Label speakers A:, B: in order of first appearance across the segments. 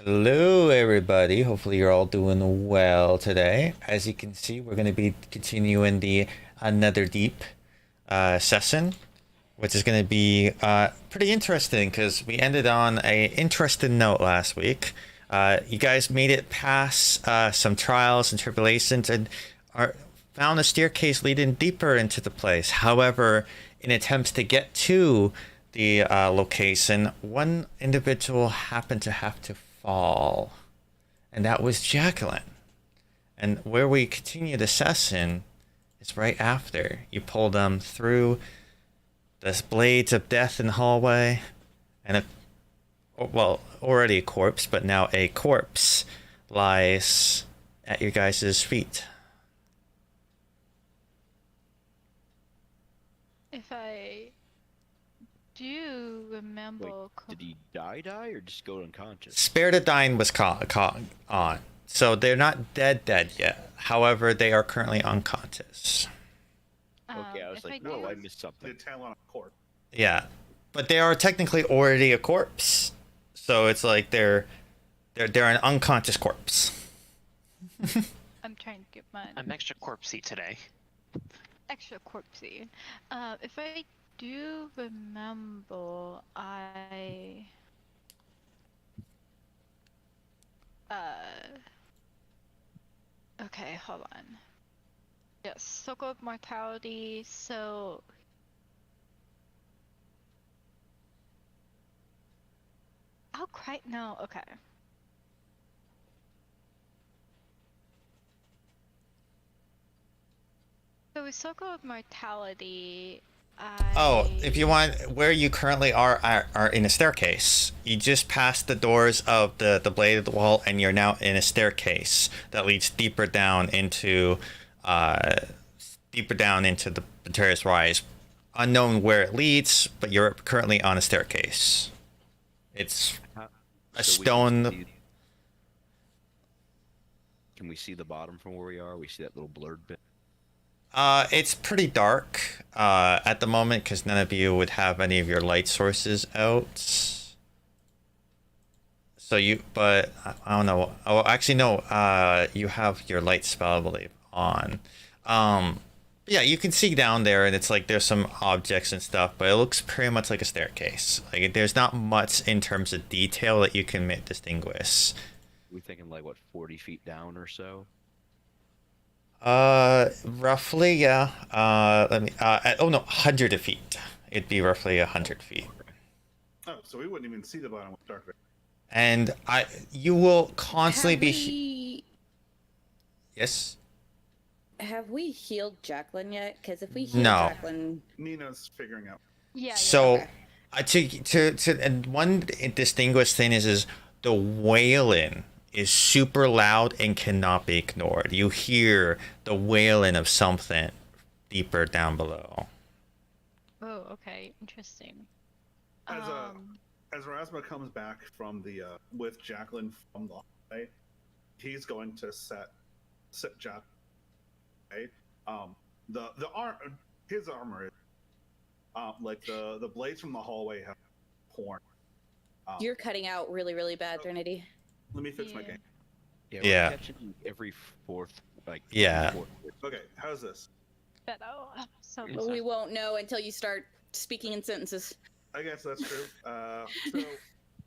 A: Hello, everybody. Hopefully, you're all doing well today. As you can see, we're going to be continuing the Netherdeep session, which is going to be pretty interesting because we ended on a interesting note last week. You guys made it past some trials and tribulations and found a staircase leading deeper into the place. However, in attempts to get to the location, one individual happened to have to fall, and that was Jacqueline. And where we continue the session is right after you pull them through the blades of death in the hallway, and already a corpse, but now a corpse lies at your guys' feet.
B: If I do remember...
C: Wait, did he die or just go unconscious?
A: Spare the Dying was caught on. So they're not dead yet. However, they are currently unconscious.
C: Okay, I was like, no, I missed something.
D: The tail on a corpse.
A: Yeah. But they are technically already a corpse. So it's like they're an unconscious corpse.
B: I'm trying to get mine.
E: I'm extra corpsey today.
B: Extra corpsey. If I do remember, okay, hold on. Yes, Circle of Mortality, so... Oh, quite no, okay. So with Circle of Mortality,
A: Oh, if you want, where you currently are in a staircase. You just passed the doors of the blade of the wall, and you're now in a staircase that leads deeper down into the Terrace Rise. Unknown where it leads, but you're currently on a staircase. It's a stone.
C: Can we see the bottom from where we are? We see that little blurred bit.
A: It's pretty dark at the moment because none of you would have any of your light sources out. So but I don't know. Oh, actually, no. You have your light spell, I believe, on. Yeah, you can see down there, and it's like there's some objects and stuff, but it looks pretty much like a staircase. Like there's not much in terms of detail that you can distinguish.
C: We thinking like what, 40 feet down or so?
A: Roughly, yeah. Let me. Oh no, 100 feet. It'd be roughly 100 feet.
D: Oh, so we wouldn't even see the bottom with dark vision.
A: And you will constantly Yes.
F: Have we healed Jacqueline yet? Because if we heal
A: No.
F: Jacqueline,
D: Nina's figuring out.
B: yeah.
A: So,
F: okay.
A: and one distinguished thing is the wailing is super loud and cannot be ignored. You hear the wailing of something deeper down below.
B: Oh, okay, interesting.
D: As Erasma comes back from the with Jacqueline from the hallway, he's going to set Jacqueline. Right? His armor is like the blades from the hallway have horn.
F: You're cutting out really, really bad, Trinity.
D: Let me fix my game.
A: Yeah.
C: We're catching you every fourth,
A: Yeah.
D: Okay, how's this?
B: But so
F: But we won't know until you start speaking in sentences.
D: I guess that's true. So,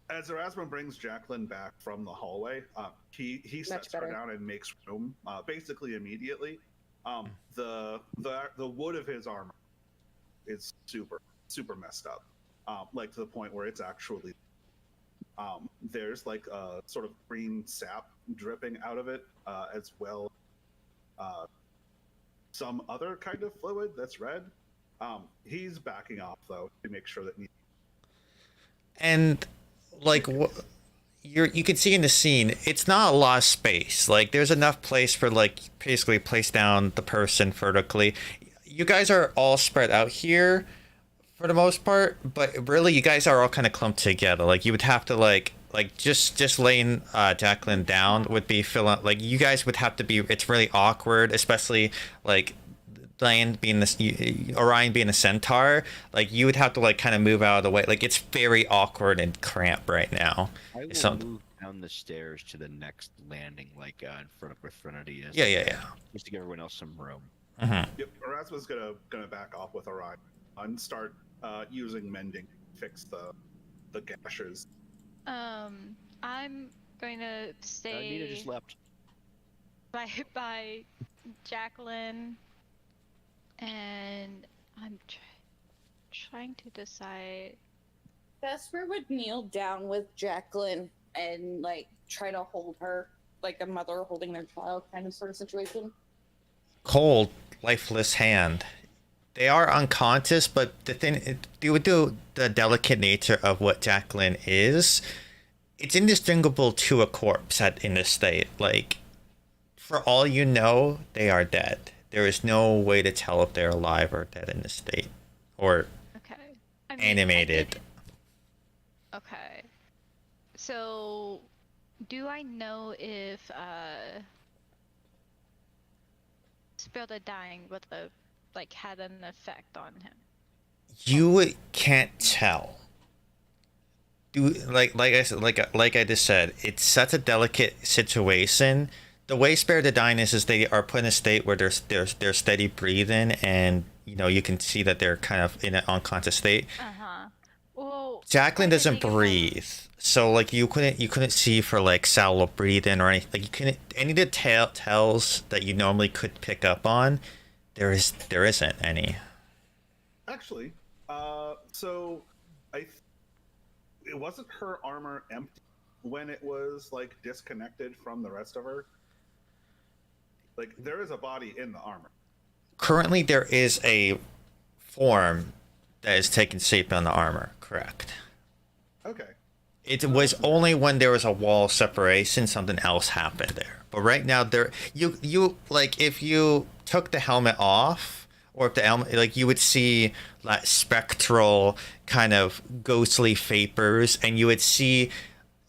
D: as Erasmus brings Jacqueline back from the hallway, he sets her down and makes room, basically immediately. The wood of his armor is super messed up, like to the point where it's actually there's like a sort of green sap dripping out of it, as well some other kind of fluid that's red. He's backing off though to make sure that
A: And like you can see in the scene, it's not a lot of space. Like there's enough place for like basically place down the person vertically. You guys are all spread out here for the most part, but really you guys are all kind of clumped together. Like you would have to like just laying Jacqueline down would be filling. Like you guys would have to be. It's really awkward, especially like Orion being a centaur. Like you would have to like kind of move out of the way. Like it's very awkward and cramped right now.
C: I will
A: So-
C: move down the stairs to the next landing, like in front of where Threnody is.
A: Yeah.
C: Just to give everyone else some room.
A: Mm-hmm.
D: Yep, Erasmus gonna back off with Orion and start using mending to fix the gashes.
B: I'm going to stay
C: Nina just left.
B: by Jacqueline, and I'm trying to decide.
F: Vesper would kneel down with Jacqueline and like try to hold her like a mother holding their child kind of sort of situation.
A: Cold, lifeless hand. They are unconscious, but the thing, due to the delicate nature of what Jacqueline is, it's indistinguishable to a corpse in this state. Like, for all you know, they are dead. There is no way to tell if they're alive or dead in this state, or
B: Okay. I mean,
A: animated.
B: Okay. So, do I know if Spill the Dying would have like had an effect on him?
A: You can't tell. Like I just said, it's such a delicate situation. The way Spare the Dying is they are put in a state where they're steady breathing, and you can see that they're kind of in an unconscious state.
B: Well,
A: Jacqueline
B: I'm
A: doesn't
B: thinking about-
A: breathe, so like you couldn't see for like shallow breathing or anything. Like you couldn't any of the tells that you normally could pick up on. There isn't any.
D: Actually, so it wasn't her armor empty when it was like disconnected from the rest of her. Like there is a body in the armor.
A: Currently, there is a form that is taking shape on the armor. Correct.
D: Okay.
A: It was only when there was a wall separation something else happened there. But right now, you like if you took the helmet off, or if the helmet, like you would see like spectral kind of ghostly vapors, and you would see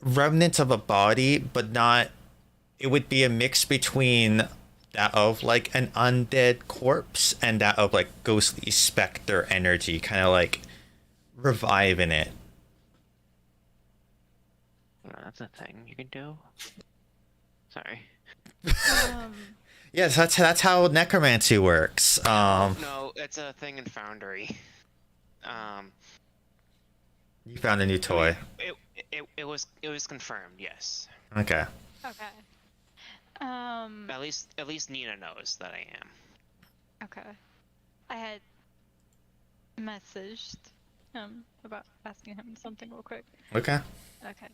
A: remnants of a body, but not. It would be a mix between that of like an undead corpse and that of like ghostly specter energy, kind of like reviving it.
E: That's a thing you can do. Sorry.
A: Yes, that's how necromancy works.
E: No, it's a thing in Foundry.
A: You found a new toy.
E: It was confirmed. Yes.
A: Okay.
B: Okay.
E: At least Nina knows that I am.
B: Okay. I had messaged him about asking him something real quick.
A: Okay.
B: Okay.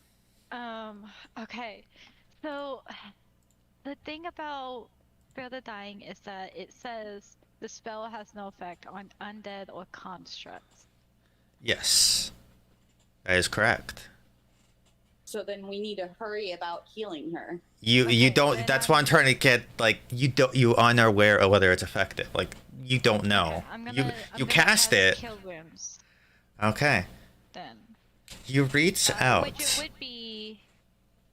B: Okay. So, the thing about Fear the Dying is that it says the spell has no effect on undead or constructs.
A: Yes. That is correct.
F: So then we need to hurry about healing her.
A: You
B: Okay,
A: don't.
B: then
A: That's why I'm trying to get like you unaware of whether it's effective. Like you don't know.
B: Okay, I'm
A: you
B: gonna
A: cast
B: have
A: it.
B: Kill wounds
A: Okay.
B: then.
A: You reach out.
B: Which it would be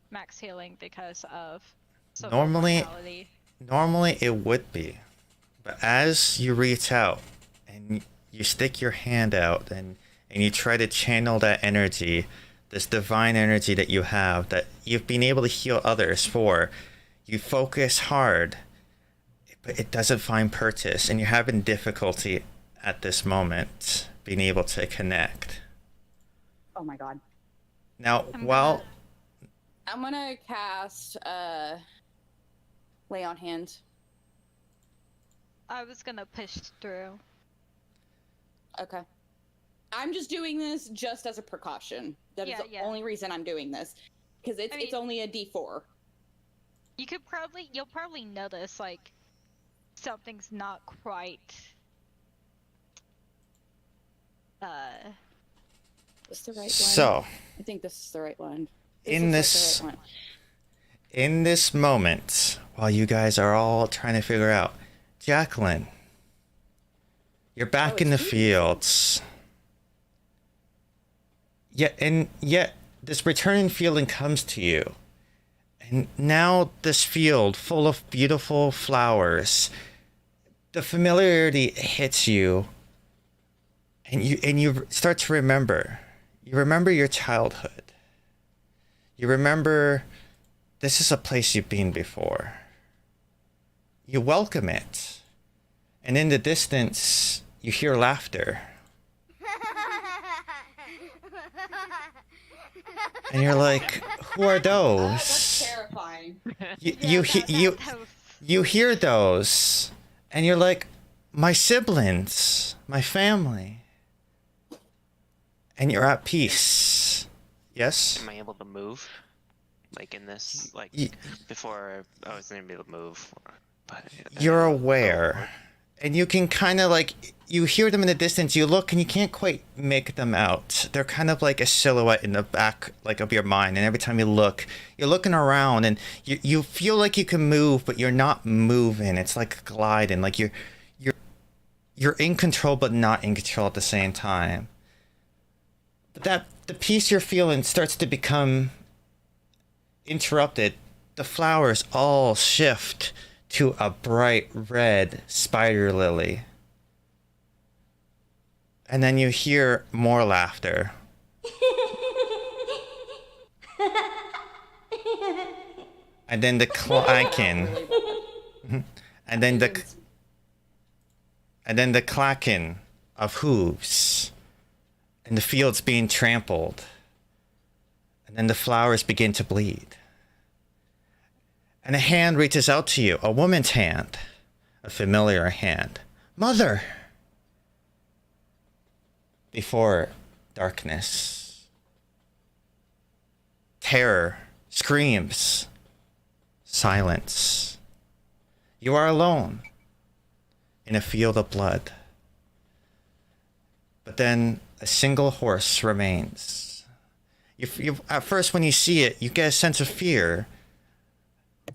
B: max healing because of social
A: Normally-
B: mortality.
A: Normally it would be, but as you reach out and you stick your hand out and you try to channel that energy, this divine energy that you have that you've been able to heal others for, you focus hard, but it doesn't find purchase, and you're having difficulty at this moment being able to connect.
F: Oh my god.
A: Now,
B: I'm
F: I'm gonna cast Lay on Hands.
B: I was gonna push through.
F: Okay. I'm just doing this just as a precaution. That is
B: Yeah,
F: the
B: yeah.
F: only reason I'm doing this. Because it's
B: I mean-
F: it's only a D4.
B: You'll probably notice like something's not quite
F: Is this the right one?
A: So,
F: I think this is the right one.
A: in
F: looks
A: this
F: like the right one.
A: in this moment, while you guys are all trying to figure out, Jacqueline, you're back in the
F: it's me.
A: fields. Yet this returning feeling comes to you. And now this field full of beautiful flowers, the familiarity hits you, and you start to remember. You remember your childhood. You remember this is a place you've been before. You welcome it. And in the distance, you hear laughter. And you're like, who are
F: That's
A: those?
F: terrifying.
A: You hear those, and you're like, my siblings, my family. And you're at peace. Yes?
E: Am I able to move? Like in this, like before I was gonna be able to move. But
A: You're aware. And you can kind of like, you hear them in the distance, you look and you can't quite make them out. They're kind of like a silhouette in the back like of your mind. And every time you look, you're looking around and you feel like you can move, but you're not moving. It's like gliding, like you're in control, but not in control at the same time. But the peace you're feeling starts to become interrupted. The flowers all shift to a bright red spider lily. And then you hear more laughter. And then the clacking. And then the clacking of hooves. And the fields being trampled. And then the flowers begin to bleed. And a hand reaches out to you, a woman's hand, a familiar hand. Mother! Before darkness. Terror, screams, silence. You are alone in a field of blood. But then a single horse remains. You at first, when you see it, you get a sense of fear.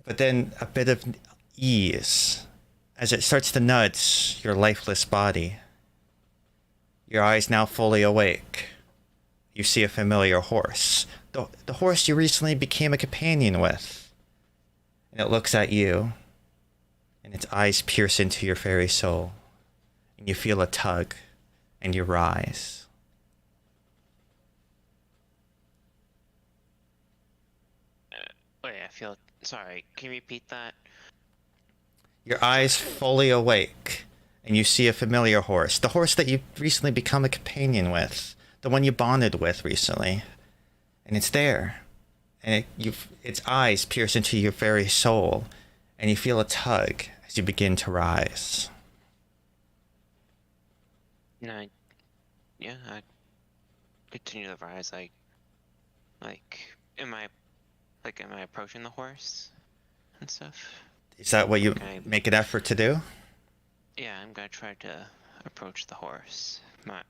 A: But then a bit of ease as it starts to nudge your lifeless body. Your eyes now fully awake. You see a familiar horse. The horse you recently became a companion with. And it looks at you. And its eyes pierce into your very soul. And you feel a tug. And you rise.
E: wait, I feel. Sorry, can you repeat that?
A: Your eyes fully awake, and you see a familiar horse. The horse that you've recently become a companion with. The one you bonded with recently. And it's there. And its eyes pierce into your very soul, and you feel a tug as you begin to rise.
E: No, I continue to rise. Am I approaching the horse and stuff?
A: Is that what you
E: Okay.
A: make an effort to do?
E: Yeah, I'm gonna try to approach the horse, my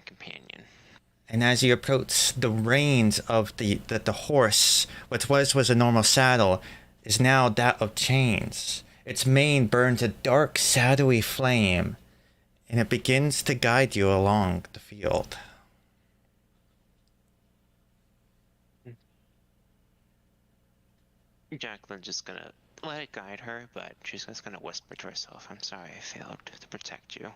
E: companion.
A: And as you approach, the reins of the horse, what was a normal saddle, is now that of chains. Its mane burns a dark, shadowy flame, and it begins to guide you along the field.
E: Jacqueline's just gonna let it guide her, but she's just gonna whisper to herself, "I'm sorry I failed to protect you."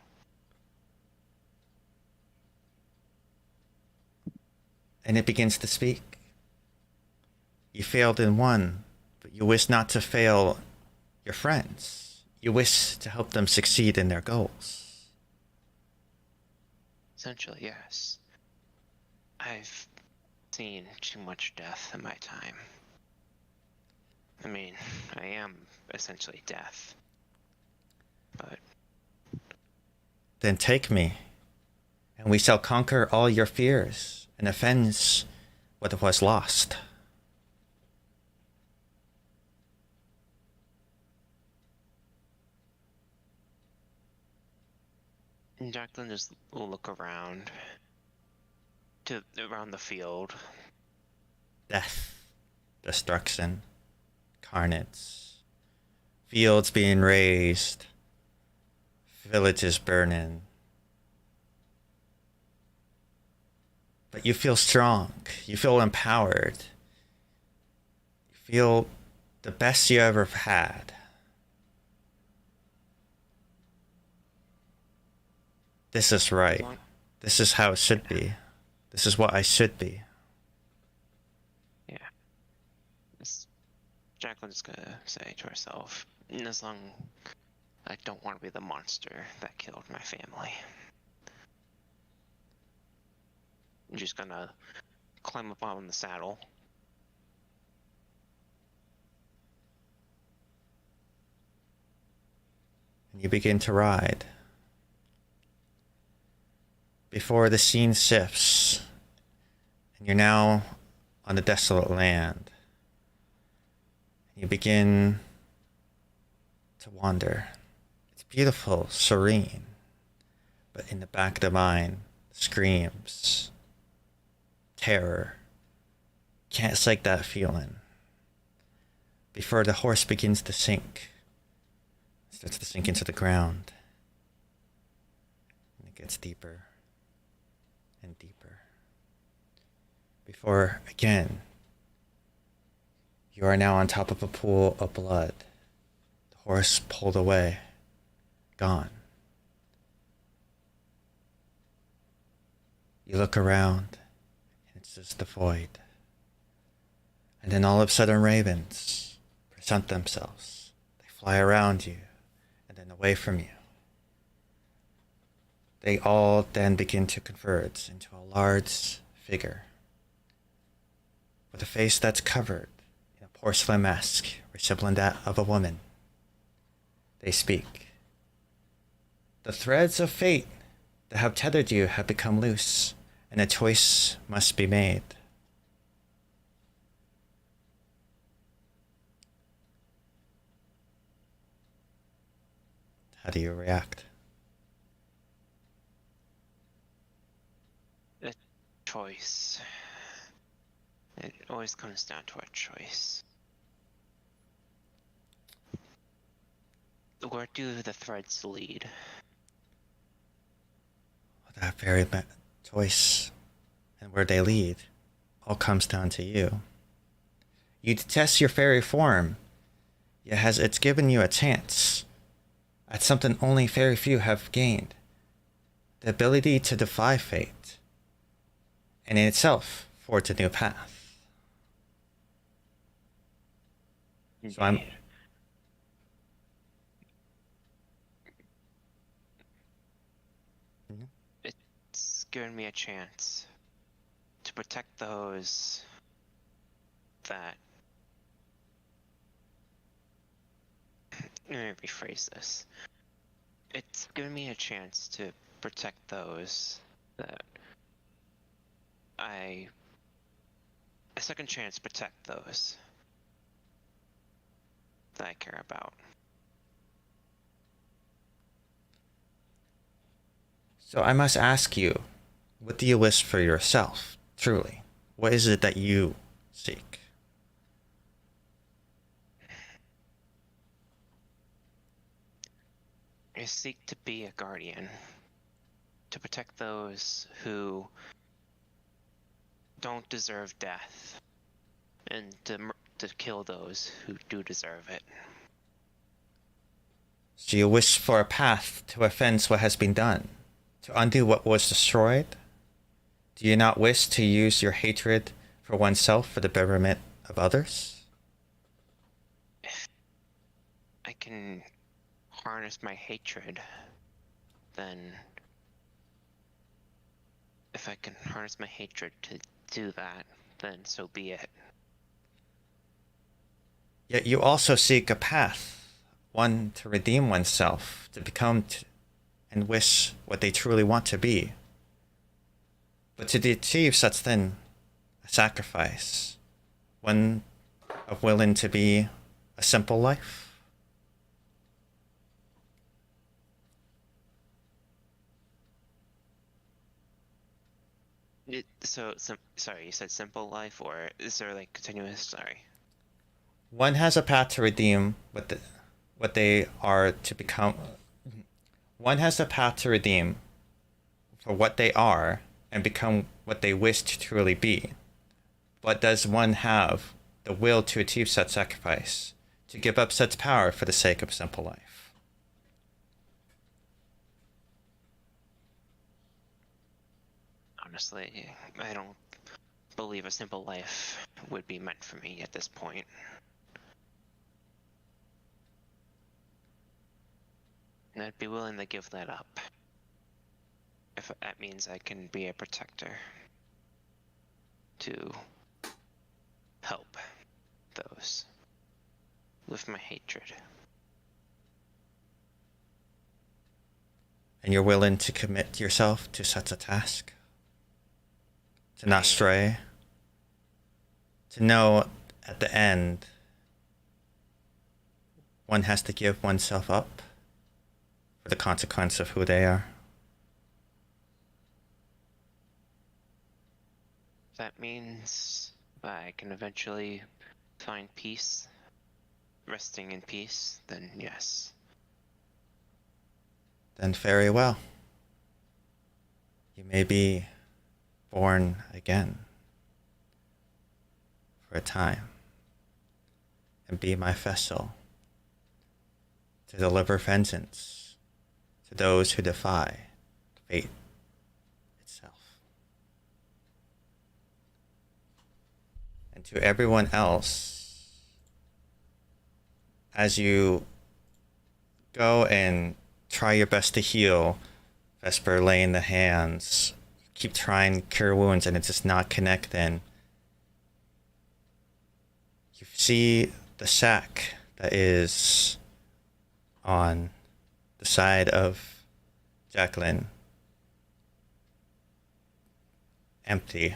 A: And it begins to speak. You failed in one, but you wish not to fail your friends. You wish to help them succeed in their goals.
E: Essentially, yes. I've seen too much death in my time. I mean, I am essentially death. But
A: Then take me, and we shall conquer all your fears and avenge what was lost.
E: Jacqueline just will look around around the field.
A: Death, destruction, carnage, fields being razed, villages burning. But you feel strong, you feel empowered, you feel the best you ever had. This is right. This is how it should be. This is what I should be.
E: Yeah. Jacqueline's gonna say to herself, as long I don't want to be the monster that killed my family. I'm just gonna climb up on the saddle.
A: And you begin to ride. Before the scene shifts, and you're now on the desolate land. You begin to wander. It's beautiful, serene, but in the back of the mind, screams, terror. Can't shake that feeling. Before the horse begins to sink, it starts to sink into the ground. And it gets deeper and deeper. Before, again, you are now on top of a pool of blood. The horse pulled away, gone. You look around, and it's just the void. And then all of a sudden, ravens present themselves. They fly around you, and then away from you. They all then begin to converge into a large figure with a face that's covered in a porcelain mask resembling that of a woman. They speak. The threads of fate that have tethered you have become loose, and a choice must be made. How do you react?
E: A choice. It always comes down to a choice. Where do the threads lead?
A: That very choice and where they lead all comes down to you. You detest your fairy form, yet it's given you a chance at something only very few have gained. The ability to defy fate, and in itself forge a new path. So I'm...
E: It's given me a chance to protect those that... Let me rephrase this. It's given me a chance to protect those that a second chance to protect those that I care about.
A: So I must ask you, what do you wish for yourself, truly? What is it that you seek?
E: I seek to be a guardian, to protect those who don't deserve death, and to kill those who do deserve it.
A: So you wish for a path to avenge what has been done, to undo what was destroyed? Do you not wish to use your hatred for oneself for the betterment of others?
E: If I can harness my hatred, then if I can harness my hatred to do that, then so be it.
A: Yet you also seek a path, one to redeem oneself, to become and wish what they truly want to be. But to achieve such thing, a sacrifice, one of willing to be a simple life.
E: Sorry, you said simple life, or is there like continuous? Sorry.
A: One has a path to redeem what they are to become. One has a path to redeem for what they are and become what they wish to truly be. But does one have the will to achieve such sacrifice, to give up such power for the sake of simple life?
E: Honestly, I don't believe a simple life would be meant for me at this point. And I'd be willing to give that up. If that means I can be a protector. To help those with my hatred.
A: And you're willing to commit yourself to such a task? To not stray? To know at the end one has to give oneself up for the consequence of who they are?
E: That means that I can eventually find peace, resting in peace, then yes.
A: Then very well. You may be born again for a time and be my vessel to deliver vengeance to those who defy fate itself. And to everyone else, as you go and try your best to heal, Vesper laying the hands, keep trying to cure wounds and it's just not connecting. You see the sack that is on the side of Jacqueline empty.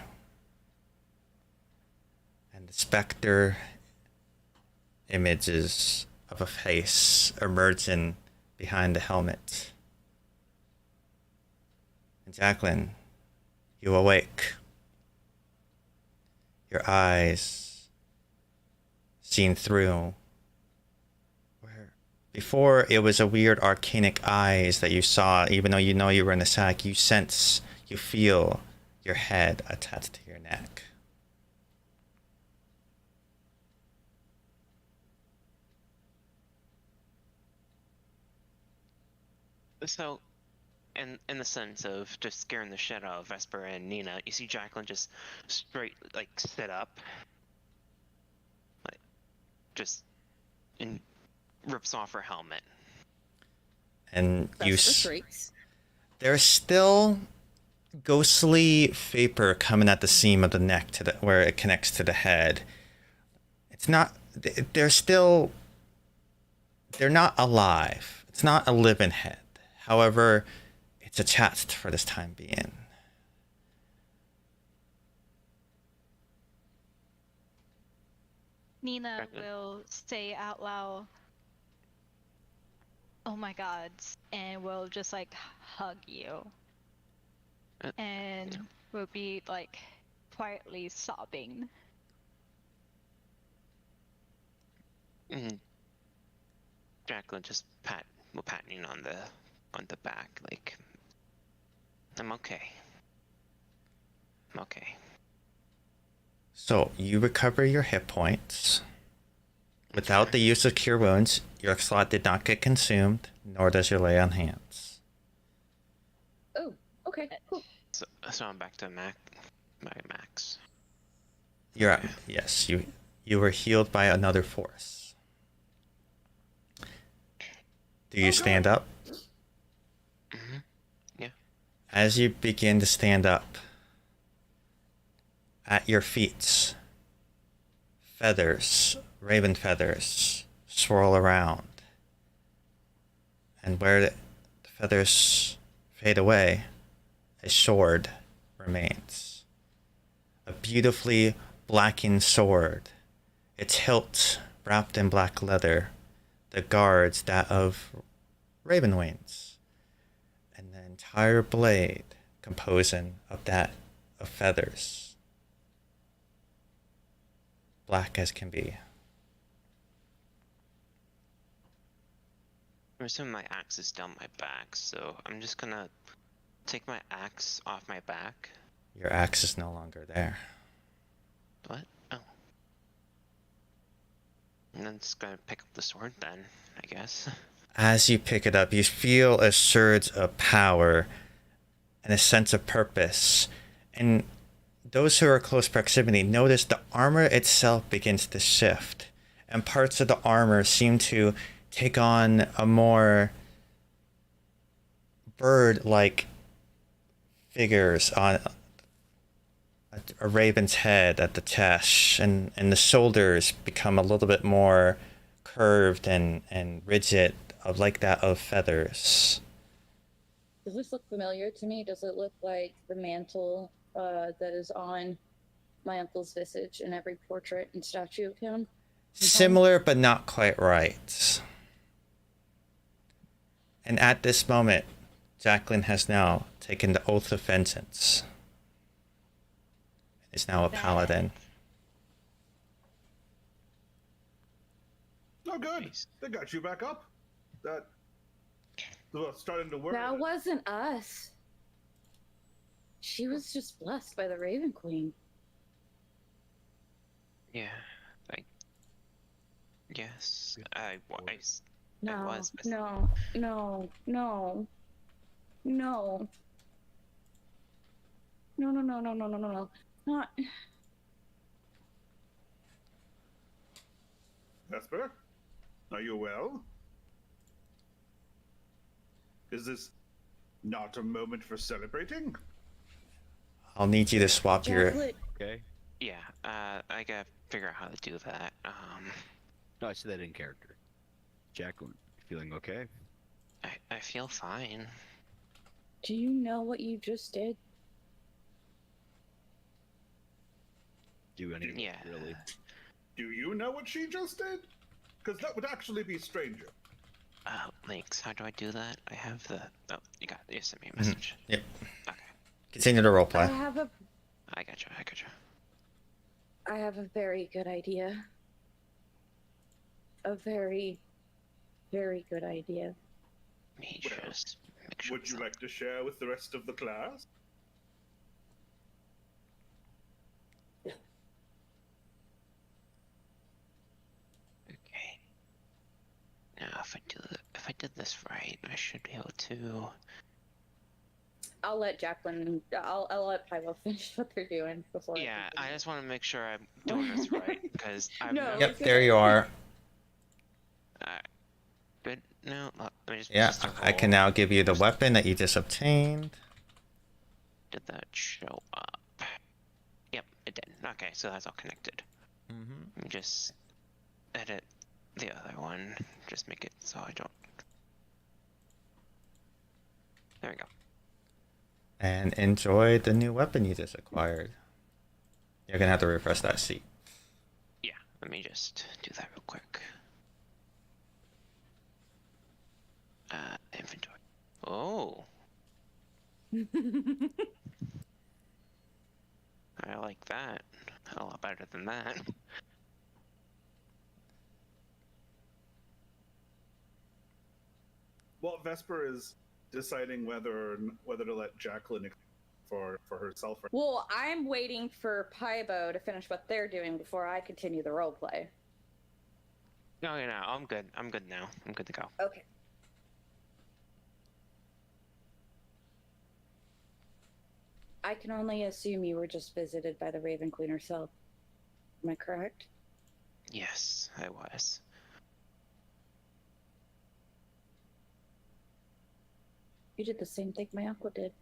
A: And the specter images of a face emerging behind the helmet. And Jacqueline, you awake. Your eyes seen through. Where before it was a weird arcanic eyes that you saw, even though you know you were in the sack, you sense, you feel your head attached to your neck.
E: So, in the sense of just scaring the shit out of Vesper and Nina, you see Jacqueline just straight, like, sit up. Like, just, and rips off her helmet.
A: And you
F: shrieks.
A: there's still ghostly vapor coming at the seam of the neck to the where it connects to the head. It's not, they're not alive. It's not a living head. However, it's attached for this time being.
B: Nina will say out loud, "Oh my God," and will just like hug you. And will be like quietly sobbing.
E: Jacqueline just pat Nina on the back, like, I'm okay. I'm okay.
A: So you recover your hit points. Without the use of Cure Wounds, your slot did not get consumed, nor does your Lay on Hands.
F: Oh, okay, cool.
E: So I'm back to my max.
A: You're at, yes, you were healed by another force. Do you stand up?
E: Mm-hmm. Yeah.
A: As you begin to stand up, at your feet, feathers, raven feathers, swirl around. And where the feathers fade away, a sword remains. A beautifully blackened sword, its hilt wrapped in black leather, the guards that of raven wings, and the entire blade composing of feathers. Black as can be.
E: I'm assuming my axe is down my back, so I'm just gonna take my axe off my back.
A: Your axe is no longer there.
E: What? Oh. And then just gonna pick up the sword then, I guess.
A: As you pick it up, you feel a surge of power and a sense of purpose. And those who are close proximity notice the armor itself begins to shift, and parts of the armor seem to take on a more bird-like figures on a raven's head at the chest, and the shoulders become a little bit more curved and rigid, like that of feathers.
F: Does this look familiar to me? Does it look like the mantle that is on my uncle's visage in every portrait and statue of him?
A: Similar, but not quite right. And at this moment, Jacqueline has now taken the oath of vengeance. Is now a paladin.
D: Oh, good.
E: Nice.
D: They got you back up. That was starting to work.
F: That wasn't us. She was just blessed by the Raven Queen.
E: Yeah. Yes. I
F: No,
E: was.
F: no, no, no, no. No, no, no, no, no, no, no, no. Not.
D: Vesper, are you well? Is this not a moment for celebrating?
A: I'll need you to swap your.
F: Jacqueline,
C: Okay.
E: Yeah. I gotta figure out how to do that.
C: No, I said that in character. Jacqueline, feeling okay?
E: I feel fine.
F: do you know what you just did?
C: Do anything
E: Yeah.
C: really?
D: Do you know what she just did? Because that would actually be stranger.
E: Links, how do I do that? I have the. Oh, you sent me a message.
A: Yep.
E: Okay.
A: Continue to
F: I
A: roleplay.
F: have a
E: I gotcha.
F: I have a very good idea. A very, very good idea.
E: Let me
D: Well,
E: just make sure.
D: Would
E: it's
D: you
E: not-
D: like to share with the rest of the class?
E: Okay. Now, if I did this right, I should be able to.
F: I'll let Jacqueline. I'll let Pyro finish what they're doing before.
E: Yeah, I
F: continue.
E: just want to make sure I'm doing this right because I've
F: No.
E: never.
A: Yep, there you are.
E: Good. No, let me just.
A: Yeah,
E: just
A: I can
E: roll.
A: now give you the weapon that you just obtained.
E: Did that show up? Yep, it did. Okay, so that's all connected.
A: Mm-hmm.
E: Let me just edit the other one. Just make it so I don't. There we go.
A: And enjoy the new weapon you just acquired. You're gonna have to refresh that sheet.
E: Yeah, let me just do that real quick. Inventory. Oh, I like that. A lot better than that.
D: Well, Vesper is deciding whether to let Jacqueline for herself. Or...
F: Well, I'm waiting for Pybo to finish what they're doing before I continue the role play.
E: No, I'm good. I'm good now. I'm good to go.
F: Okay. I can only assume you were just visited by the Raven Queen herself. Am I correct?
E: Yes, I was.
F: You did the same thing my uncle did.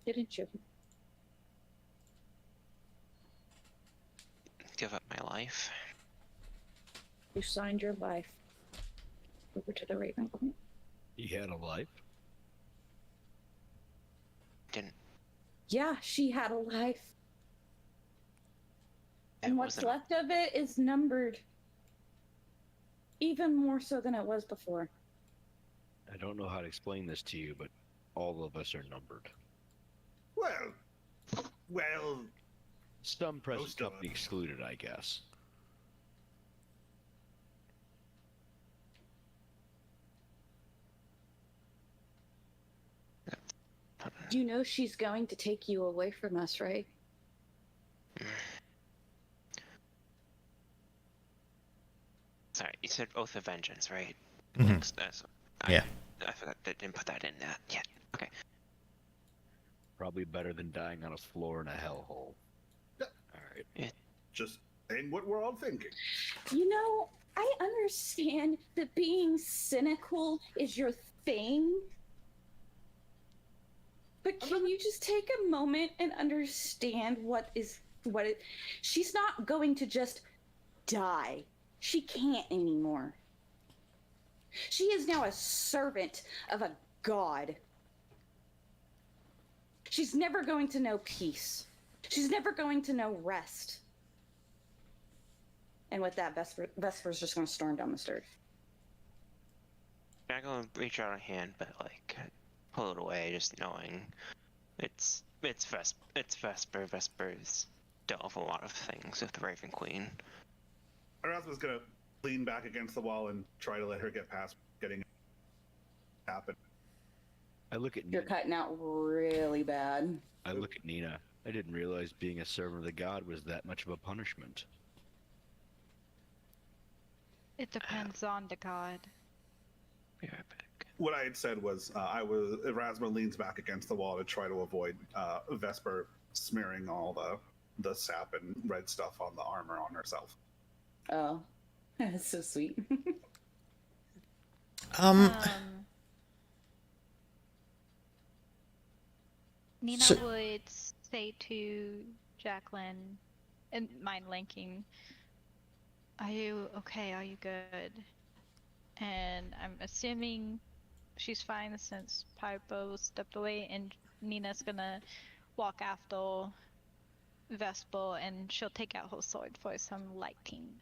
F: Didn't you?
E: Give up my life.
F: You signed your life over to the Raven Queen.
C: He had a life.
E: Didn't.
F: Yeah, she had a life. And what's
E: wasn't-
F: left of it is numbered. Even more so than it was before.
C: I don't know how to explain this to you, but all of us are numbered.
D: Well,
C: Some present
D: Most of
C: company
D: us.
C: excluded, I guess.
F: You know she's going to take you away from us, right?
E: Sorry, you said Oath of Vengeance, right?
A: Mhm.
E: Links,
A: Yeah.
E: I forgot that didn't put that in that yet. Okay.
C: Probably better than dying on a floor in a hellhole.
D: Yeah.
C: Alright.
D: just saying what we're all thinking.
F: You know, I understand that being cynical is your thing. But can you just take a moment and understand she's not going to just die. She can't anymore. She is now a servant of a god. She's never going to know peace. She's never going to know rest. And with that, Vesper's just going to storm down the stairs.
E: Jacqueline reach out a hand, but like pull it away, just knowing it's Vesper. Vesper's dealt with a lot of things with the Raven Queen.
D: Erasmus is gonna lean back against the wall and try to let her get past getting happen.
C: I look at
F: You're
C: Nina.
F: cutting out really bad.
C: I look at Nina. I didn't realize being a servant of the god was that much of a punishment.
B: It depends on the god.
E: Be right back.
D: What I had said was, Erasmus leans back against the wall to try to avoid Vesper smearing all the sap and red stuff on the armor on herself.
F: Oh, that's so sweet.
B: Nina
A: So-
B: would say to Jacqueline, and mind linking, "Are you okay? Are you good?" And I'm assuming she's fine since Pipo stepped away, and Nina's gonna walk after Vesper, and she'll take out her sword for some lighting.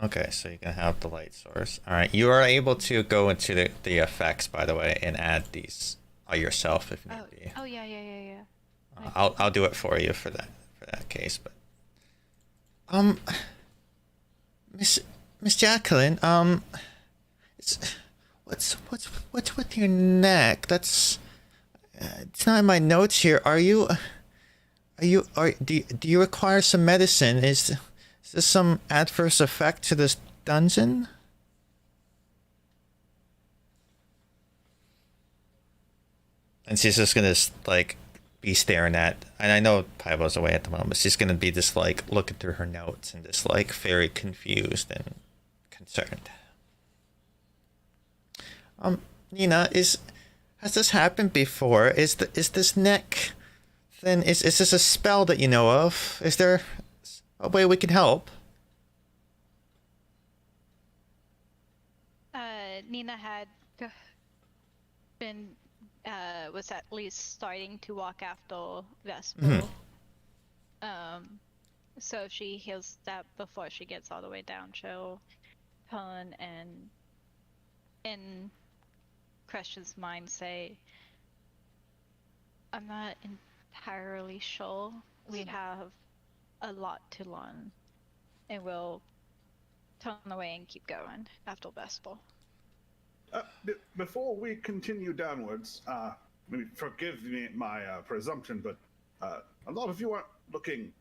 A: Okay, so you can have the light source. All right, you are able to go into the effects, by the way, and add these yourself if need be.
B: Oh yeah.
A: I'll do it for you for that case, but Miss Jacqueline, what's with your neck? That's it's not in my notes here. Do you require some medicine? Is this some adverse effect to this dungeon? And she's just gonna like be staring at, and I know Pivo's away at the moment. She's gonna be just like looking through her notes and just like very confused and concerned. Nina, has this happened before? Is this neck thing? Is this a spell that you know of? Is there a way we can help?
B: Nina had been was at least starting to walk after Vesper. So if she heals that before she gets all the way down, she'll turn and in Christian's mind say, "I'm not entirely sure. We have a lot to learn, and we'll turn away and keep going after Vesper."
D: Before we continue downwards, maybe forgive me my presumption, but a lot of you aren't looking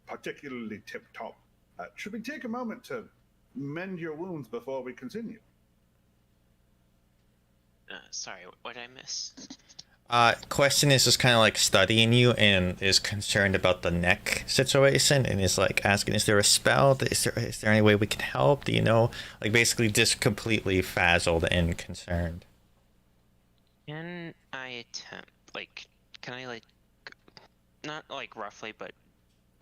D: particularly tip-top. Should we take a moment to mend your wounds before we continue?
E: Sorry, what did I miss?
A: Question is just kind of like studying you and is concerned about the neck situation and is like asking, is there a spell? Is there any way we can help? Do you know? Like basically just completely frazzled and concerned.
E: Can I attempt, like, can I like, not like roughly, but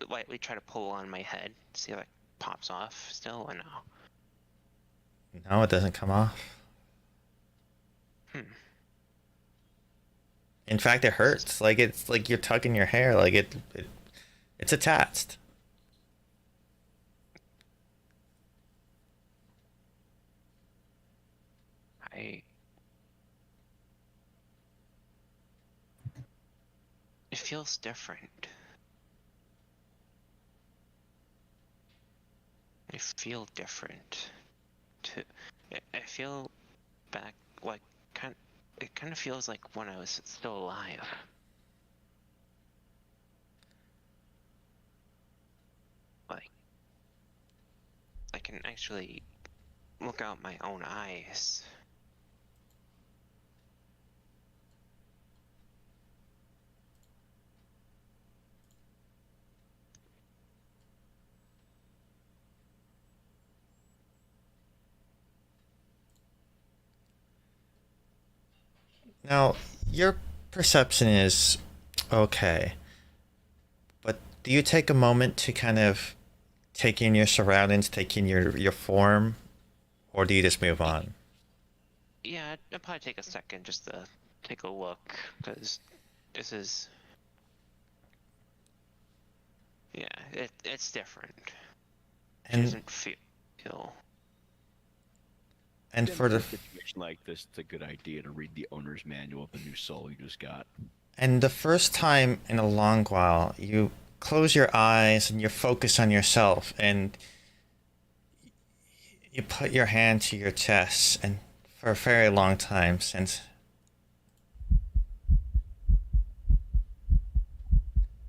E: lightly try to pull on my head, see if it pops off still or no?
A: No, it doesn't come off. In fact, it hurts. Like it's like you're tugging your hair. Like it's attached.
E: It feels different. I feel different. I feel back like it kind of feels like when I was still alive. Like I can actually look out my own eyes.
A: Now, your perception is okay, but do you take a moment to kind of take in your surroundings, take in your form, or do you just move on?
E: Yeah, I'd probably take a second just to take a look, because this is... Yeah, it's different. She
A: And
E: doesn't feel...
A: and for
C: In
A: the
C: a situation like this, it's a good idea to read the owner's manual of the new soul you just got.
A: and the first time in a long while, you close your eyes and you focus on yourself, and you put your hand to your chest, and for a very long time since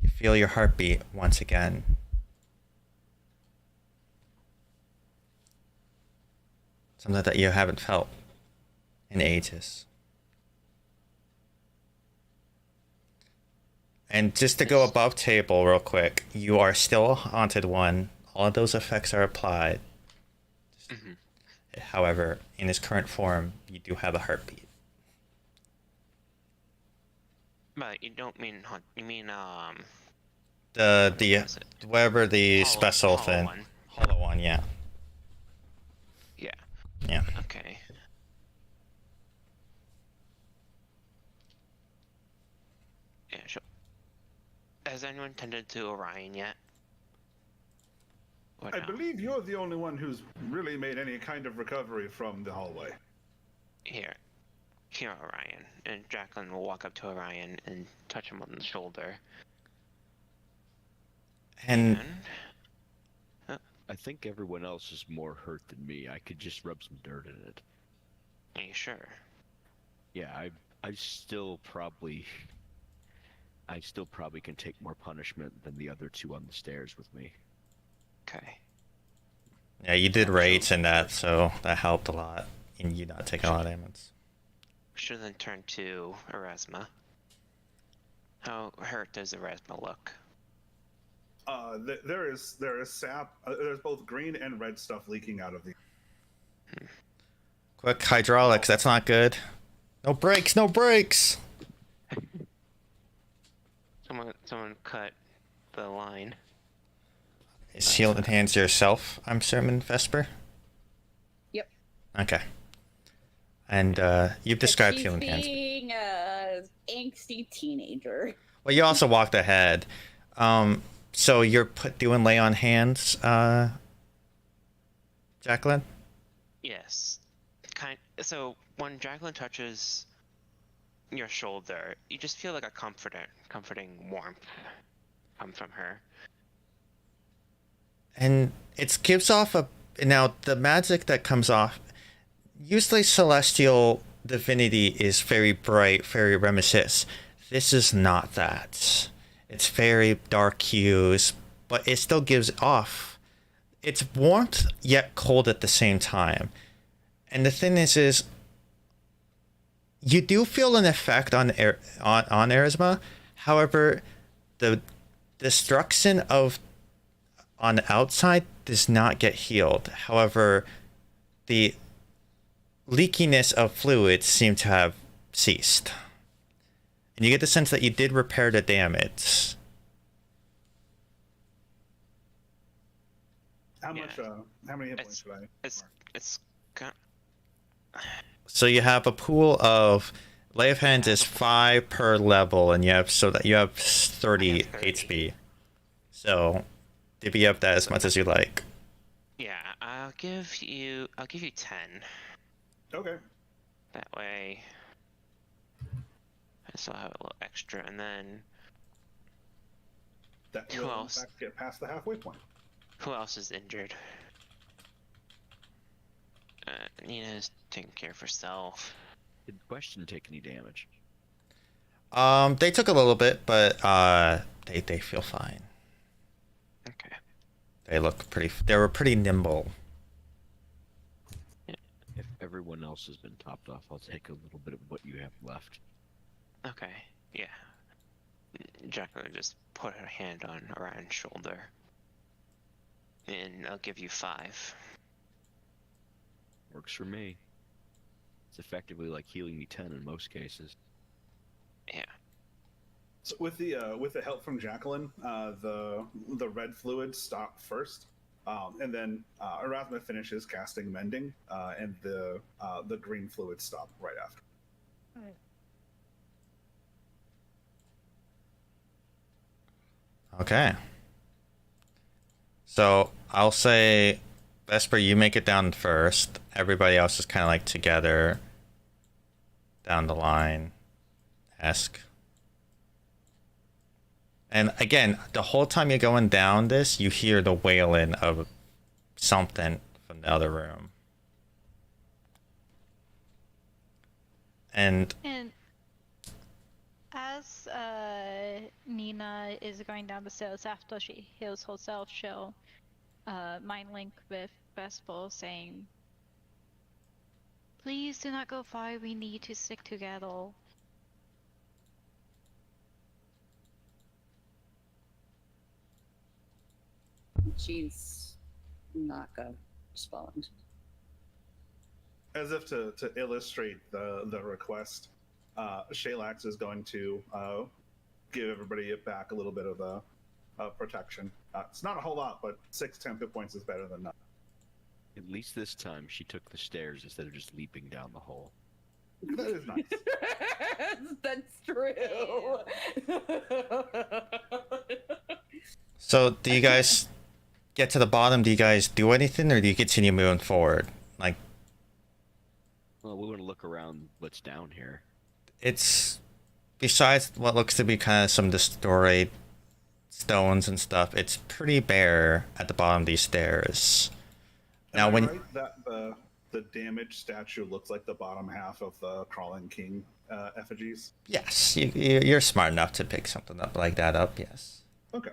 A: you feel your heartbeat once again. Something that you haven't felt in ages. And just to go above table real quick, you are still a haunted one. All of those effects are applied.
E: Mhm.
A: However, in his current form, you do have a heartbeat.
E: But you don't mean you mean
A: The
E: what is it?
A: whatever the special
E: Hollow
A: thing.
E: one.
A: Hollow one, yeah.
E: Yeah.
A: Yeah.
E: Okay. Yeah, sure. Has anyone tended to Orion yet? Or
D: I
E: no?
D: believe you're the only one who's really made any kind of recovery from the hallway.
E: Here, Orion, and Jacqueline will walk up to Orion and touch him on the shoulder.
A: And
C: I think everyone else is more hurt than me. I could just rub some dirt in it.
E: Are you sure?
C: Yeah, I still probably can take more punishment than the other two on the stairs with me.
E: Okay.
A: yeah, you did rates in that, so that helped a lot in you not taking a lot of damage.
E: We should then turn to Erasma. How hurt does Erasma look?
D: There is sap. There's both green and red stuff leaking out of the.
A: Quick hydraulics, that's not good. No brakes, no brakes!
E: Someone cut the line.
A: Is healed hands yourself, I'm assuming, Vesper?
F: Yep.
A: Okay. And you've described
F: She's
A: healing hands.
F: being a angsty teenager.
A: Well, you also walked ahead. So you're doing lay on hands, Jacqueline?
E: Yes. So when Jacqueline touches your shoulder, you just feel like a comforting warmth come from her.
A: And it gives off now the magic that comes off. Usually celestial divinity is very bright, very reminiscent. This is not that. It's very dark hues, but it still gives off. It's warmth yet cold at the same time. And the thing is you do feel an effect on Erisma. However, the destruction of on the outside does not get healed. However, the leakiness of fluids seem to have ceased. And you get the sense that you did repair the damage.
D: How
E: Yeah.
D: much? How many hit points should I?
E: It's got
A: So you have a pool of lay of hands is 5 per level, and you have 30 HP. So divvy up that as much as you like.
E: yeah. I'll give you 10.
D: Okay.
E: That way, I still have a little extra, and then
D: That
E: Who
D: will in
E: else?
D: fact get past the halfway point.
E: who else is injured? Nina's taking care of herself.
C: Did Question take any damage?
A: They took a little bit, but they feel fine.
E: Okay.
A: They were pretty nimble.
C: If everyone else has been topped off, I'll take a little bit of what you have left.
E: Okay. Yeah. Jacqueline just put her hand on Orion's shoulder. And I'll give you 5.
C: Works for me. It's effectively like healing me 10 in most cases.
E: Yeah.
D: So with the help from Jacqueline, the red fluid stopped first, and then Erasmus finishes casting mending, and the green fluid stopped right after.
A: Okay. So I'll say, Vesper, you make it down first. Everybody else is kind of like together down the line. Esque. And again, the whole time you're going down this, you hear the wailing of something from the other room. And
B: as Nina is going down the stairs after she heals herself, she'll mind link with Vesper saying, "Please do not go far, we need to stick together."
F: She's not gonna respond.
D: As if to illustrate the request, Shalax is going to give everybody back a little bit of protection. It's not a whole lot, but 6 temp hit points is better than none.
C: At least this time she took the stairs instead of just leaping down the hole.
D: That is nice.
F: That's true.
A: so do you guys get to the bottom? Do you guys do anything, or do you continue moving forward? Like,
C: Well, we want to look around what's down here.
A: it's, besides what looks to be kind of some destroyed stones and stuff, it's pretty bare at the bottom of these stairs. Now,
D: Am I
A: when
D: right that the damaged statue looks like the bottom half of the Crawling King effigies?
A: yes, you're smart enough to pick something up like that up. Yes.
D: Okay.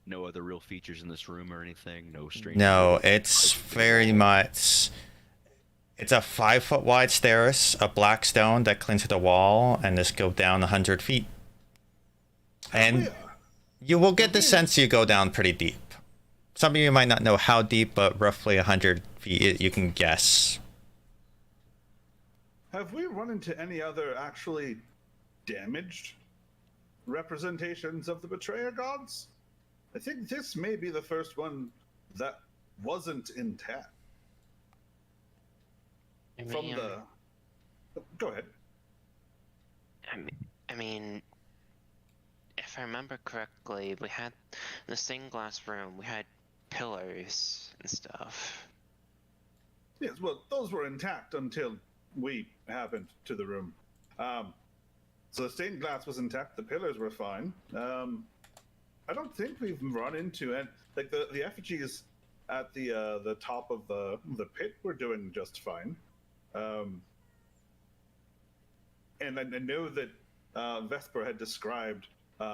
C: No other real features in this room or anything? No strange...
A: No, it's very much. It's a 5-foot wide stairs, a black stone that clings to the wall, and just go down 100 feet. And you will get the sense you go down pretty deep. Some of you might not know how deep, but roughly 100 feet you can guess.
D: Have we run into any other actually damaged representations of the Betrayer Gods? I think this may be the first one that wasn't intact. From the... Go ahead.
E: I mean, if I remember correctly, we had the stained glass room. We had pillars and stuff.
D: Yes, well, those were intact until we happened to the room. So the stained glass was intact. The pillars were fine. I don't think we've run into it. Like the effigies at the top of the pit were doing just fine. And I know that Vesper had described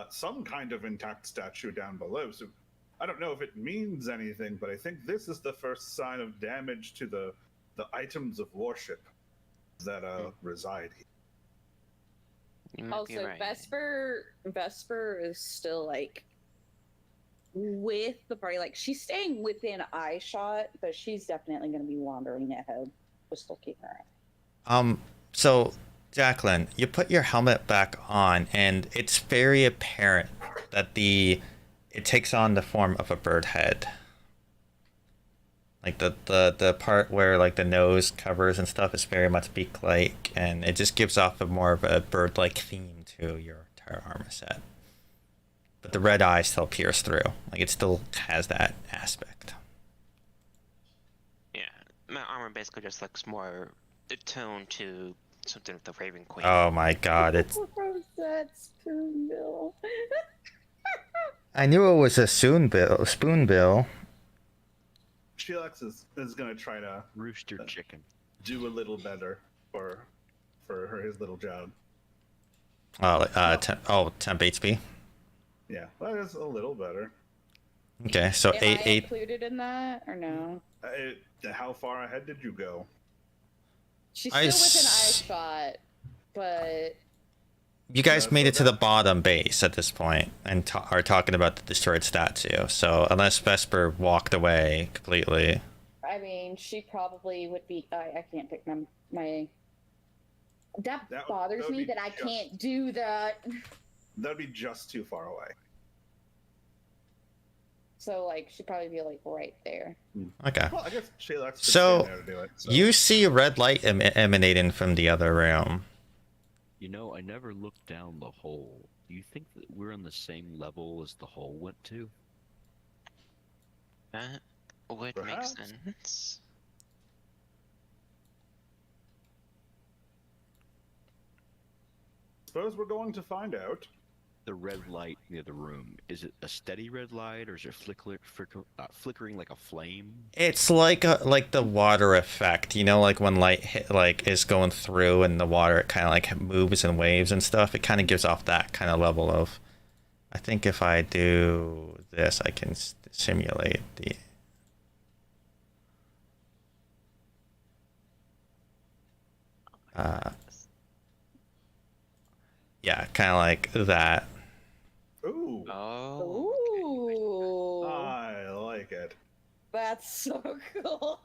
D: some kind of intact statue down below. So I don't know if it means anything, but I think this is the first sign of damage to the items of worship that reside here.
E: You might be
F: Also,
E: right.
F: Vesper is still like with the party. Like she's staying within eye shot, but she's definitely going to be wandering ahead. Just looking around.
A: So Jacqueline, you put your helmet back on, and it's very apparent that it takes on the form of a bird head. Like the part where like the nose covers and stuff is very much beak-like, and it just gives off a more of a bird-like theme to your entire armor set. But the red eye still pierce through. Like it still has that aspect.
E: Yeah, my armor basically just looks more attuned to something with the Raven Queen.
A: Oh my god, it's...
F: Rosette Spoonbill.
A: I knew it was a spoonbill.
D: Shalax is going to try to
C: Rooster chicken.
D: do a little better for his little job.
A: Temp HP.
D: Yeah, that is a little better.
A: Okay, so
F: Am I
A: eight.
F: included in that or no?
D: How far ahead did you go?
F: She's
A: I
F: still within eye shot, but
A: You guys
D: Yeah,
A: made
D: so
A: it to the
D: that-
A: bottom base at this point and are talking about the destroyed statue. So unless Vesper walked away completely.
F: I mean, she probably would be. I can't pick my. That
D: That
F: bothers
D: would
F: me
D: be
F: that I
D: just-
F: can't do that.
D: That'd be just too far away.
F: So like, she'd probably be like right there.
A: Okay.
D: Well, I guess Shaylax could
A: So,
D: stand there to do it. So.
A: You see a red light emanating from the other room.
C: You know, I never looked down the hole. Do you think that we're on the same level as the hole went to?
E: That would
D: Perhaps.
E: make sense.
D: Suppose we're going to find out.
C: The red light near the room, is it a steady red light or is it flickering like a flame?
A: It's like the water effect, you know, like when light is going through and the water it kind of like moves in waves and stuff. It kind of gives off that kind of level of. I think if I do this, I can simulate the. Yeah, kind of like that.
D: Ooh,
E: Oh.
F: Ooh,
D: I like it.
F: that's so cool.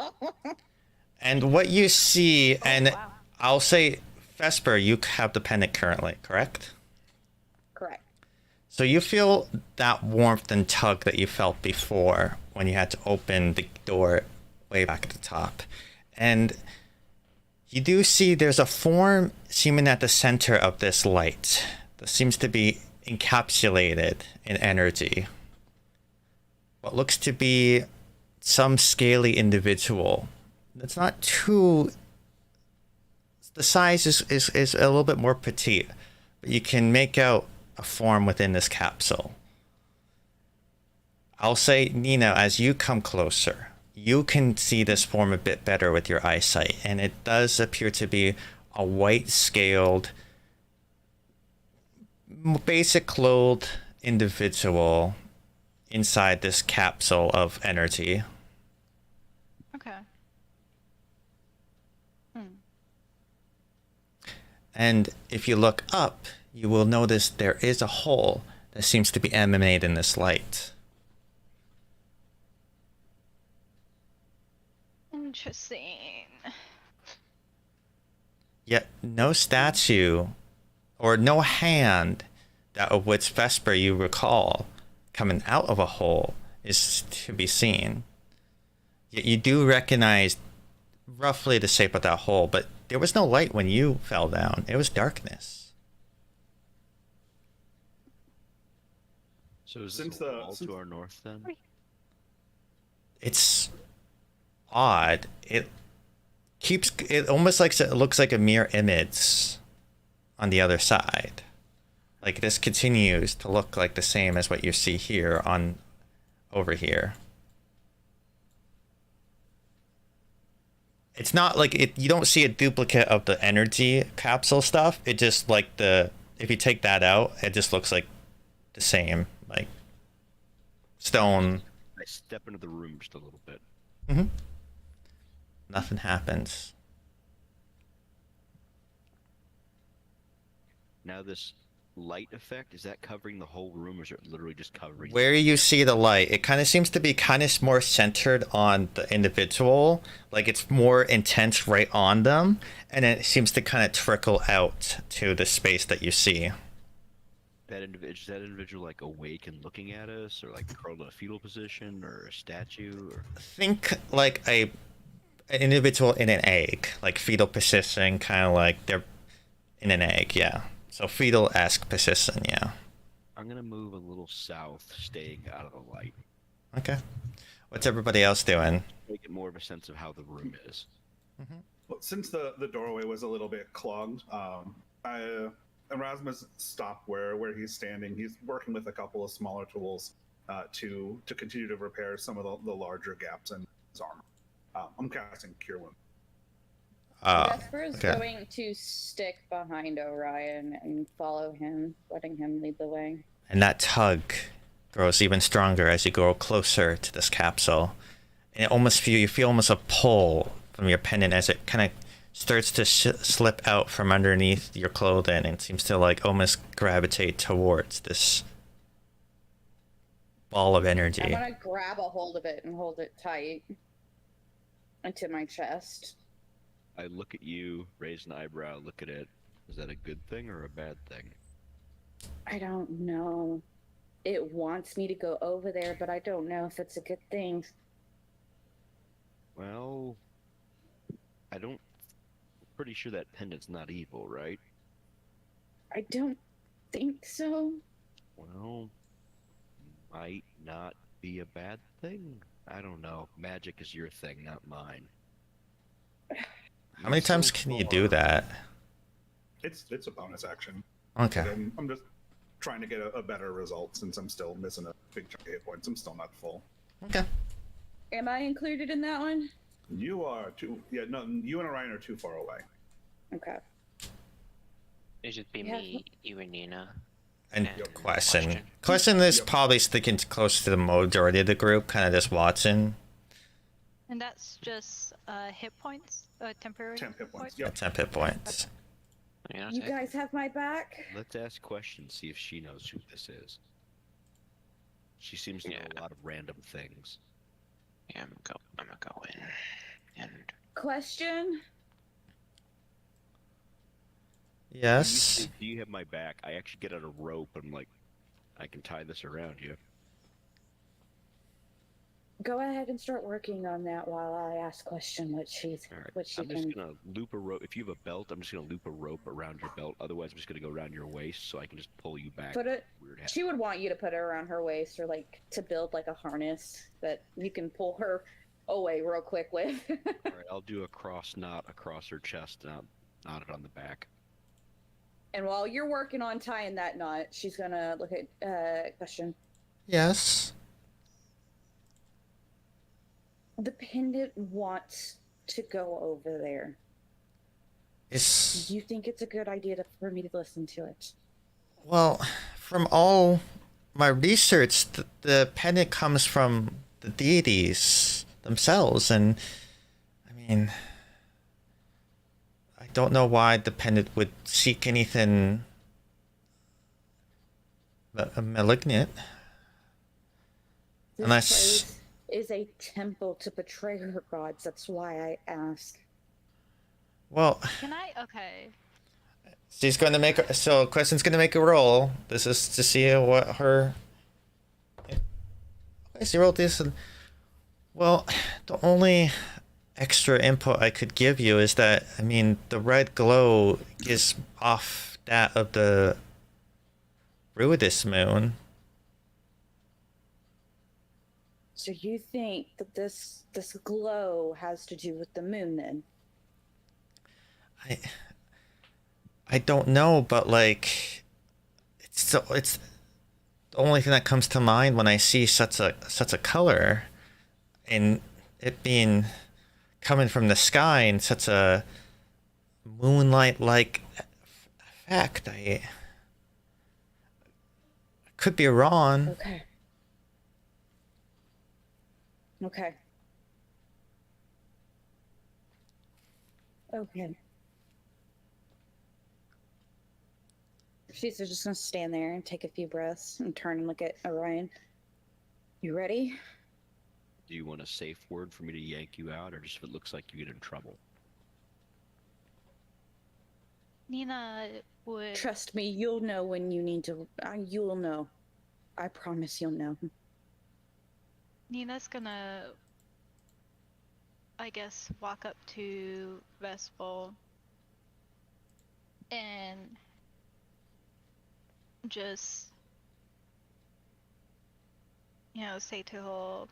A: And what you see, and
B: wow.
A: I'll say, Vesper, you have the pendant currently, correct?
F: Correct.
A: So you feel that warmth and tug that you felt before when you had to open the door way back at the top. And you do see there's a form seeming at the center of this light that seems to be encapsulated in energy. What looks to be some scaly individual. It's not too... The size is a little bit more petite, but you can make out a form within this capsule. I'll say, Nina, as you come closer, you can see this form a bit better with your eyesight, and it does appear to be a white-scaled, basic clothed individual inside this capsule of energy.
B: Okay.
A: And if you look up, you will notice there is a hole that seems to be emanating this light.
B: Interesting.
A: Yet no statue or no hand that of which Vesper you recall coming out of a hole is to be seen. Yet you do recognize roughly the shape of that hole, but there was no light when you fell down. It was darkness.
C: So is
D: Since
C: this a
D: the-
C: wall
D: since-
C: to our north then?
A: It's odd. It almost like it looks like a mirror image on the other side. Like this continues to look like the same as what you see here on over here. It's not like it, you don't see a duplicate of the energy capsule stuff. It just like if you take that out, it just looks like the same, like stone.
C: I step into the room just a little bit.
A: Mm-hmm. Nothing happens.
C: Now this light effect, is that covering the whole room or is it literally just covering?
A: Where you see the light, it kind of seems to be kind of more centered on the individual. Like it's more intense right on them. And then it seems to kind of trickle out to the space that you see.
C: Is that individual like awake and looking at us, or like curled in a fetal position, or a statue, or
A: Think like an individual in an egg, like fetal position, kind of like they're in an egg, yeah. So fetal-esque position, yeah.
C: I'm gonna move a little south, staying out of the light.
A: Okay. What's everybody else doing?
C: Make it more of a sense of how the room is.
D: Well, since the doorway was a little bit clogged, Erasmus stopped where he's standing. He's working with a couple of smaller tools to continue to repair some of the larger gaps in his armor. I'm casting Cure Wound.
F: Vesper is
A: okay.
F: going to stick behind Orion and follow him, letting him lead the way.
A: And that tug grows even stronger as you grow closer to this capsule. And you feel almost a pull from your pendant as it kind of starts to slip out from underneath your clothing and seems to like almost gravitate towards this ball of
F: I'm
A: energy.
F: gonna grab a hold of it and hold it tight into my chest.
C: I look at you, raise an eyebrow, look at it. Is that a good thing or a bad thing?
F: I don't know. It wants me to go over there, but I don't know if it's a good thing.
C: Well, I don't. Pretty sure that pendant's not evil, right?
F: I don't think so.
C: Well, might not be a bad thing. I don't know. Magic is your thing, not mine.
A: How many times can you do that?
D: It's a bonus action.
A: Okay.
D: I'm just trying to get a better result since I'm still missing a big chunk of hit points. I'm still not full.
A: Okay.
F: Am I included in that one?
D: You are too. Yeah, no. You and Orion are too far away.
F: Okay.
E: It'd just be
F: Yeah.
E: me, you, and Nina.
A: And
E: And
A: Question. Question is
D: Yep.
A: probably sticking close to the majority of the group, kind of just watching.
B: And that's just hit points, temporary
D: 10 hit points. Yep.
A: 10 hit points.
E: Yeah,
F: You guys have my back?
C: Let's ask questions, see if she knows who this is. She seems to know
E: Yeah.
C: a lot of random things.
E: Yeah, I'm gonna go in. And
F: Question?
A: Yes.
C: Do you have my back? I actually get out a rope. I'm like, I can tie this around you.
F: Go ahead and start working on that while I ask question what she's
C: All right.
F: what she
C: I'm
F: can.
C: just gonna loop a rope. If you have a belt, I'm just gonna loop a rope around your belt. Otherwise, I'm just gonna go around your waist so I can just pull you back.
F: Put it.
C: Weird hat.
F: She would want you to put it around her waist or like to build like a harness that you can pull her away real quick with.
C: All right, I'll do a cross knot across her chest and I'll knot it on the back.
F: And while you're working on tying that knot, she's gonna look at question.
A: Yes.
F: The pendant wants to go over there.
A: It's
F: Do you think it's a good idea for me to listen to it?
A: well, from all my research, the pendant comes from the deities themselves, and I mean, I don't know why the pendant would seek anything malignant.
F: This
A: Unless-
F: place is a temple to betray her gods. That's why I ask.
A: Well,
B: Can I? Okay.
A: she's going to make so Question's going to make a roll. This is to see what her. Okay, she rolled this. Well, the only extra input I could give you is that I mean the red glow is off that of the Ruidus moon.
F: So you think that this glow has to do with the moon then?
A: I don't know, but like it's the only thing that comes to mind when I see such a color, and it being coming from the sky in such a moonlight like effect. I could be wrong.
F: Okay. Okay. Okay. She's just gonna stand there and take a few breaths and turn and look at Orion. You ready?
C: Do you want a safe word for me to yank you out, or just if it looks like you get in trouble?
B: Nina would.
F: Trust me, you'll know when you need to. You'll know. I promise you'll know.
B: Nina's gonna, I guess, walk up to Vespel and just, say to her,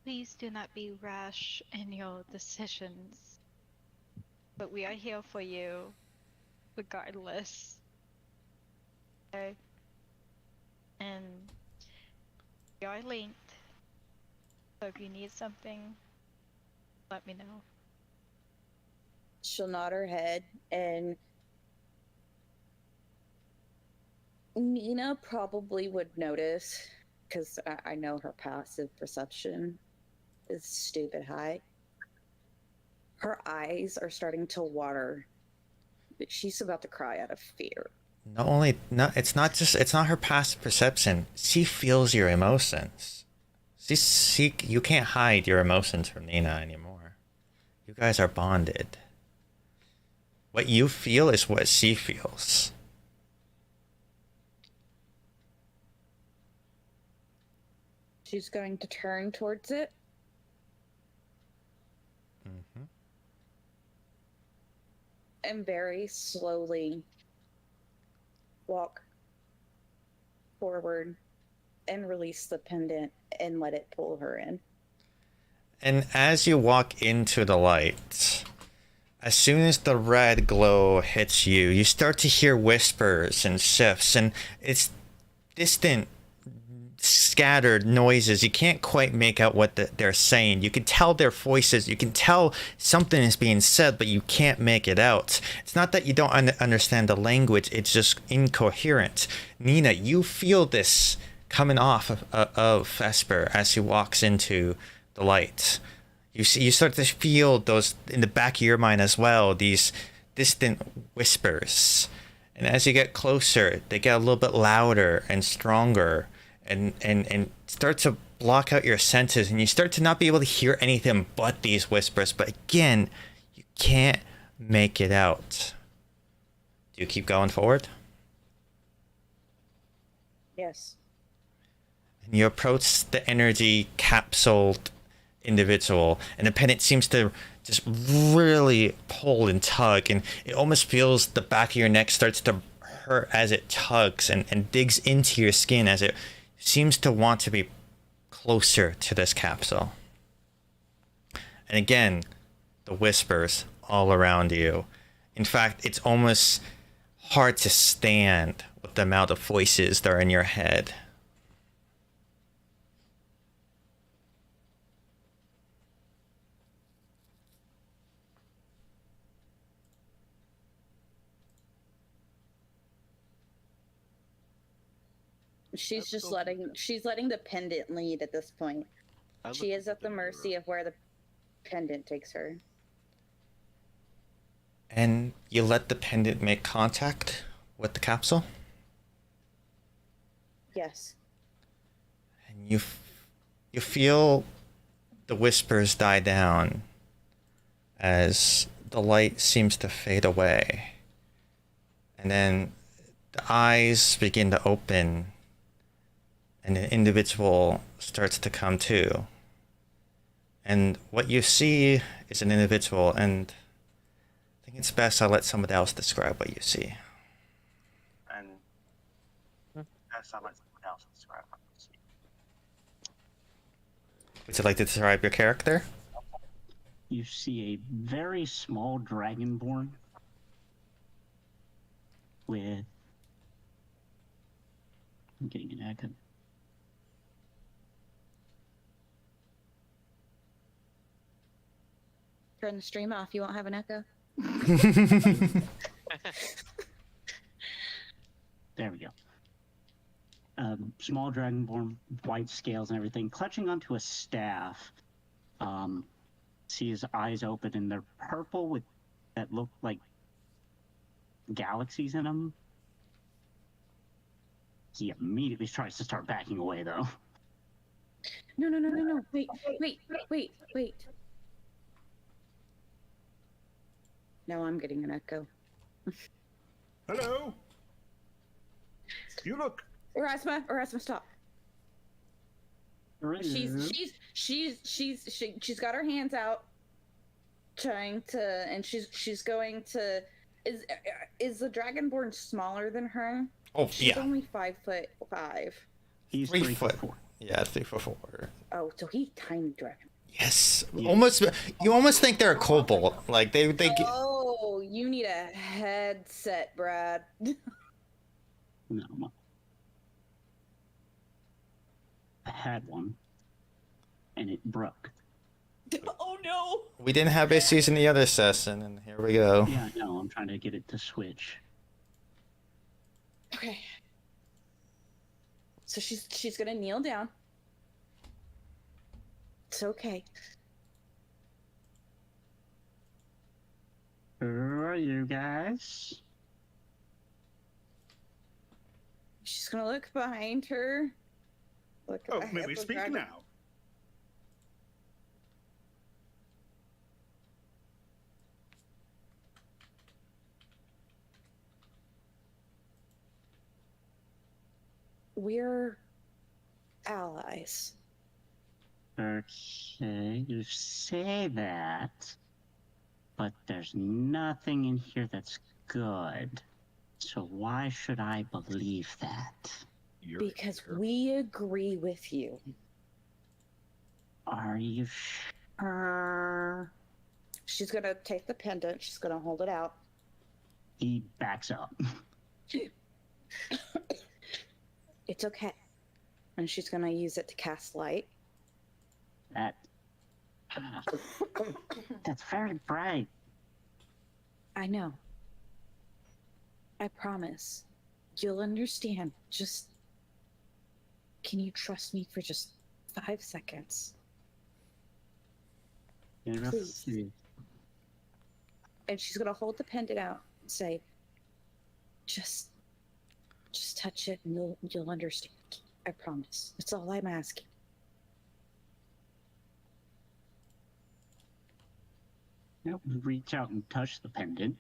B: please do not be rash in your decisions, but we are here for you regardless. Okay? And we are linked, so if you need something, let me know.
F: She'll nod her head, and Nina probably would notice because I know her passive perception is stupid high. Her eyes are starting to water. She's about to cry out of fear.
A: It's not her passive perception. She feels your emotions. You can't hide your emotions from Nina anymore. You guys are bonded. What you feel is what she feels.
F: She's going to turn towards it.
A: Mm-hmm.
F: And very slowly walk forward and release the pendant and let it pull her in.
A: And as you walk into the light, as soon as the red glow hits you, you start to hear whispers and shifts, and it's distant, scattered noises. You can't quite make out what they're saying. You can tell their voices. You can tell something is being said, but you can't make it out. It's not that you don't understand the language. It's just incoherent. Nina, you feel this coming off of Vesper as she walks into the light. You start to feel those in the back of your mind as well, these distant whispers. And as you get closer, they get a little bit louder and stronger and start to block out your senses, and you start to not be able to hear anything but these whispers. But again, you can't make it out. Do you keep going forward?
F: Yes.
A: And you approach the energy capsuled individual, and the pendant seems to just really pull and tug, and it almost feels the back of your neck starts to hurt as it tugs and digs into your skin as it seems to want to be closer to this capsule. And again, the whispers all around you. In fact, it's almost hard to stand with the amount of voices that are in your head.
F: She's just letting the pendant lead at this point. She is at the mercy of where the pendant takes her.
A: And you let the pendant make contact with the capsule?
F: Yes.
A: And you feel the whispers die down as the light seems to fade away. And then the eyes begin to open, and an individual starts to come to. And what you see is an individual, and I think it's best I let somebody else describe what you see. Would you like to describe your character?
G: You see a very small dragonborn with... I'm getting an echo.
F: Turn the stream off. You won't have an echo.
G: There we go. Small dragonborn, white scales and everything, clutching onto a staff. See his eyes open, and they're purple with that look like galaxies in them. He immediately tries to start backing away, though.
F: No. Wait. Now I'm getting an echo.
D: Hello. You look.
F: Erasma, stop. She's got her hands out, trying to, and she's going to. Is the dragonborn smaller than her?
A: Oh,
F: she's
A: yeah.
F: only 5'5".
G: He's
A: 3 foot.
G: 4.
A: Yeah, 3'4".
F: Oh, so he's tiny dragon.
A: Yes.
G: Yeah.
A: You almost think they're a kobold. Like they
F: Oh, you need a headset, Brad.
G: No. I had one, and it broke.
F: Oh no!
A: We didn't have issues in the other session, and here we go.
G: Yeah, no, I'm trying to get it to switch.
F: Okay. So she's gonna kneel down. It's okay.
G: Who are you guys?
F: She's gonna look behind her. Look
D: Oh,
F: at
D: may we
F: the
D: speak
F: dragon.
D: now?
F: We're allies.
G: Okay, you say that, but there's nothing in here that's good. So why should I believe that?
C: You're
F: Because
C: here.
F: we agree with you.
G: Are you sure?
F: She's gonna take the pendant. She's gonna hold it out.
G: He backs up.
F: It's okay. And she's gonna use it to cast light.
G: That that's very bright.
F: I know. I promise. You'll understand. Just. Can you trust me for just 5 seconds? Please. And she's gonna hold the pendant out and say, just touch it and you'll understand. I promise. That's all I'm asking.
G: Yep, reach out and touch the pendant.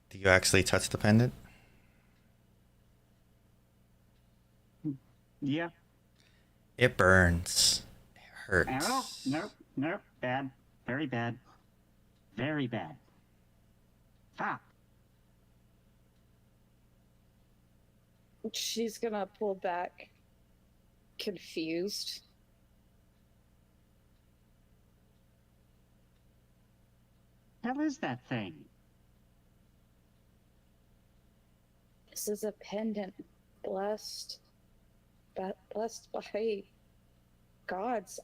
A: Do you actually touch the pendant?
G: Yeah.
A: It burns. It hurts.
G: Oh, nope. Bad. Very bad. Very bad. Stop.
F: She's gonna pull back, confused.
G: Hell is that thing?
F: This is a pendant blessed by gods.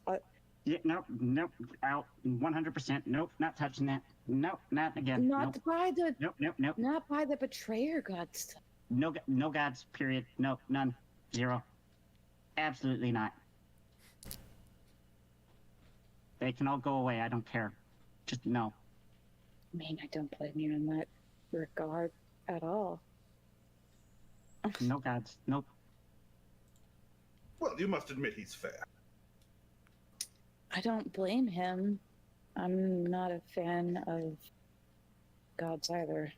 G: Yeah, nope, out 100%. Nope, not touching that. Nope, not again.
F: Not
G: Nope.
F: by the
G: Nope.
F: not by the betrayer gods.
G: No gods, period. Nope, none. Zero. Absolutely not. They can all go away, I don't care. Just no.
F: I mean, I don't blame you in that regard at all.
G: No gods. Nope.
D: Well, you must admit he's fair.
F: I don't blame him. I'm not a fan of gods either.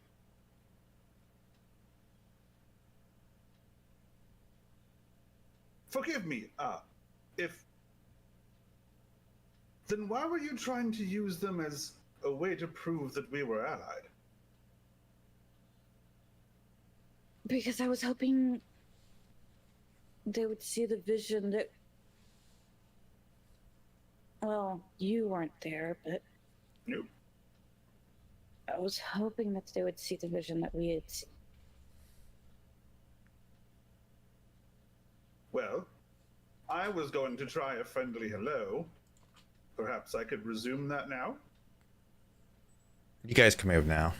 D: Forgive me, then why were you trying to use them as a way to prove that we were allied?
F: Because I was hoping they would see the vision that. Well, you weren't there, but.
D: Nope.
F: I was hoping that they would see the vision that we had seen.
D: Well, I was going to try a friendly hello. Perhaps I could resume that now?
A: You guys can move now.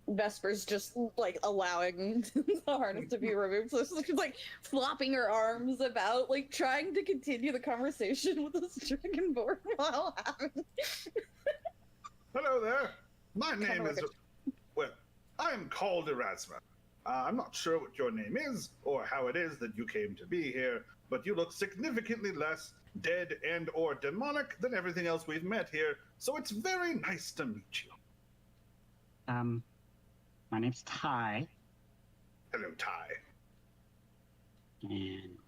F: Vesper's just like allowing the harness to be removed, so she's like flopping her arms about, like trying to continue the conversation with this dragonborn while having.
D: Hello there. My name is. Well, I am called Erasmus. I'm not sure what your name is or how it is that you came to be here, but you look significantly less dead and or demonic than everything else we've met here, so it's very nice to meet you.
G: My name's Ty.
D: Hello, Ty.
G: And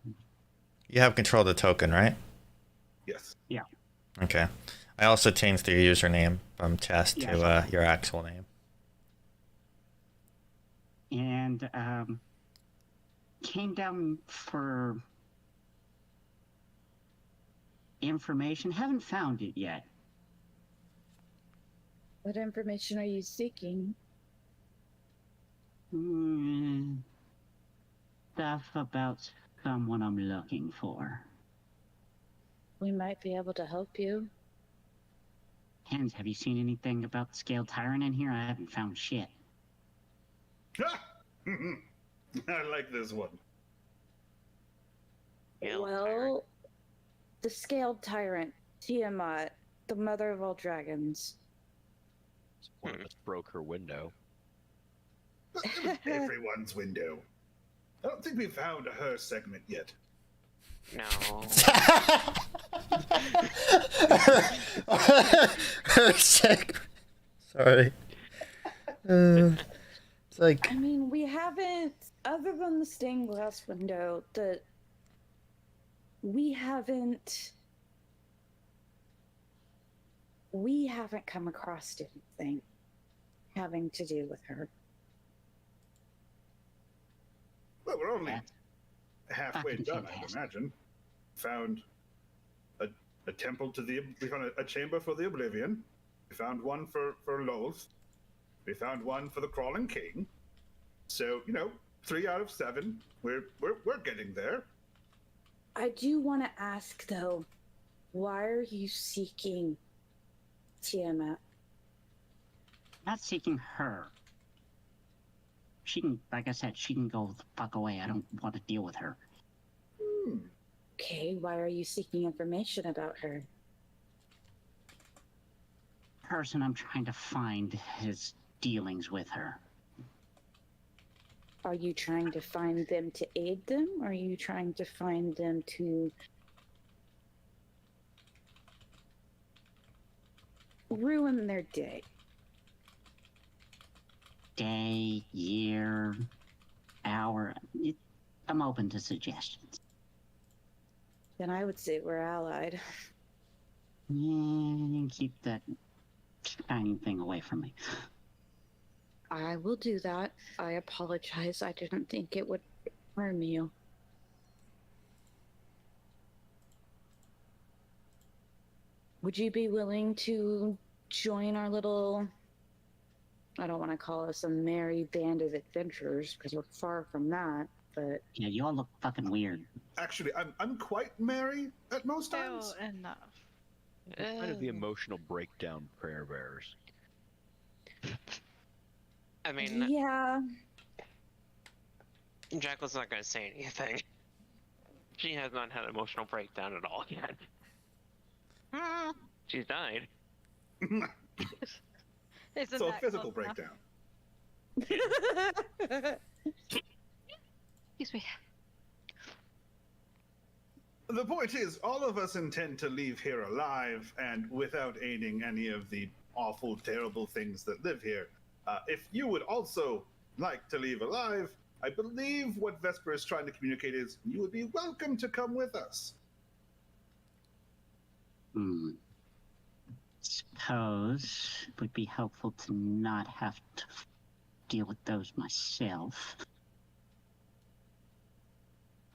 A: You have control of the token, right?
D: Yes.
G: yeah.
A: Okay. I also changed your username from test
G: Yeah,
A: to your actual name.
G: And came down for information. Haven't found it yet.
F: What information are you seeking?
G: Stuff about someone I'm looking for.
F: We might be able to help you.
G: Hens, have you seen anything about the Scaled Tyrant in here? I haven't found shit.
D: I like this one.
F: Well, the Scaled Tyrant, Tiamat, the mother of all dragons.
C: One of us broke her window.
D: It was everyone's window. I don't think we found her segment yet.
E: No.
A: Her sec. Sorry. It's like
F: I mean, we haven't, other than the stained glass window, we haven't come across anything having to do with her.
D: Well, we're only
G: That's
D: halfway
G: fucking
D: done, I'd
G: fantastic.
D: imagine. Found a temple to the. We found a chamber for the Oblivion. We found one for Loth. We found one for the Crawling King. So 3 out of 7. We're getting there.
F: I do want to ask though, why are you seeking Tiamat?
G: Not seeking her. She can, like I said, she can go the fuck away. I don't want to deal with her.
F: Okay, why are you seeking information about her?
G: Person I'm trying to find his dealings with her.
F: Are you trying to find them to aid them? Or are you trying to find them to ruin their day?
G: Day, year, hour. I'm open to suggestions.
F: Then I would say we're allied.
G: Yeah, keep that shiny thing away from me.
F: I will do that. I apologize. I didn't think it would harm you. Would you be willing to join our little, I don't want to call us a merry band of adventurers because we're far from that, but
G: Yeah, you all look fucking weird.
D: Actually, I'm quite merry at most
B: Oh,
D: times.
B: enough.
C: Kind of the emotional breakdown prayer bearers.
E: I mean,
F: yeah.
E: Jacqueline's not gonna say anything. She has not had an emotional breakdown at all yet. She's died.
B: Isn't
D: So a
B: that
D: physical
B: close enough?
D: breakdown.
B: Excuse me.
D: The point is, all of us intend to leave here alive and without aiding any of the awful, terrible things that live here. If you would also like to leave alive, I believe what Vesper is trying to communicate is you would be welcome to come with us.
G: Suppose it would be helpful to not have to deal with those myself.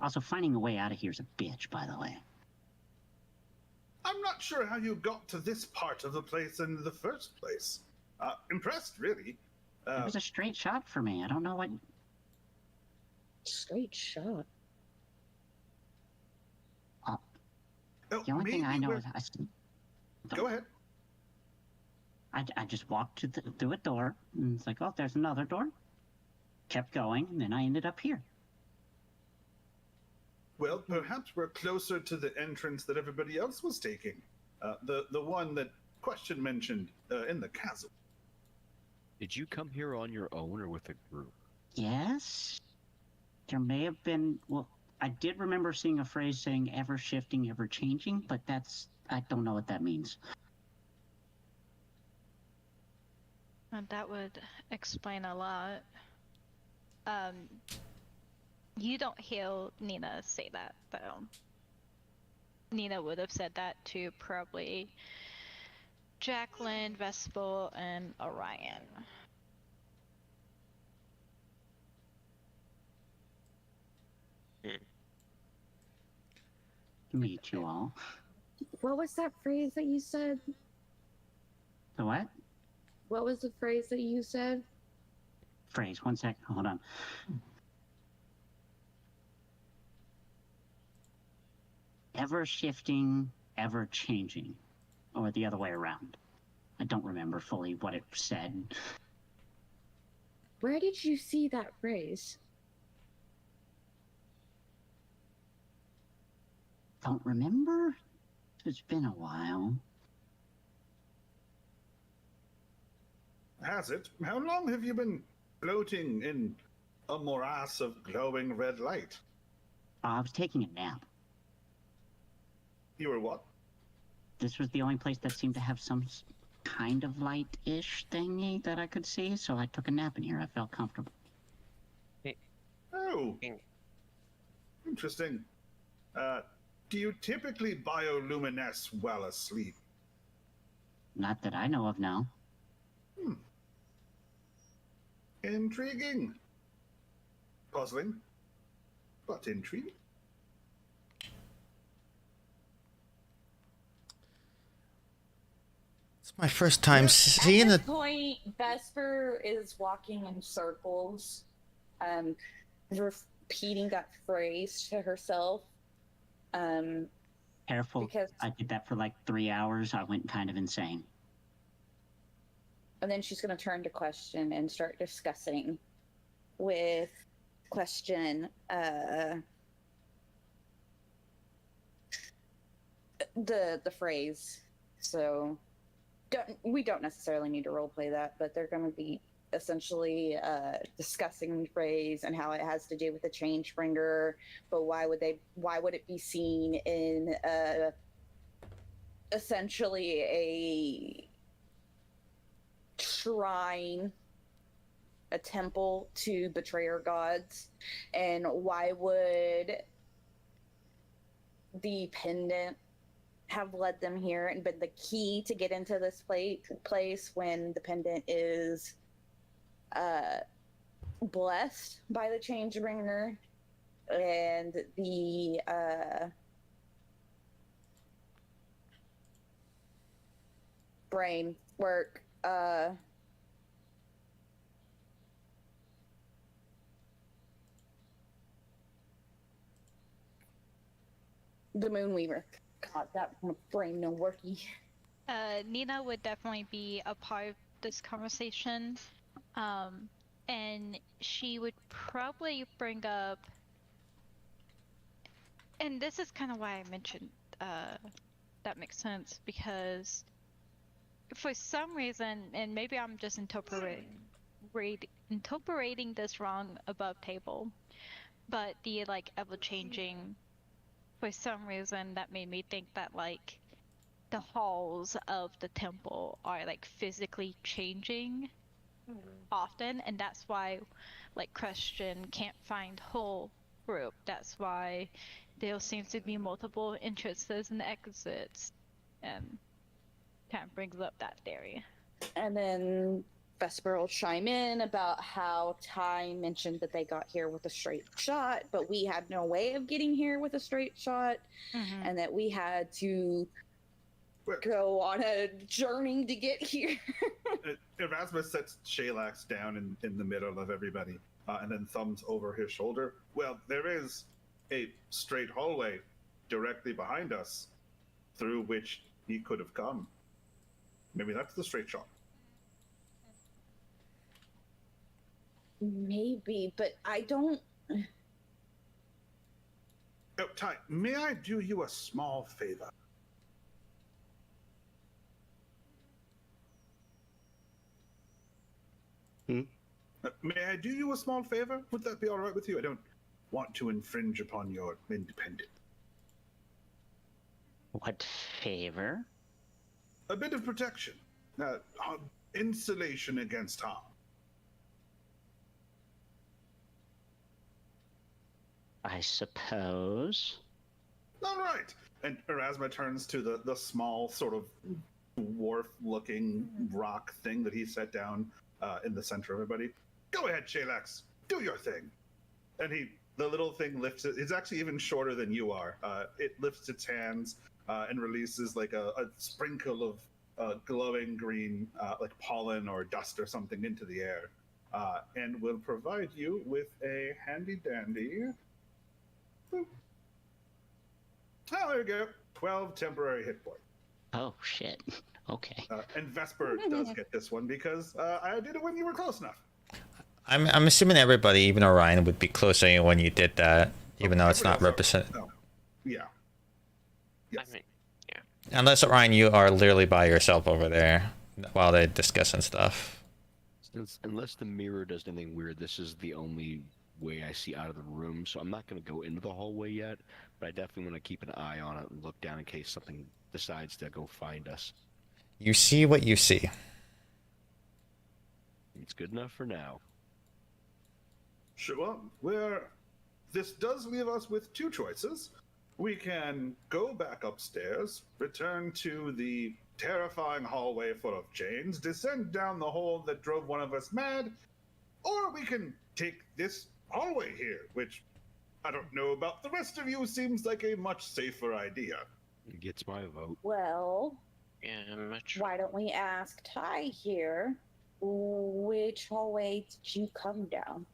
G: Also, finding a way out of here is a bitch, by the way.
D: I'm not sure how you got to this part of the place in the first place. Impressed, really.
G: It was a straight shot for me. I don't know what...
F: Straight shot.
G: The only thing I know is
D: Go ahead.
G: I just walked through a door, and it's like, oh, there's another door. Kept going, and then I ended up here.
D: Well, perhaps we're closer to the entrance that everybody else was taking. The one that Question mentioned in the chasm.
C: Did you come here on your own or with a group?
G: Yes? There may have been... Well, I did remember seeing a phrase saying ever-shifting, ever-changing, but I don't know what that means.
B: And that would explain a lot. You don't hear Nina say that, though. Nina would have said that to probably Jacqueline, Vesper, and Orion.
G: Meet you all.
F: What was that phrase that you said?
G: The what?
F: What was the phrase that you said?
G: Phrase, 1 sec, hold on. Ever-shifting, ever-changing. Or the other way around. I don't remember fully what it said.
F: Where did you see that phrase?
G: Don't remember? It's been a while.
D: Has it? How long have you been floating in a morass of glowing red light?
G: I was taking a nap.
D: You were what?
G: This was the only place that seemed to have some kind of light-ish thingy that I could see, so I took a nap in here. I felt comfortable.
D: Oh, interesting. Do you typically bioluminesce while asleep?
G: Not that I know of now.
D: Intriguing. Puzzling, but intriguing.
A: It's my first time seeing
F: At
A: it.
F: this point, Vesper is walking in circles, repeating that phrase to herself.
G: Careful.
F: Because,
G: I did that for like 3 hours. I went kind of insane.
F: and then she's going to turn to Question and start discussing with Question the phrase. So we don't necessarily need to roleplay that, but they're going to be essentially discussing the phrase and how it has to do with the Changebringer. But why would it be seen in essentially a shrine, a temple to betrayer gods, and why would the pendant have led them here and been the key to get into this place when the pendant is blessed by the Changebringer, and the brain work the Moonweaver. God, that brain no worky.
B: Nina would definitely be a part of this conversation. And she would probably bring up, and this is kind of why I mentioned that makes sense, because for some reason, and maybe I'm just interpreting this wrong above table, but the like ever changing, for some reason that made me think that like the halls of the temple are like physically changing often, and that's why like Christian can't find whole group. That's why there seems to be multiple entrances and exits, and kind of brings up that theory.
F: And then Vesper will chime in about how Ty mentioned that they got here with a straight shot, but we had no way of getting here with a straight shot, and that we had to go on a journey to get here.
D: Erasmus sets Shalax down in the middle of everybody, and then thumbs over his shoulder. Well, there is a straight hallway directly behind us through which he could have come. Maybe that's the straight shot.
F: Maybe, but I don't...
D: Oh, Ty, may I do you a small favor? May I do you a small favor? Would that be all right with you? I don't want to infringe upon your independence.
G: What favor?
D: A bit of protection. Insulation against harm.
G: I suppose.
D: All right. And Erasma turns to the small sort of dwarf-looking rock thing that he set down in the center of everybody. Go ahead, Shalax. Do your thing. And the little thing lifts it. It's actually even shorter than you are. It lifts its hands and releases like a sprinkle of glowing green, like pollen or dust or something into the air. And will provide you with a handy-dandy... Boop. Oh, there we go. 12 temporary hit points.
G: Oh, shit. Okay.
D: And Vesper does get this one because I did it when you were close enough.
A: I'm assuming everybody, even Orion, would be closer when you did that, even though it's not
D: Everybody else-
A: represented.
D: No. Yeah. Yes.
E: I mean,
A: Unless Orion, you are literally by yourself over there while they're discussing stuff.
C: Unless the mirror does anything weird, this is the only way I see out of the room, so I'm not going to go into the hallway yet, but I definitely want to keep an eye on it and look down in case something decides to go find us.
A: You see what you see.
C: It's good enough for now.
D: Sure. Well, this does leave us with two choices. We can go back upstairs, return to the terrifying hallway full of chains, descend down the hole that drove one of us mad, or we can take this hallway here, which I don't know about the rest of you, seems like a much safer idea.
C: It gets my vote.
F: Well,
E: yeah, much.
F: why don't we ask Ty here? Which hallway did you come down?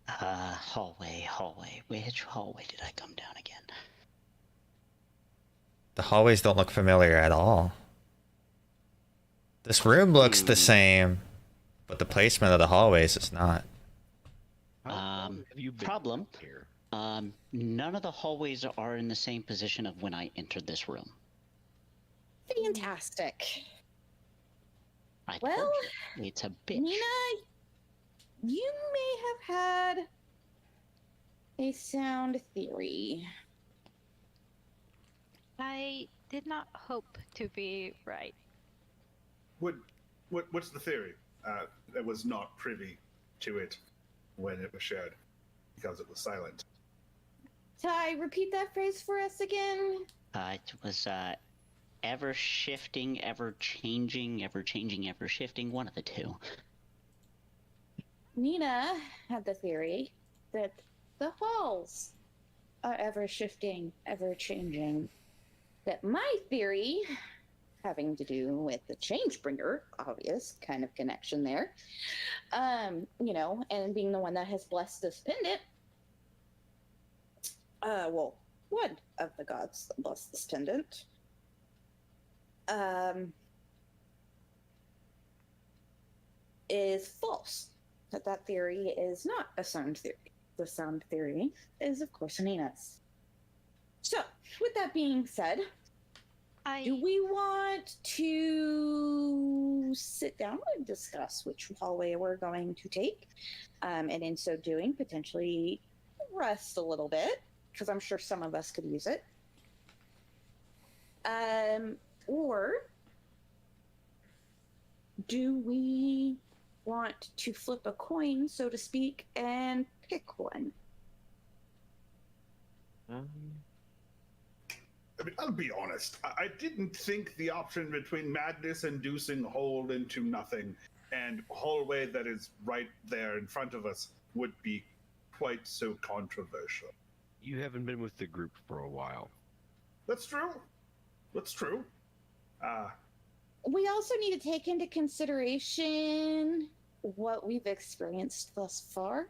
G: Hallway. Which hallway did I come down again?
A: The hallways don't look familiar at all. This room looks the same, but the placement of the hallways is not.
C: How long have you been
G: Problem.
C: here?
G: None of the hallways are in the same position of when I entered this room.
F: Fantastic.
G: I
F: Well,
G: told you, it's a bitch.
F: Nina, you may have had a sound theory.
B: I did not hope to be right.
D: What's the theory? I was not privy to it when it was shared because it was silent.
F: Ty, repeat that phrase for us again.
G: It was ever shifting, ever changing, ever shifting. One of the two.
F: Nina had the theory that the halls are ever shifting, ever changing. That my theory, having to do with the Changebringer, obvious kind of connection there, you know, and being the one that has blessed this pendant. Well, one of the gods that blessed this pendant. Is false. That theory is not a sound theory. The sound theory is, of course, Nina's. So, with that being said, do we want to sit down and discuss which hallway we're going to take? And in so doing, potentially rest a little bit, because I'm sure some of us could use it. Or do we want to flip a coin, so to speak, and pick one?
D: I mean, I'll be honest. I didn't think the option between madness-inducing hole into nothing and hallway that is right there in front of us would be quite so controversial.
C: You haven't been with the group for a while.
D: That's true. That's true.
F: We also need to take into consideration what we've experienced thus far.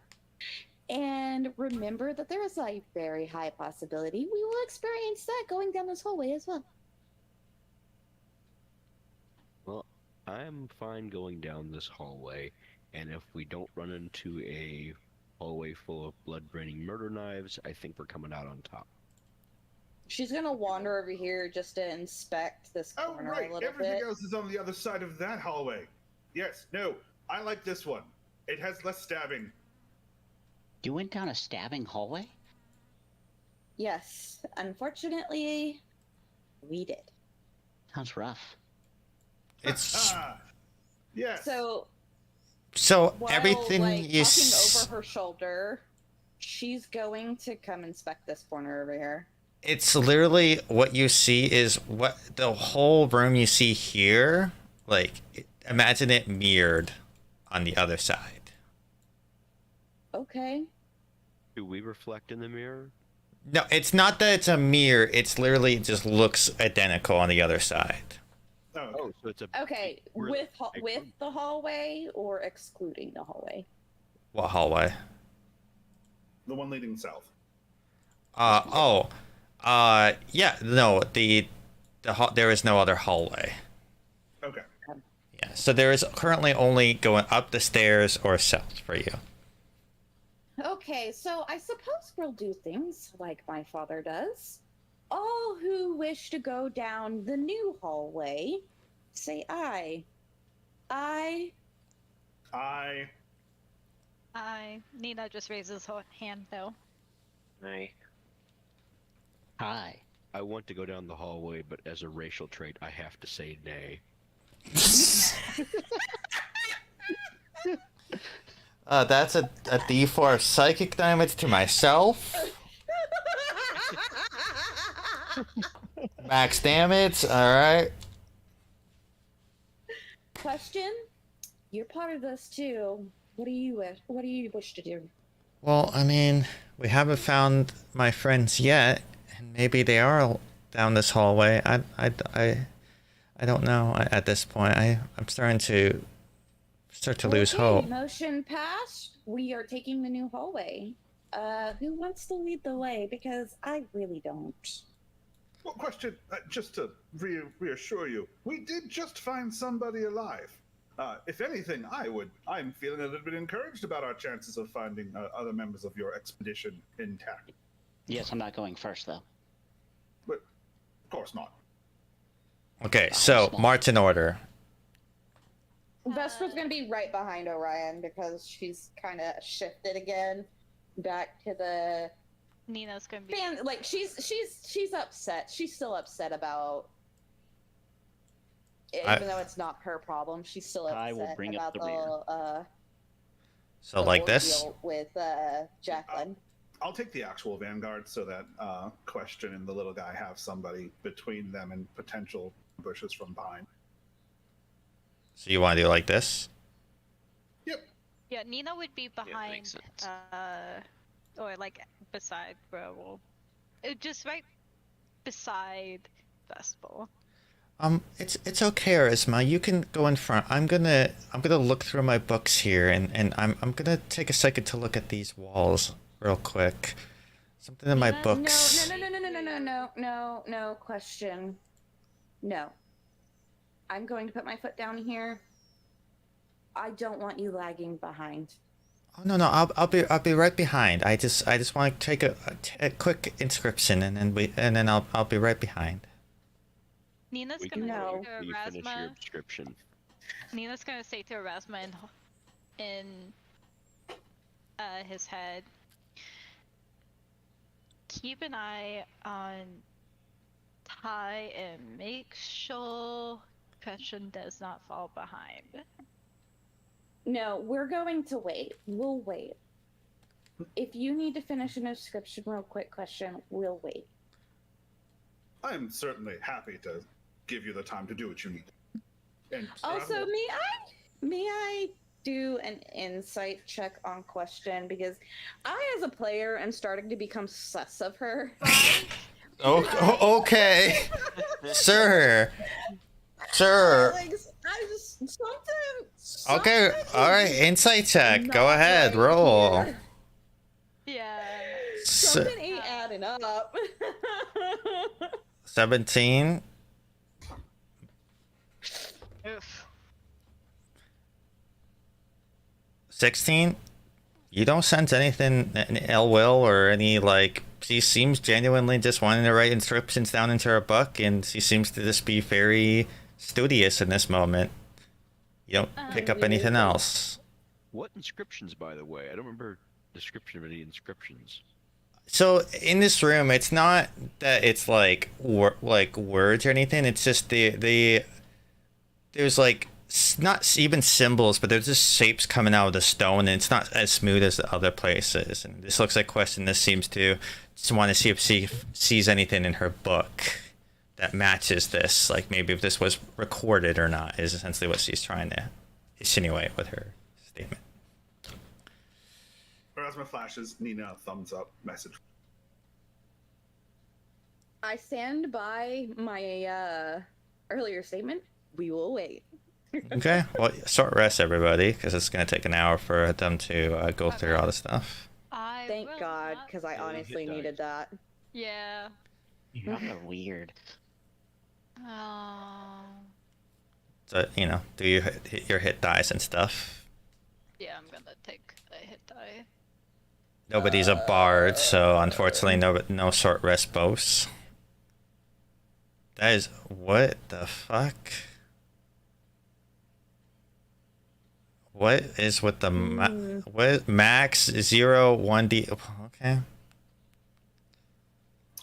F: And remember that there is a very high possibility we will experience that going down this hallway as well.
C: Well, I'm fine going down this hallway, and if we don't run into a hallway full of blood-draining murder knives, I think we're coming out on top.
F: She's gonna wander over here just to inspect this
D: Oh,
F: corner
D: right.
F: a little
D: Everything
F: bit.
D: else is on the other side of that hallway. Yes, no. I like this one. It has less stabbing.
G: You went down a stabbing hallway?
F: Yes, unfortunately, we did.
G: Sounds rough.
A: It's
D: Yes.
F: So while,
A: everything
F: like,
A: you
F: talking over her shoulder, she's going to come inspect this corner over here.
A: It's literally what you see is what the whole room you see here. Like, imagine it mirrored on the other side.
F: Okay.
C: Do we reflect in the mirror?
A: No, it's not that it's a mirror. It's literally just looks identical on the other side.
C: Oh, so it's a
F: Okay,
C: we're
F: with
C: the big
F: with
C: room.
F: the hallway or excluding the hallway?
A: What hallway?
D: The one leading south.
A: Yeah, no, there is no other hallway.
D: Okay.
A: Yeah. So there is currently only going up the stairs or south for you.
F: Okay, so I suppose we'll do things like my father does. All who wish to go down the new hallway, say aye. Aye.
D: I
B: Nina just raises her hand though.
E: I
G: Hi.
C: I want to go down the hallway, but as a racial trait, I have to say nay.
A: That's a D4 psychic damage to myself. Max damage. All right.
F: Question: you're part of this too. What do you wish? What do you wish to do?
A: Well, I mean, we haven't found my friends yet, and maybe they are down this hallway. I don't know at this point. I'm starting to lose
F: Okay,
A: hope.
F: Motion passed. We are taking the new hallway. Who wants to lead the way? Because I really don't.
D: well, question, just to reassure you, we did just find somebody alive. If anything, I'm feeling a little bit encouraged about our chances of finding other members of your expedition intact.
G: Yes, I'm not going first, though.
D: But of course not.
A: Okay, so march in order.
F: Vesper's gonna be right behind Orion because she's kind of shifted again back to the
B: Nina's gonna be.
F: fan. Like she's upset. She's still upset about. Even though it's not her problem, she's still upset
G: I will bring up
F: about
G: the rear.
A: So
F: the
A: like this.
F: ordeal with Jacqueline.
D: I'll take the actual vanguard so that Question and the little guy have somebody between them and potential bushes from behind.
A: So you want to do like this?
D: Yep.
B: Yeah, Nina would be
E: that
B: behind,
E: makes sense.
B: or like beside Werewolf. Just right beside Vespel.
A: It's okay, Arisma. You can go in front. I'm gonna look through my books here, and I'm gonna take a second to look at these walls real quick. Something in my
B: No,
A: books.
F: No. Question. No. I'm going to put my foot down here. I don't want you lagging behind.
A: Oh no, I'll be right behind. I just want to take a quick inscription, and then I'll be right behind.
B: Nina's
C: We
B: gonna
C: can
F: No.
B: say to
C: you finish your
B: Erasma.
C: description.
B: Nina's gonna say to Erasma in his head. Keep an eye on Ty and make sure Question does not fall behind.
F: No, we're going to wait. We'll wait. If you need to finish an inscription real quick, Question, we'll wait.
D: I'm certainly happy to give you the time to do what you need. And
F: Also, may I do an insight check on Question, because I, as a player, am starting to become sus of her.
A: Okay, sure.
F: Like, I just something.
A: Okay, all right. Insight check. Go
F: not
A: ahead.
F: right
A: Roll.
F: here.
B: Yeah.
F: Something ain't adding up.
A: 17.
B: Oof.
A: 16. You don't sense anything, any ill will or any like. She seems genuinely just wanting to write inscriptions down into her book, and she seems to just be very studious in this moment. You don't pick up anything else.
C: What inscriptions, by the way? I don't remember description of any inscriptions.
A: So in this room, it's not that it's like words or anything. It's just the there's like not even symbols, but there's just shapes coming out of the stone, and it's not as smooth as the other places. And this looks like Question. This seems to just want to see if she sees anything in her book that matches this. Like maybe if this was recorded or not is essentially what she's trying to insinuate with her statement.
D: Erasma flashes Nina a thumbs up message.
F: I stand by my earlier statement. We will wait.
A: Okay, well, short rest, everybody, because it's going to take an hour for them to go through all the stuff.
B: I
F: Thank
B: will
F: God,
B: not-
F: because I
C: Yeah, you
F: honestly
C: hit
F: needed that.
B: Yeah.
G: You're weird.
B: Oh.
A: to, you know, do your hit dice and stuff.
B: Yeah, I'm gonna take a hit die.
A: Nobody's a bard, so unfortunately no short rest bows. That is, what the fuck? What is with the what max 0 1d? Okay.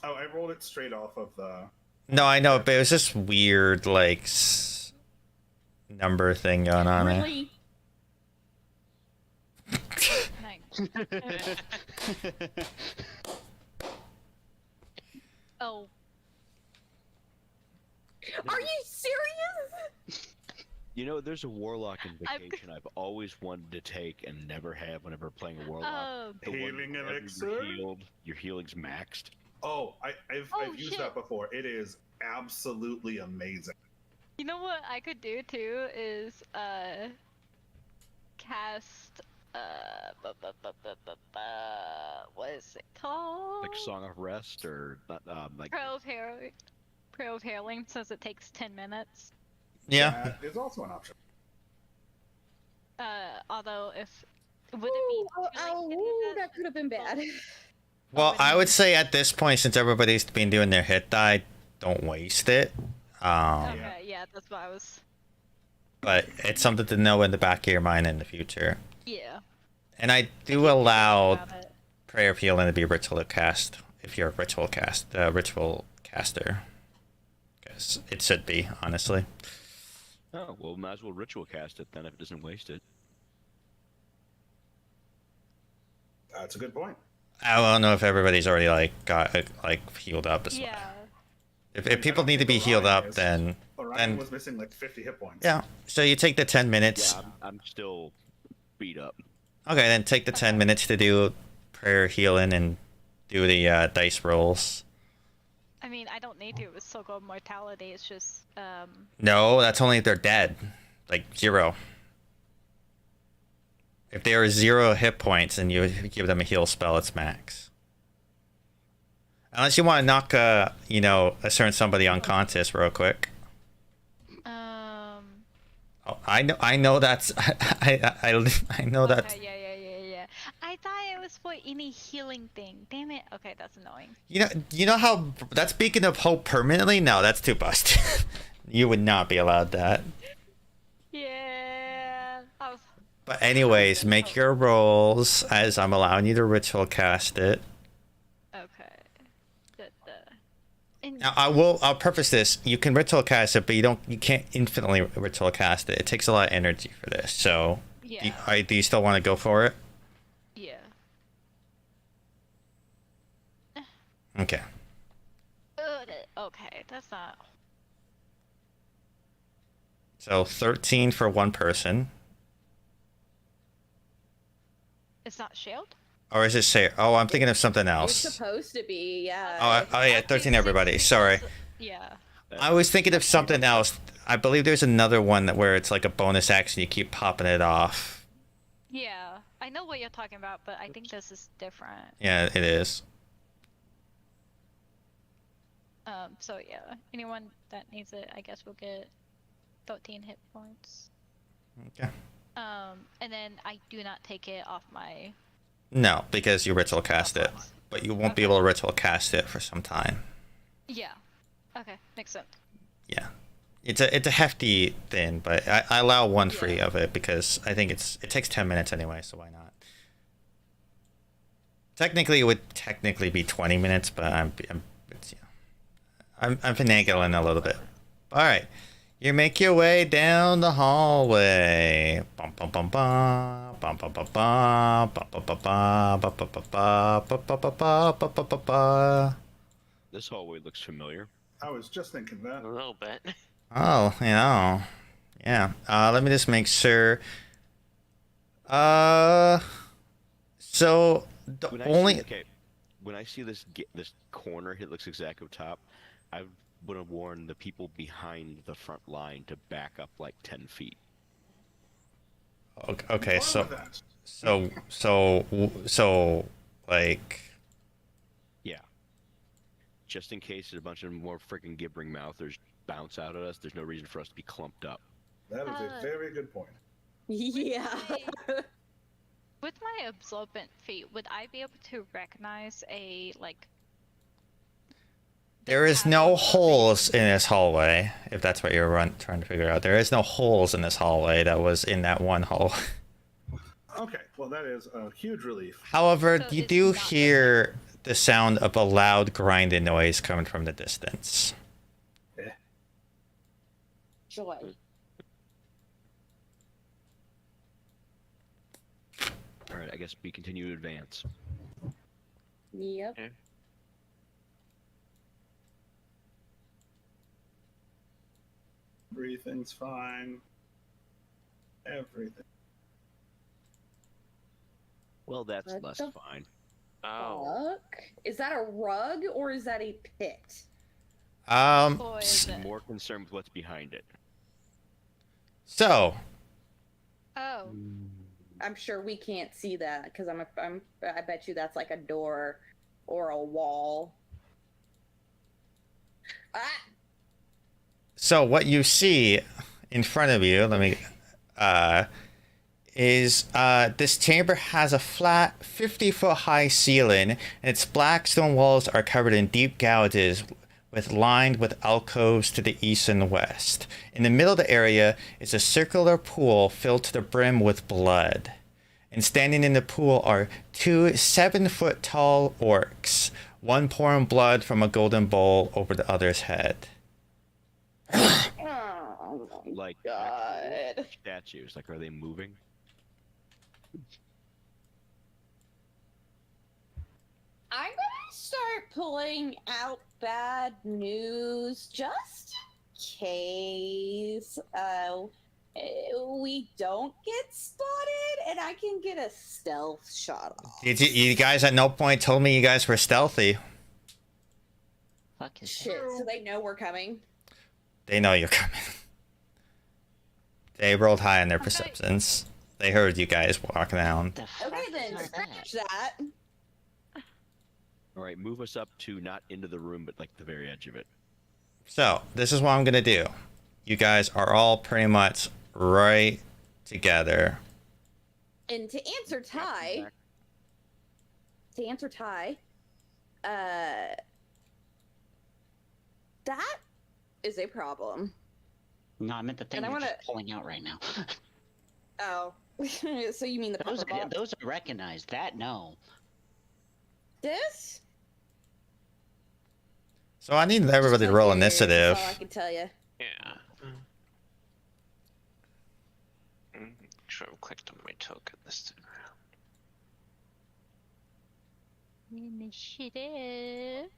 D: Oh, I rolled it straight off of the.
A: No, I know, but it was just weird, like number thing going on there.
F: Really?
B: Nice. Oh,
F: Are you serious?
C: You know, there's a warlock
B: I've-
C: invocation I've always wanted to take and never have whenever playing a warlock.
B: oh,
C: The one
D: Healing
C: whenever
D: elixir?
C: You're healed, your healing's maxed.
D: Oh, I've
B: Oh,
D: used
B: shit.
D: that before. It is absolutely amazing.
B: you know what I could do too is cast what is it called?
C: Like Song of Rest or not, like
B: Prayer of Healing, since it takes 10 minutes.
A: Yeah.
D: That is also an option.
B: Although if would it be too late to do
F: Oh,
B: that
F: that could have been bad.
A: Well, I would say at this point, since everybody's been doing their hit die, don't waste it.
B: Okay, yeah, that's what I was.
A: But it's something to know in the back of your mind in the future.
B: Yeah.
A: And I do allow
B: About it.
A: Prayer of Healing to be ritual cast if you're a ritual caster. Because it should be, honestly.
C: Oh, well, might as well ritual cast it then if it doesn't waste it.
D: That's a good point.
A: I don't know if everybody's already got healed up as well.
B: Yeah.
A: If people need to be healed up, then
D: Orion was missing like 50 hit points.
A: yeah. So you take the 10 minutes.
C: Yeah, I'm still beat up.
A: Okay, then take the 10 minutes to do prayer healing and do the dice rolls.
B: I mean, I don't need to with so-called mortality. It's just
A: No, that's only if they're dead. Like 0. If they are 0 hit points and you give them a heal spell, it's max. Unless you want to knock a certain somebody unconscious real quick. Oh, I know that's I know
B: okay,
A: that's
B: yeah. I thought it was for any healing thing. Damn it. Okay, that's annoying.
A: you know how that's speaking of hope permanently? No, that's too busted. You would not be allowed that.
B: Yeah. I was...
A: But anyways, make your rolls as I'm allowing you to ritual cast it.
B: Okay. And
A: Now I'll preface this. You can ritual cast it, but you can't infinitely ritual cast it. It takes a lot of energy for this. So
B: yeah.
A: do you still want to go for it?
B: Yeah.
A: Okay.
B: Okay, that's not.
A: So 13 for one person.
B: It's not shield?
A: Or is it say? Oh, I'm thinking of something
F: It's
A: else.
F: supposed to be, yeah.
A: Oh yeah, 13 everybody. Sorry.
B: Yeah.
A: I was thinking of something else. I believe there's another one where it's like a bonus action. You keep popping it off.
B: Yeah. I know what you're talking about, but I think this is different.
A: Yeah, it is.
B: So yeah, anyone that needs it, I guess will get 13 hit points.
A: Okay.
B: And then I do not take it off my.
A: No, because you ritual cast it, but you won't be able to ritual cast it for some time.
B: Yeah. Okay, makes sense.
A: Yeah, it's a hefty thing, but I allow one free of it because I think it takes 10 minutes anyway, so why not? Technically, it would be 20 minutes, but I'm finagling a little bit. All right, you make your way down the hallway. Bum bum bum bum bum bum bum bum bum bum bum bum bum bum bum bum bum bum.
C: This hallway looks familiar.
D: I was just thinking that.
E: A little bit.
A: Oh, yeah. Let me just make sure. So the
C: When I see this corner, it looks exactly top. I would have warned the people behind the front line to back up like 10 feet.
A: Okay,
D: What's wrong with that?
A: so like.
C: Yeah. Just in case a bunch of more freaking gibbering mouthers bounce out at us, there's no reason for us to be clumped up.
D: That is a very good point.
F: Yeah.
B: With my absorbent feet, would I be able to recognize a like?
A: There is no holes in this hallway, if that's what you're trying to figure out. There is no holes in this hallway that was in that one hole.
D: Okay, well that is a huge relief.
A: However,
B: So
A: you
B: it's
A: do
B: not
A: hear the sound of a loud grinding noise coming from the distance.
F: Joy.
C: All right, I guess we continue to advance.
F: Yep.
D: Everything's fine. Everything.
C: Well, that's
F: What
C: less
F: the
C: fine.
E: Oh.
F: Fuck. Is that a rug or is that a pit?
B: Or is it?
C: More concerned with what's behind it.
A: So,
B: Oh,
F: I'm sure we can't see that because I bet you that's like a door or a wall. Ah!
A: so what you see in front of you, is this chamber has a flat 50-foot high ceiling, and its black stone walls are covered in deep gouges lined with alcoves to the east and west. In the middle of the area is a circular pool filled to the brim with blood. And standing in the pool are 2 7-foot tall orcs, one pouring blood from a golden bowl over the other's head.
F: Oh my
C: Like
F: God.
C: statues. Like, are they moving?
F: I'm gonna start pulling out bad news just in case we don't get spotted and I can get a stealth shot off.
A: Did you guys at no point told me you guys were stealthy?
G: Fuck is
F: Shit, so they know we're coming.
A: They know you're coming. They rolled high on their perceptions. They heard you guys walking down.
G: the fuck
F: Okay then,
G: is
F: scratch that.
C: All right, move us up to not into the room, but like the very edge of it.
A: So, this is what I'm going to do. You guys are all pretty much right together.
F: And to answer Ty, that is a problem.
G: No, I meant the thing
F: And I
G: you're
F: wanna-
G: just pulling out right now.
F: Oh, so you mean the
G: those,
F: pepper box?
G: those are recognized. That, no.
F: This?
A: So I need everybody to roll
F: Okay,
A: initiative.
F: That's all I can tell you.
E: Yeah. Sure, I've clicked on my token this time around.
B: initiative.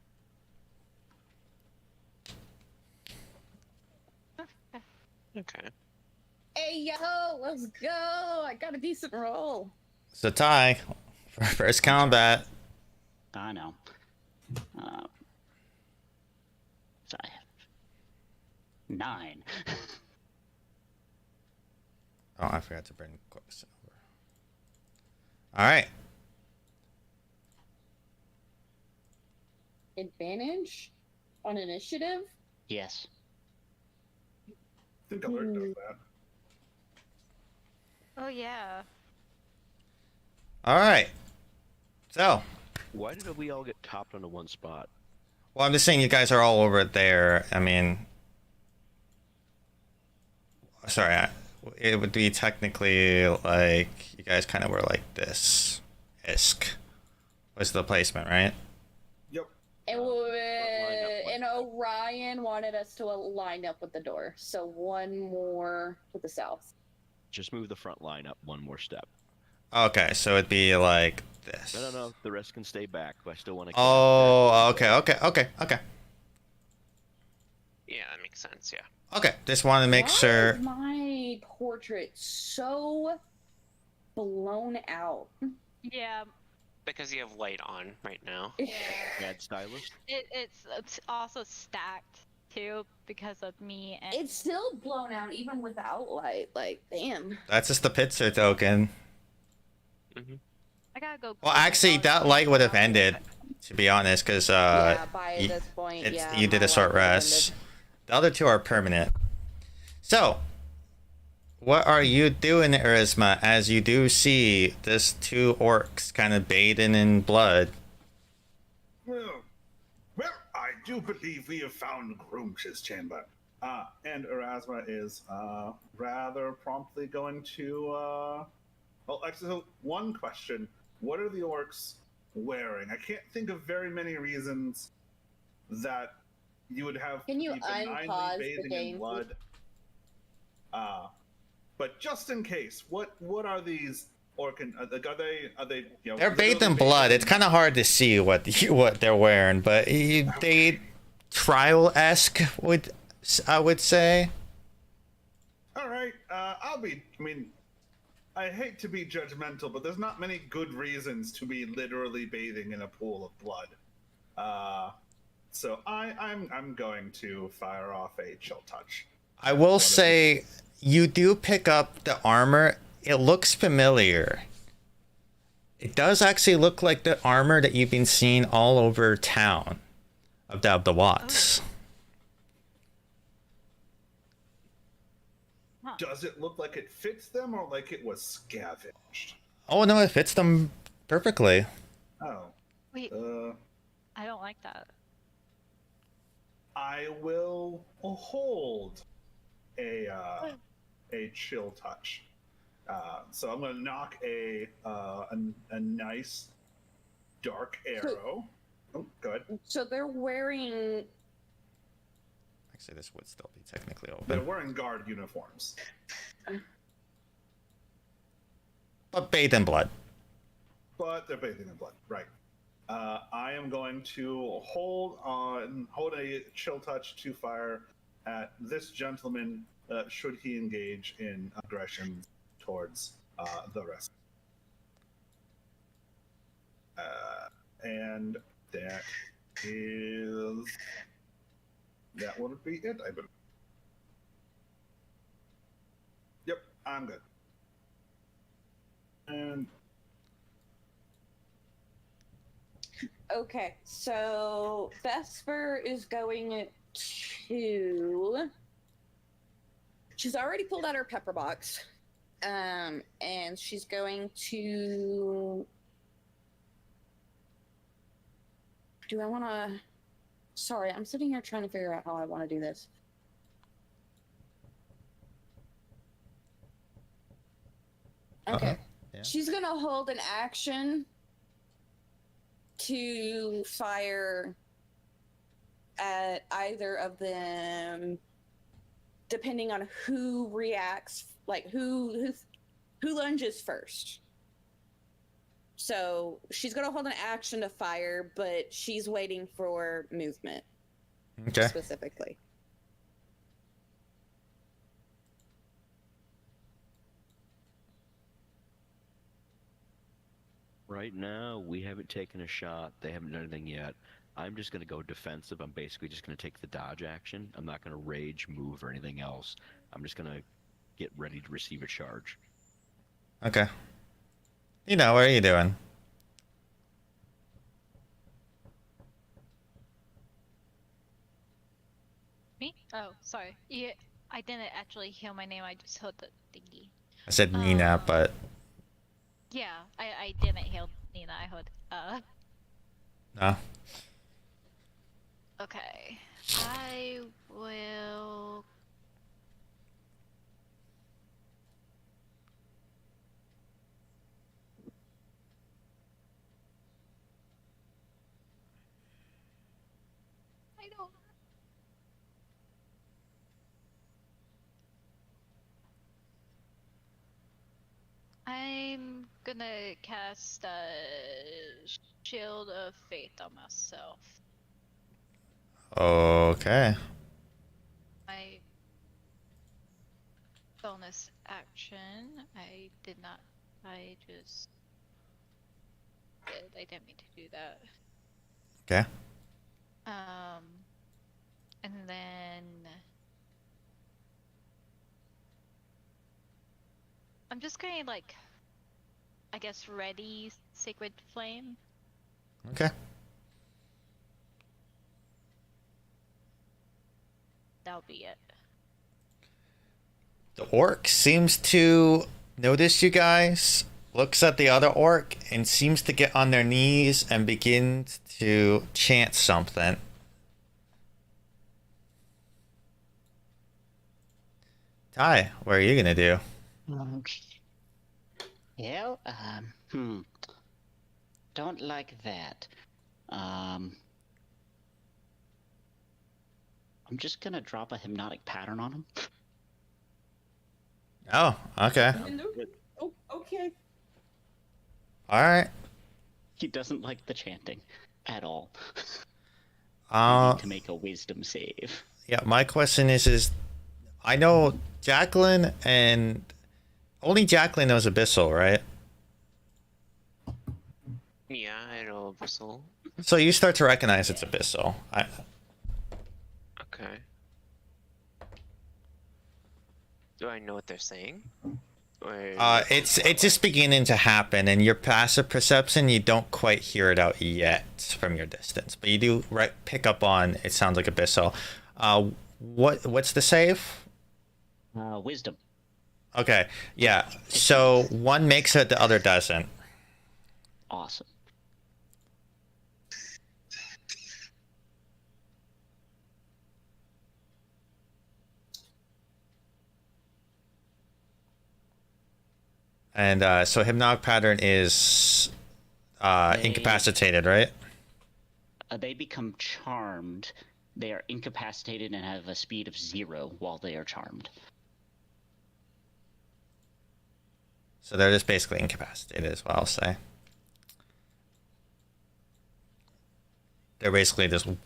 E: Okay.
F: Hey yo, let's go! I got a decent roll.
A: So Ty, for first combat.
G: I know. So I have 9.
A: Oh, I forgot to bring Quicksilver. All right.
F: Advantage on initiative?
G: Yes.
D: I think Alert does that.
B: Oh yeah.
A: All right. So,
C: Why did we all get topped onto one spot?
A: well, I'm just saying you guys are all over there. I mean, sorry, it would be technically like you guys kind of were like this. Isk was the placement, right?
D: Yep.
F: And,
C: line up one
F: and Orion wanted us to line up with the door, so one more to the south.
C: Just move the front line up one more step.
A: Okay, so it'd be like this.
C: No. The rest can stay back. I still want to.
A: Oh, okay.
E: Yeah, that makes sense. Yeah.
A: Okay, just wanted to make
F: Why
A: sure.
F: is my portrait so blown out?
B: Yeah.
E: Because you have light on right now.
B: Yeah.
C: Bad stylist.
B: It's also stacked too because of me and
F: It's still blown out even without light. Like, damn.
A: That's just the pizza token.
B: I gotta go.
A: Well, actually, that light would have ended, to be honest, because
F: Yeah, by
A: you-
F: this point,
A: it's,
F: yeah.
A: you did
F: my
A: a short
F: life has
A: rest. The other two are permanent. So, what are you doing, Erisma, as you do see this two orcs kind of bathing in blood?
D: Well, I do believe we have found Groomsh's chamber. And Erasma is rather promptly going to. Well, actually, so one question: what are the orcs wearing? I can't think of very many reasons that you would have
H: Can you
D: be benignly
H: unpause the
D: bathing
H: game,
D: in blood. But just in case, what are these orc? Are they? You know,
A: They're bathed in
D: literally
A: blood.
D: bathing
A: It's kind of hard to see what they're wearing, but they trial-esque I would say.
D: All right, I mean, I hate to be judgmental, but there's not many good reasons to be literally bathing in a pool of blood. So I'm going to fire off a chill touch.
A: I will say you do pick up the armor. It looks familiar. It does actually look like the armor that you've been seeing all over town of the Watts.
D: Does it look like it fits them or like it was scavenged?
A: Oh no, it fits them perfectly.
D: Oh.
B: Wait, I don't like that.
D: I will hold a chill touch. So I'm going to knock a nice dark arrow. Oh, go ahead.
F: So they're wearing.
A: Actually, this would still be technically
D: They're
A: open.
D: wearing guard uniforms.
A: But bathed in blood.
D: But they're bathing in blood, right? I am going to hold a chill touch to fire at this gentleman should he engage in aggression towards the rest. And that would be it, I believe. Yep, I'm good. And
F: Okay, so Vesper is going to. She's already pulled out her pepper box, and she's going to. Do I want to? Sorry, I'm sitting here trying to figure out how I want to do this. Okay,
A: Yeah.
F: she's gonna hold an action to fire at either of them, depending on who reacts, like who lunges first. So she's gonna hold an action to fire, but she's waiting for movement
A: Okay.
F: specifically.
C: Right now, we haven't taken a shot. They haven't done anything yet. I'm just going to go defensive. I'm basically just going to take the dodge action. I'm not going to rage, move, or anything else. I'm just going to get ready to receive a charge.
A: Okay. You know, what are you doing?
B: Me? Oh, sorry. Yeah, I didn't actually hear my name. I just heard the thingy.
A: I said Nina, but
B: Yeah, I didn't hear Nina. I heard
A: no.
B: Okay. I will. I don't. I'm gonna cast a Shield of Faith on myself.
A: Okay.
B: My bonus action. I did not. I just did. I didn't mean to do that.
A: Okay.
B: And then I'm just going to like, I guess, ready Sacred Flame.
A: Okay.
B: That'll be it.
A: The orc seems to notice you guys, looks at the other orc, and seems to get on their knees and begins to chant something. Ty, what are you gonna do?
G: Okay. Well, don't like that. I'm just gonna drop a hypnotic pattern on him.
A: Oh, okay.
F: Oh, okay.
A: All right.
G: He doesn't like the chanting at all. I need to make a wisdom save.
A: Yeah, my question is I know Jacqueline and only Jacqueline knows Abyssal, right?
E: Yeah, I know Abyssal.
A: So you start to recognize it's Abyssal.
E: Okay. Do I know what they're saying? Or...
A: It's just beginning to happen, and your passive perception, you don't quite hear it out yet from your distance, but you do pick up on it sounds like Abyssal. What's the save?
G: Wisdom.
A: Okay, yeah. So one makes it, the other doesn't.
G: Awesome.
A: And so hypnotic pattern is incapacitated, right?
G: They become charmed. They are incapacitated and have a speed of 0 while they are charmed.
A: So they're just basically incapacitated, is what I'll say. They're basically just...
G: Well,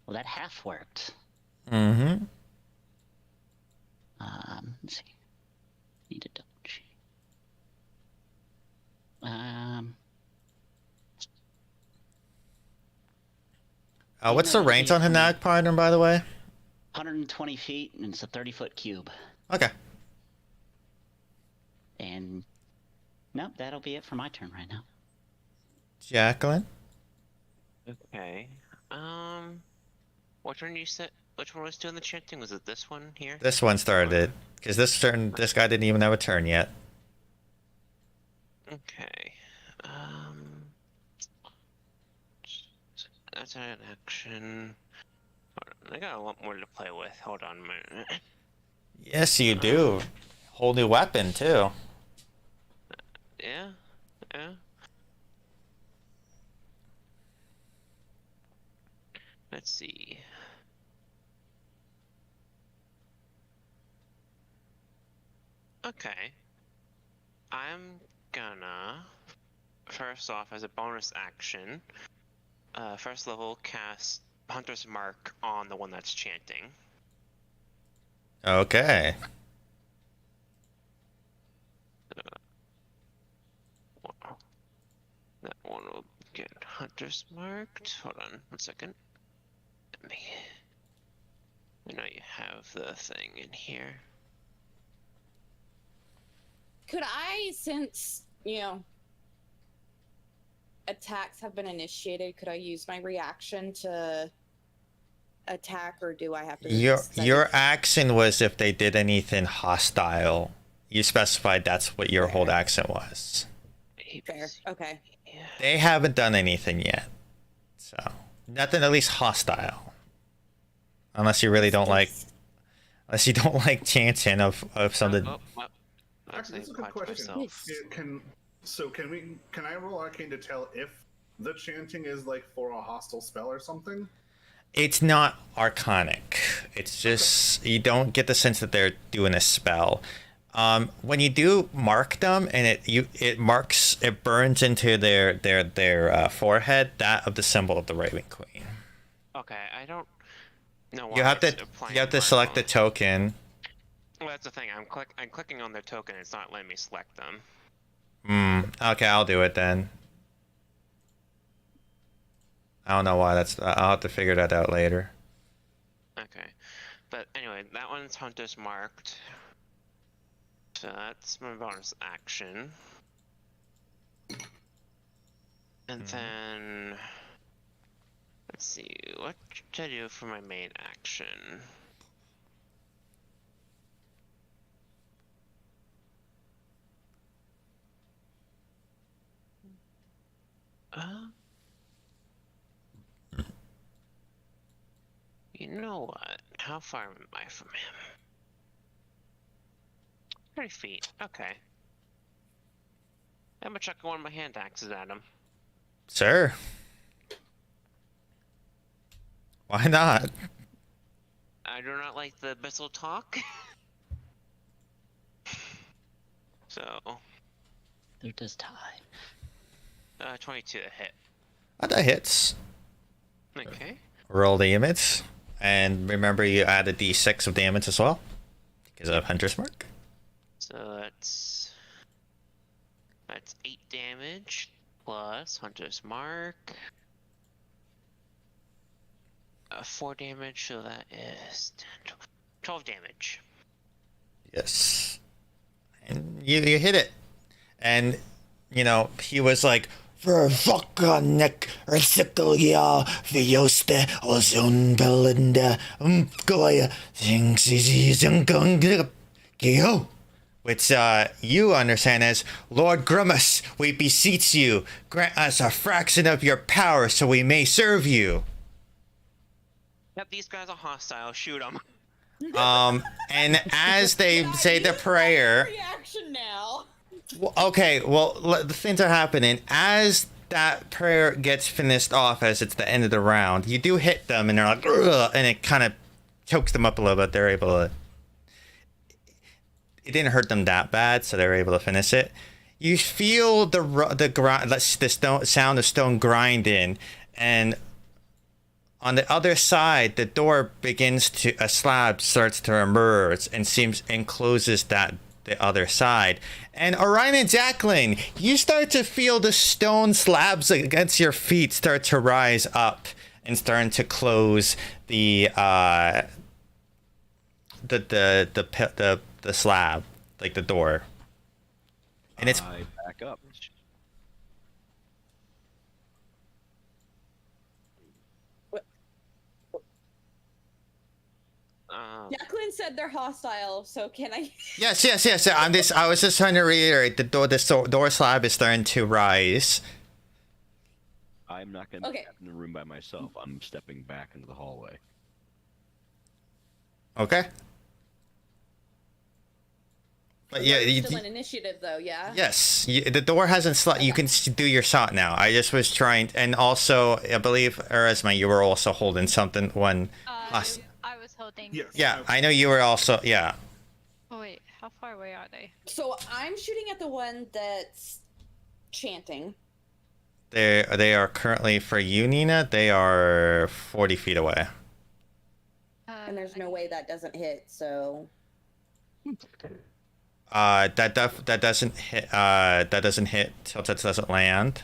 G: that half worked.
A: Mm-hmm.
G: Let's see. Need to double check.
A: What's the range on hypnotic pattern, by the way?
G: 120 feet, and it's a 30-foot cube.
A: Okay.
G: And no, that'll be it for my turn right now.
A: Jacqueline?
E: Okay. Which one you said? Which one was doing the chanting? Was it this one here?
A: This one started it, because this guy didn't even have a turn yet.
E: Okay. That's an action. I got a lot more to play with. Hold on a minute.
A: Yes, you do. Whole new weapon, too.
E: Yeah. Let's see. Okay. I'm gonna, first off, as a bonus action, first level cast Hunter's Mark on the one that's chanting.
A: Okay.
E: That one will get Hunter's Marked. Hold on 1 second. I know you have the thing in here.
F: Could I, since, attacks have been initiated, could I use my reaction to attack, or do I have to...
A: Your action was if they did anything hostile. You specified that's what your hold action was.
F: Fair. Okay.
E: Yeah.
A: They haven't done anything yet. So, nothing at least hostile. Unless you really don't like... Unless you don't like chanting of something...
D: Actually, that's a good question. Can I roll Arcane to tell if the chanting is like for a hostile spell or something?
A: It's not arcanic. It's just you don't get the sense that they're doing a spell. When you do mark them, and it burns into their forehead, that of the symbol of the Raven Queen.
E: Okay, I don't know why
A: You have to select the
E: token.
A: token.
E: Well, that's the thing. I'm clicking on their token. It's not letting me select them.
A: Okay, I'll do it then. I don't know why I'll have to figure that out later.
E: Okay, but anyway, that one's Hunter's Marked. So that's my bonus action. And then let's let's see. What should I do for my main action? You know what? How far am I from him? 30 feet. Okay. I'm gonna chuck one of my hand axes at him.
A: Sure. Why not?
E: I do not like the missile talk. So.
G: They're just high.
E: 22 to hit.
A: That hits.
E: Okay.
A: Roll damage. And remember, you add a d6 of damage as well. Because of Hunter's Mark.
E: So that's 8 damage plus Hunter's Mark. 4 damage, so that is 12 damage.
A: Yes. And you hit it. And, you know, he was like, Vervakanek Recyclia Vioste Ozun Belinda Goya Zingzizingungio. Which you understand as, Lord Grimace, we beseech you, grant us a fraction of your power so we may serve you.
E: Yep, these guys are hostile. Shoot them.
A: And as they say the prayer,
F: Reaction now.
A: okay, well, the things are happening. As that prayer gets finished off, as it's the end of the round, you do hit them, and they're like, ugh, and it kind of chokes them up a little bit. They're able to. It didn't hurt them that bad, so they're able to finish it. You feel the sound of stone grinding, and on the other side, the door begins to, a slab starts to emerge and closes the other side. And Orion and Jacqueline, you start to feel the stone slabs against your feet start to rise up and starting to close the slab, like the door. And it's
C: I back up.
F: Jacqueline said they're hostile, so can I?
A: yes. I was just trying to reiterate the door slab is starting to rise.
C: I'm not going to
F: Okay.
C: be in the room by myself. I'm stepping back into the hallway.
A: Okay. But yeah,
F: We're still in initiative though, yeah.
A: yes, the door hasn't you can do your shot now. I just was trying, and also I believe Erasma, you were also holding something when.
B: I was holding.
D: Yes.
A: Yeah, I know you were also. Yeah.
B: Oh wait, how far away are they?
F: So I'm shooting at the one that's chanting.
A: They are currently, for you, Nina, they are 40 feet away.
F: And there's no way that doesn't hit, so
A: That doesn't hit. That doesn't hit. Tilted doesn't land.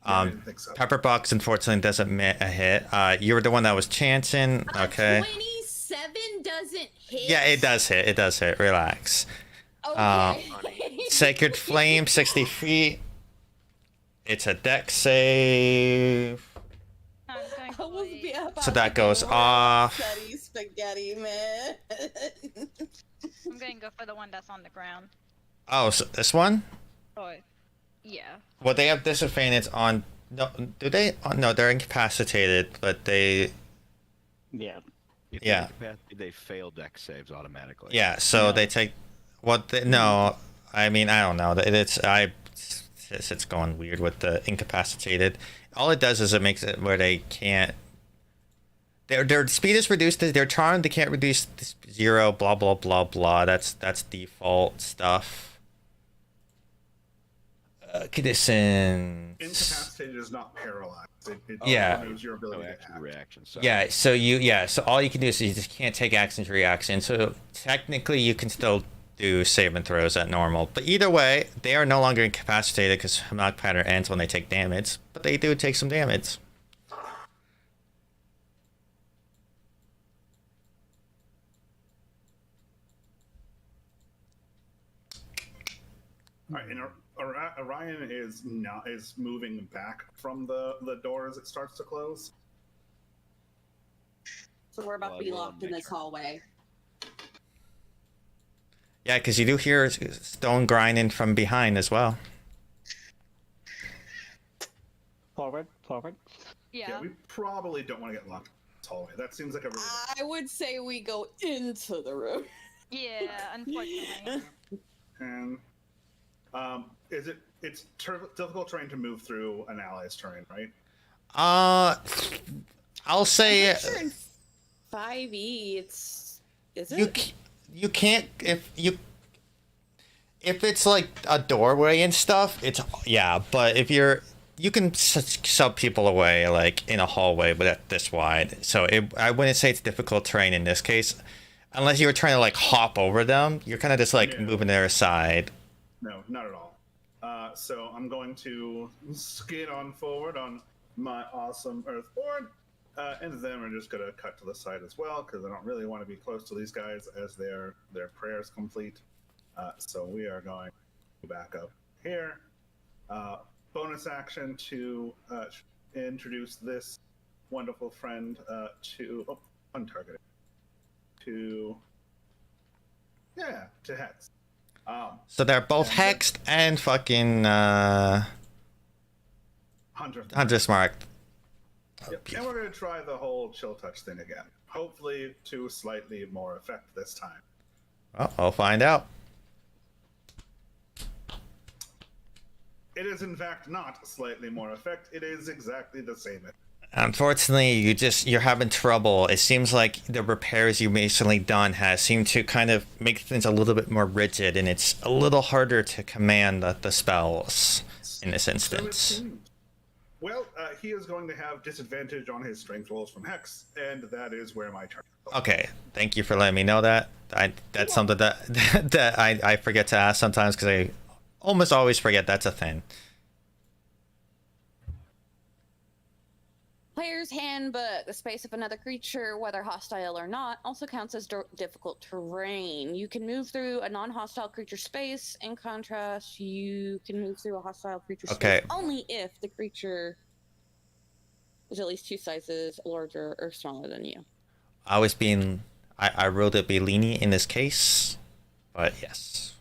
D: I didn't think so.
A: Pepperbox unfortunately doesn't hit. You were the one that was chanting. Okay.
F: 27 doesn't hit.
A: Yeah, it does hit. It does hit. Relax.
F: Okay.
A: Sacred Flame, 60 feet. It's a dex save.
B: I'm going
F: I was
B: for
F: about
A: So that
F: to
A: goes
F: go
A: off.
F: Spaghetti, man.
B: I'm going to go for the one that's on the ground.
A: Oh, so this one?
B: Oh, yeah.
A: Well, they have disadvantage on. No, do they? Oh, no, they're incapacitated, but they.
G: Yeah.
C: If
A: Yeah.
C: they're incapacitated, they fail dex saves automatically.
A: Yeah, so they take. What? No, I mean, I don't know. It's going weird with the incapacitated. All it does is it makes it where they can't. Their speed is reduced. Their charm they can't reduce to 0. Blah blah blah blah. That's default stuff. Condition.
D: Incapacitated is not paralyzed. It
A: Yeah.
D: removes your
C: No
D: ability to
C: action
D: act.
C: reaction. So
A: Yeah. So all you can do is you just can't take action to reaction. So technically you can still do save and throws at normal. But either way, they are no longer incapacitated because knock pattern ends when they take damage. But they do take some damage.
D: All right, and Orion is moving back from the door as it starts to close.
F: So we're about to be locked in this hallway.
A: Yeah, because you do hear stone grinding from behind as well.
G: Forward.
B: Yeah.
D: We probably don't want to get locked in this hallway. That seems like a really
F: I would say we go into the room.
B: Yeah, unfortunately.
D: And it's difficult terrain to move through an ally's terrain, right?
A: I'll say
F: I'm sure in 5e is it?
A: you can't if it's like a doorway and stuff. It's but if you can sub people away like in a hallway, but at this wide. So I wouldn't say it's difficult terrain in this case, unless you were trying to like hop over them. You're kind of just like moving their aside.
D: No, not at all. So I'm going to skid on forward on my awesome Earthborn, and then we're just gonna cut to the side as well because I don't really want to be close to these guys as their prayers complete. So we are going to back up here. Bonus action to introduce this wonderful friend to untargeted to Hex.
A: So they're both hexed and fucking Hunter's marked.
D: Yep. And we're going to try the whole chill touch thing again. Hopefully to slightly more effect this time.
A: Well, I'll find out.
D: It is in fact not slightly more effect. It is exactly the same.
A: Unfortunately, you're having trouble. It seems like the repairs you recently done has seemed to kind of make things a little bit more rigid, and it's a little harder to command the spells in this instance.
D: Well, he is going to have disadvantage on his strength rolls from Hex, and that is where my turn is.
A: Okay, thank you for letting me know that. That's something that I forget to ask sometimes because I almost always forget that's a thing.
F: Player's handbook. The space of another creature, whether hostile or not, also counts as difficult terrain. You can move through a non-hostile creature space. In contrast, you can move through a hostile creature space only if the creature is at least 2 sizes larger or smaller than you.
A: I ruled it be lenient in this case, but yes.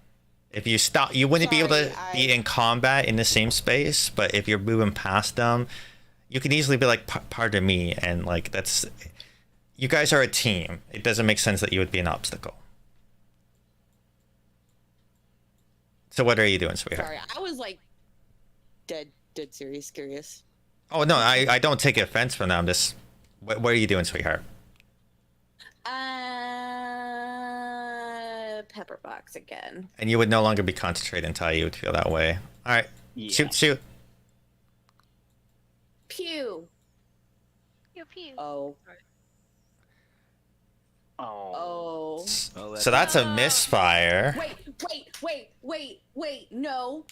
A: If you stop, you wouldn't be able to be in combat in the same space, but if you're moving past them, you can easily be like, pardon me, and like that's, you guys are a team. It doesn't make sense that you would be an obstacle. So what are you doing, sweetheart?
F: Sorry, I was like dead serious curious.
A: Oh no, I don't take offense from that. I'm just, what are you doing, sweetheart?
F: Pepper box again.
A: And you would no longer be concentrated until you would feel that way. All right, shoot.
F: Pew.
B: Pew pew.
F: Oh.
A: So that's a misfire.
F: Wait. No.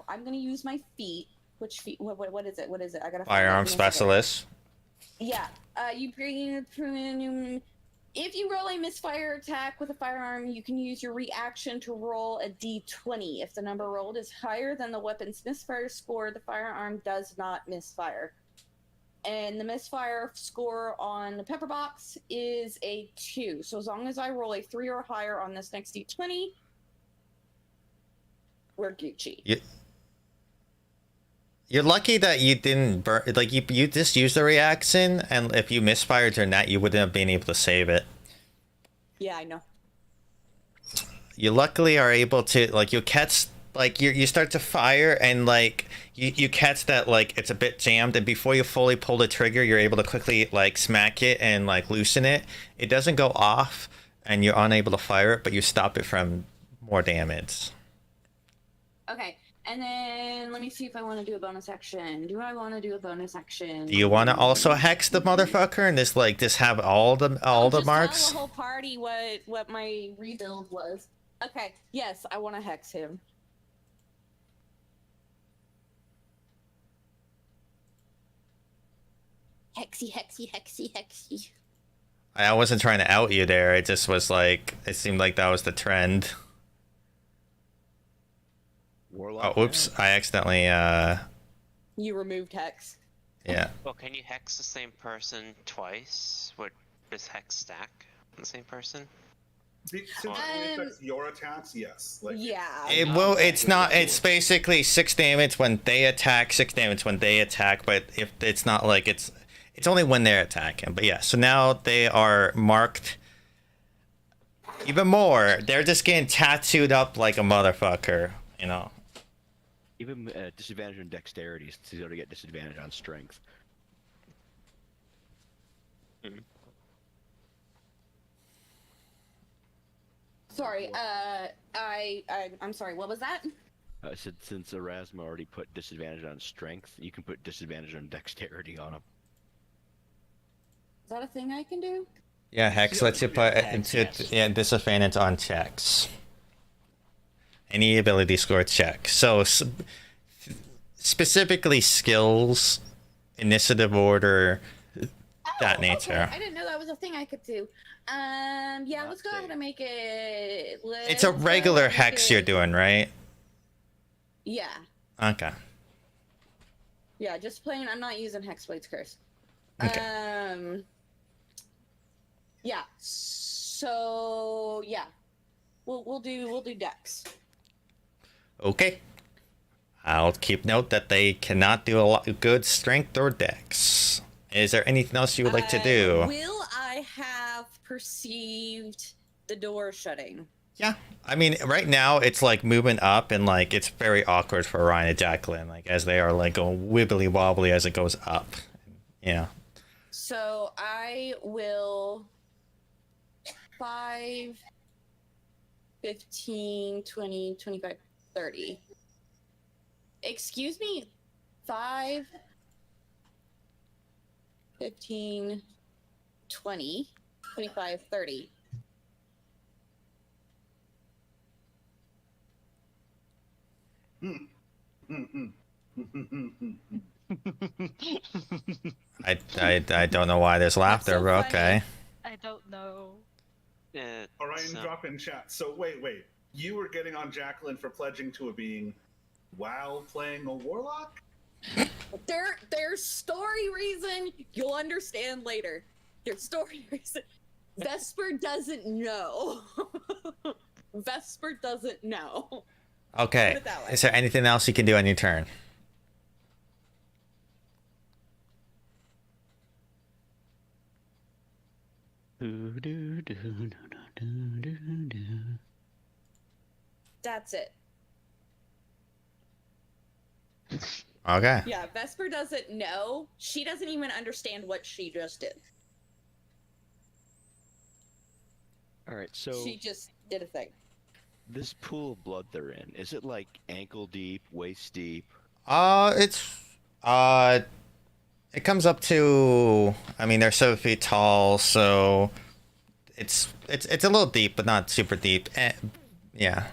F: I'm gonna use my feet. Which feet? What is it? I gotta.
A: Firearm specialist.
F: Yeah. You bring. If you roll a misfire attack with a firearm, you can use your reaction to roll a d20. If the number rolled is higher than the weapon's misfire score, the firearm does not misfire. And the misfire score on the pepper box is a 2. So as long as I roll a 3 or higher on this next d20, we're Gucci.
A: You're lucky that you didn't burn, like you just used the reaction, and if you misfired or not, you wouldn't have been able to save it.
F: Yeah, I know.
A: You luckily are able to, like, you catch, like, you start to fire, and like you catch that like it's a bit jammed, and before you fully pull the trigger, you're able to quickly like smack it and like loosen it. It doesn't go off, and you're unable to fire it, but you stop it from more damage.
F: Okay. And then let me see if I want to do a bonus action. Do I want to do a bonus action?
A: Do you want to also hex the motherfucker and just have all the marks?
F: Tell the whole party what my rebuild was. Okay. Yes, I want to hex him. Hexy.
A: I wasn't trying to out you there. It just was like, it seemed like that was the trend.
C: Warlock.
A: Oh, oops! I accidentally.
F: You removed hex.
A: Yeah.
E: Well, can you hex the same person twice? Would this hex stack on the same person?
D: Since it only affects your attacks, yes. Like,
F: Yeah.
A: It will.
E: Okay.
A: It's not. It's basically 6 damage when they attack. 6 damage when they attack. But if it's not like it's only when they're attacking. But yeah. So now they are marked even more. They're just getting tattooed up like a motherfucker. You know.
C: Even disadvantage on dexterity, so to get disadvantage on strength.
F: Sorry. I'm sorry. What was that?
C: I said since Erasma already put disadvantage on strength, you can put disadvantage on dexterity on him.
F: Is that a thing I can do?
A: Yeah. Hex lets you put
G: Hex, yes.
A: disadvantage on checks. Any ability score check. So specifically skills, initiative order, that nature.
F: Okay. I didn't know that was a thing I could do. Yeah, let's go ahead and make it.
A: It's a regular hex you're doing, right?
F: Yeah.
A: Okay.
F: Yeah, just plain. I'm not using Hexblade's Curse.
A: Okay.
F: Yeah. So yeah, we'll do Dex.
A: Okay. I'll keep note that they cannot do a lot of good strength or dex. Is there anything else you would like to do?
F: Will I have perceived the door shutting?
A: Yeah. I mean, right now it's like moving up and like it's very awkward for Ryan and Jacqueline, like as they are like going wibbly wobbly as it goes up. Yeah.
F: So I will 5, 15, 20, 25, 30. Excuse me, 5, 15, 20, 25, 30.
A: I don't know why there's laughter,
F: so
A: but
F: funny.
A: okay.
B: I don't know.
D: Orion, drop in chat. So wait. You were getting on Jacqueline for pledging to a being while playing a warlock?
F: There's story reason. You'll understand later. There's story reason. Vesper doesn't know. Vesper doesn't know.
A: Okay.
F: Put it that way.
A: Is there anything else you can do on your turn?
F: That's it.
A: Okay.
F: Yeah, Vesper doesn't know. She doesn't even understand what she just did.
C: All right, so
F: She just did a thing.
C: this pool of blood they're in, is it like ankle deep, waist deep?
A: It comes up to, I mean, they're 7 feet tall, so it's a little deep, but not super deep. Yeah.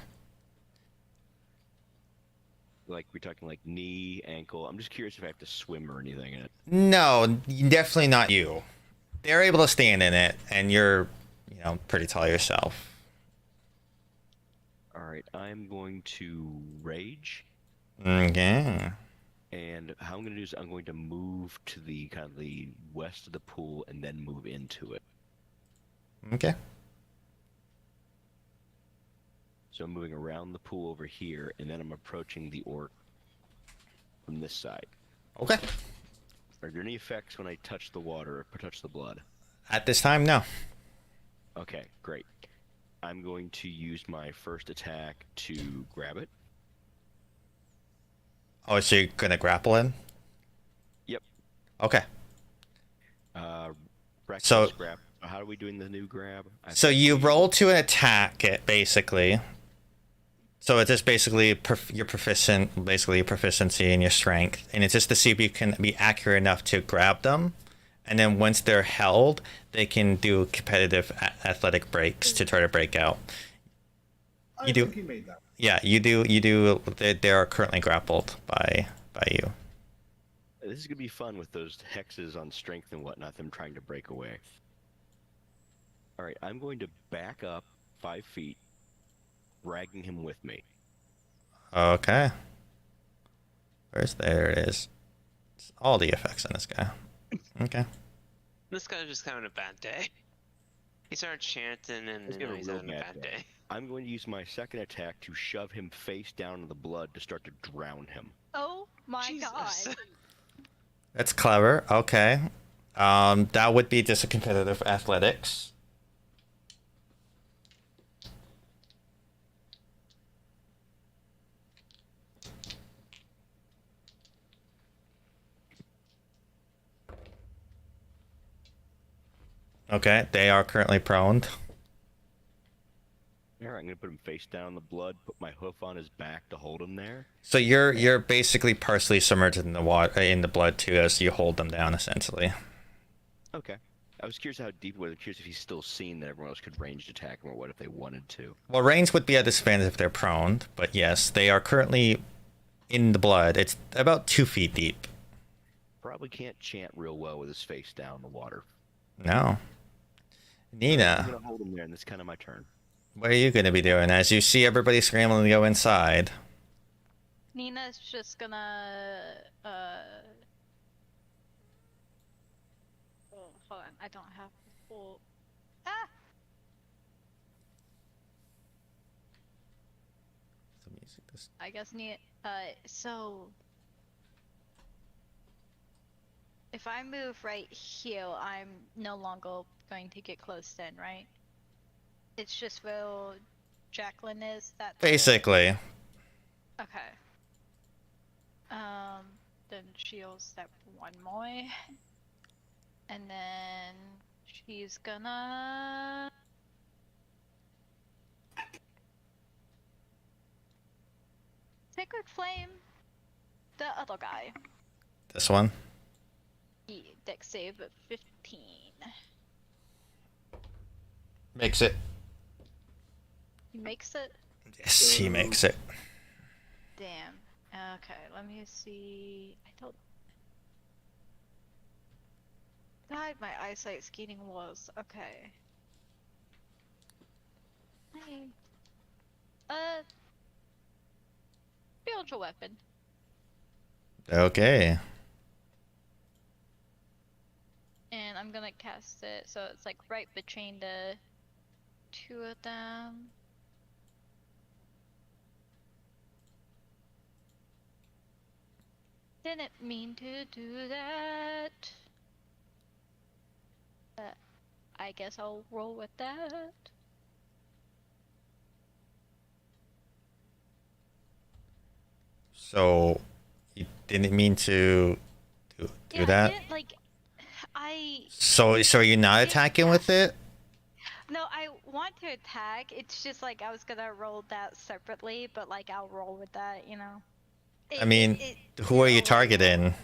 C: Like we're talking like knee, ankle. I'm just curious if I have to swim or anything in it.
A: No, definitely not you. They're able to stand in it, and you're, pretty tall yourself.
C: All right, I'm going to rage,
A: Okay.
C: and how I'm going to do is I'm going to move to the kind of the west of the pool and then move into it.
A: Okay.
C: So I'm moving around the pool over here, and then I'm approaching the orc from this side.
A: Okay.
C: Are there any effects when I touch the water or touch the blood?
A: At this time, no.
C: Okay, great. I'm going to use my first attack to grab it.
A: Oh, so you're gonna grapple in?
C: Yep.
A: Okay.
C: Reckless
A: So-
C: grab. How are we doing the new grab?
A: So you roll to attack it, basically. So it's just basically your proficiency and your strength, and it's just to see if you can be accurate enough to grab them, and then once they're held, they can do competitive athletic breaks to try to break out.
D: I think he made that.
A: Yeah, you do. They are currently grappled by you.
C: This is gonna be fun with those hexes on strength and whatnot. Them trying to break away. All right, I'm going to back up 5 feet, dragging him with me.
A: Okay. There it is. It's all the effects on this guy. Okay.
E: This guy's just having a bad day. He started chanting and
C: He's
E: now
C: got a
E: he's
C: real
E: having a
C: bad
E: bad
C: day.
E: day.
C: I'm going to use my second attack to shove him face down in the blood to start to drown him.
B: Oh my
E: Jesus.
B: god.
A: That's clever. Okay. That would be just a competitive athletics. Okay, they are currently prone.
C: Alright, I'm gonna put him face down in the blood, put my hoof on his back to hold him there.
A: So you're basically partially submerged in the water, in the blood too, as you hold them down, essentially.
C: Okay. I was curious how deep it was. Curious if he's still seeing that everyone else could ranged attack him, or what if they wanted to.
A: Well, range would be at disadvantage if they're prone, but yes, they are currently in the blood. It's about 2 feet deep.
C: Probably can't chant real well with his face down in the water.
A: No.
C: I'm
A: Nina,
C: gonna hold him there, and that's kind of my turn.
A: what are you going to be doing as you see everybody scrambling to go inside?
B: Nina's just gonna oh, hold on, I don't have the full I guess so if I move right here, I'm no longer going to get close then, right? It's just where Jacqueline is, that
A: Basically.
B: Okay. Then she'll step one more. And then she's gonna Sacred Flame the other guy.
A: This one?
B: Dex save at 15.
A: Makes it.
B: He makes it?
A: Yes, he makes it.
B: Damn. Okay, let me see. I don't. God, my eyesight's getting worse. Okay. Spiritual weapon.
A: Okay.
B: And I'm gonna cast it so it's like right between the two of them. Didn't mean to do that. But I guess I'll roll with that.
A: So, you didn't mean to do
B: Yeah,
A: that?
B: I didn't, like,
A: So are you not attacking with it?
B: No, I want to attack. It's just like I was gonna roll that separately, but like I'll roll with that, you know.
A: I mean, who are you targeting?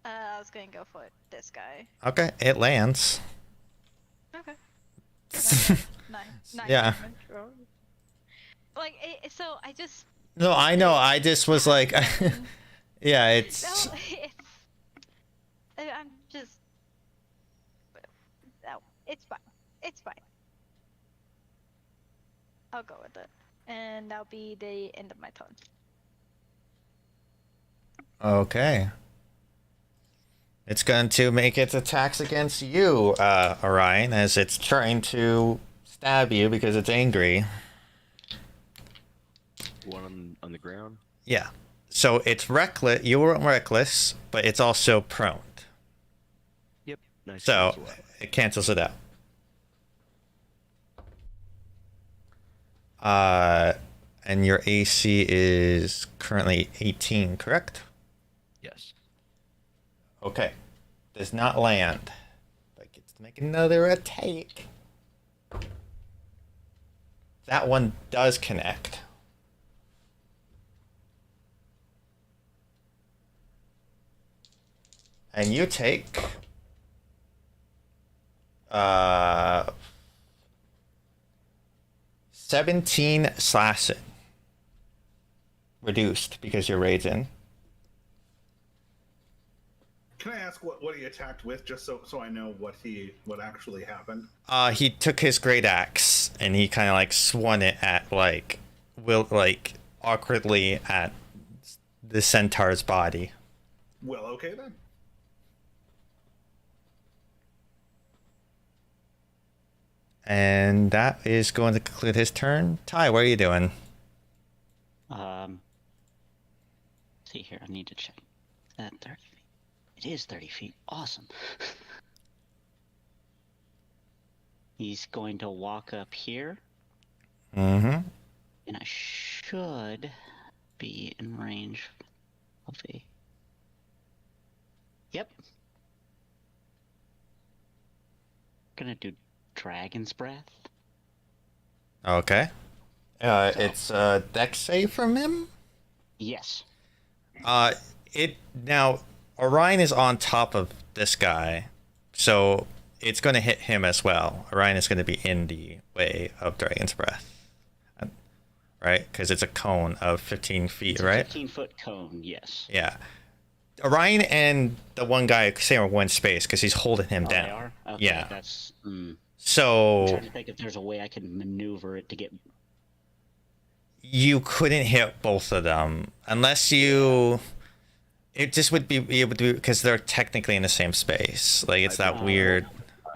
B: I was gonna go for this guy.
A: Okay, it lands.
B: Okay. Nine
A: Yeah.
B: damage roll. Like, so I just.
A: No, I know. I just was like, yeah, it's.
B: No, I'm just. No, it's fine. It's fine. I'll go with it, and that'll be the end of my turn.
A: Okay. It's going to make its attacks against you, Orion, as it's trying to stab you because it's angry.
C: One on the ground.
A: Yeah. So it's reckless. You weren't reckless, but it's also prone.
C: Yep. Nice.
A: So
C: cancel out.
A: it cancels it out. And your AC is currently 18, correct?
C: Yes.
A: Okay. Does not land. But gets to make another attack. That one does connect. And you take 17 slashing. Reduced because you're raging.
D: Can I ask what he attacked with, just so I know what actually happened?
A: He took his great axe and he kind of like swung it at awkwardly at the centaur's body.
D: Well, okay then.
A: And that is going to conclude his turn. Ty, what are you doing?
G: See here, I need to check. Is that 30 feet? It is 30 feet. Awesome. He's going to walk up here.
A: Mm-hmm.
G: And I should be in range of a... Yep. Gonna do Dragon's Breath.
A: Okay. It's a dex save from him?
G: Yes.
A: Now, Orion is on top of this guy, so it's going to hit him as well. Orion is going to be in the way of Dragon's Breath. Right? Because it's a cone of 15 feet,
G: It's
A: right?
G: a 15-foot cone, yes.
A: Yeah. Orion and the one guy same one space because he's holding him
G: Oh,
A: down.
G: they are? Okay,
A: Yeah.
G: that's...
A: So
G: I'm trying to think if there's a way I can maneuver it to get...
A: you couldn't hit both of them unless you... It just would be able to, because they're technically in the same space. Like, it's that weird...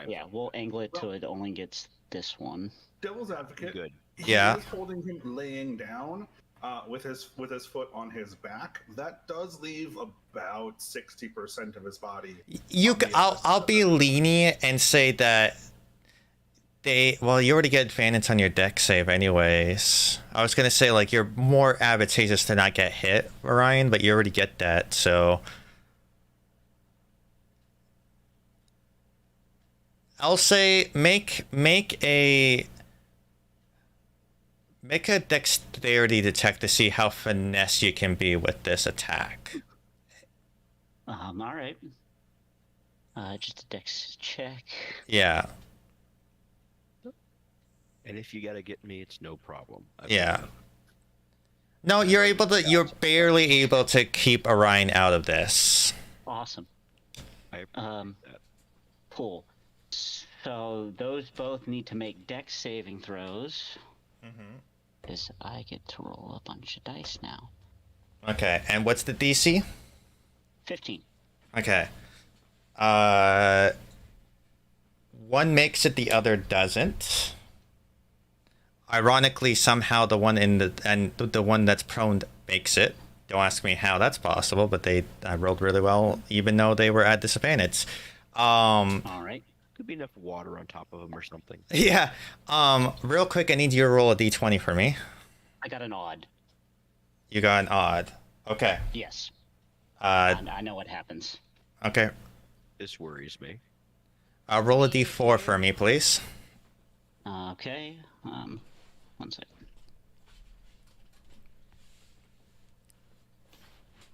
G: Yeah, we'll angle it till it only gets this one.
D: Devil's advocate.
C: Good.
D: He
A: Yeah.
D: is holding him laying down with his foot on his back. That does leave about 60% of his body.
A: I'll be lenient and say that you already get advantage on your deck save anyways. I was gonna say, like, you're more advantageous to not get hit, Orion, but you already get that, so I'll say make a dexterity check to see how finesse you can be with this attack.
G: Alright. Just a dex check.
A: Yeah.
C: And if you gotta get me, it's no problem.
A: Yeah. No, you're barely able to keep Orion out of this.
G: Awesome.
C: I appreciate that.
G: Cool. So those both need to make dex saving throws. Because I get to roll a bunch of dice now.
A: Okay, and what's the DC?
G: 15.
A: Okay. One makes it, the other doesn't. Ironically, somehow the one the one that's prone makes it. Don't ask me how that's possible, but they rolled really well, even though they were at disadvantage.
G: Alright.
C: Could be enough water on top of them or something.
A: Yeah. Real quick, I need you to roll a d20 for me.
G: I got an odd.
A: You got an odd. Okay.
G: Yes.
A: I
G: know what happens.
A: Okay.
C: This worries me.
A: Roll a d4 for me, please.
G: Okay. One second.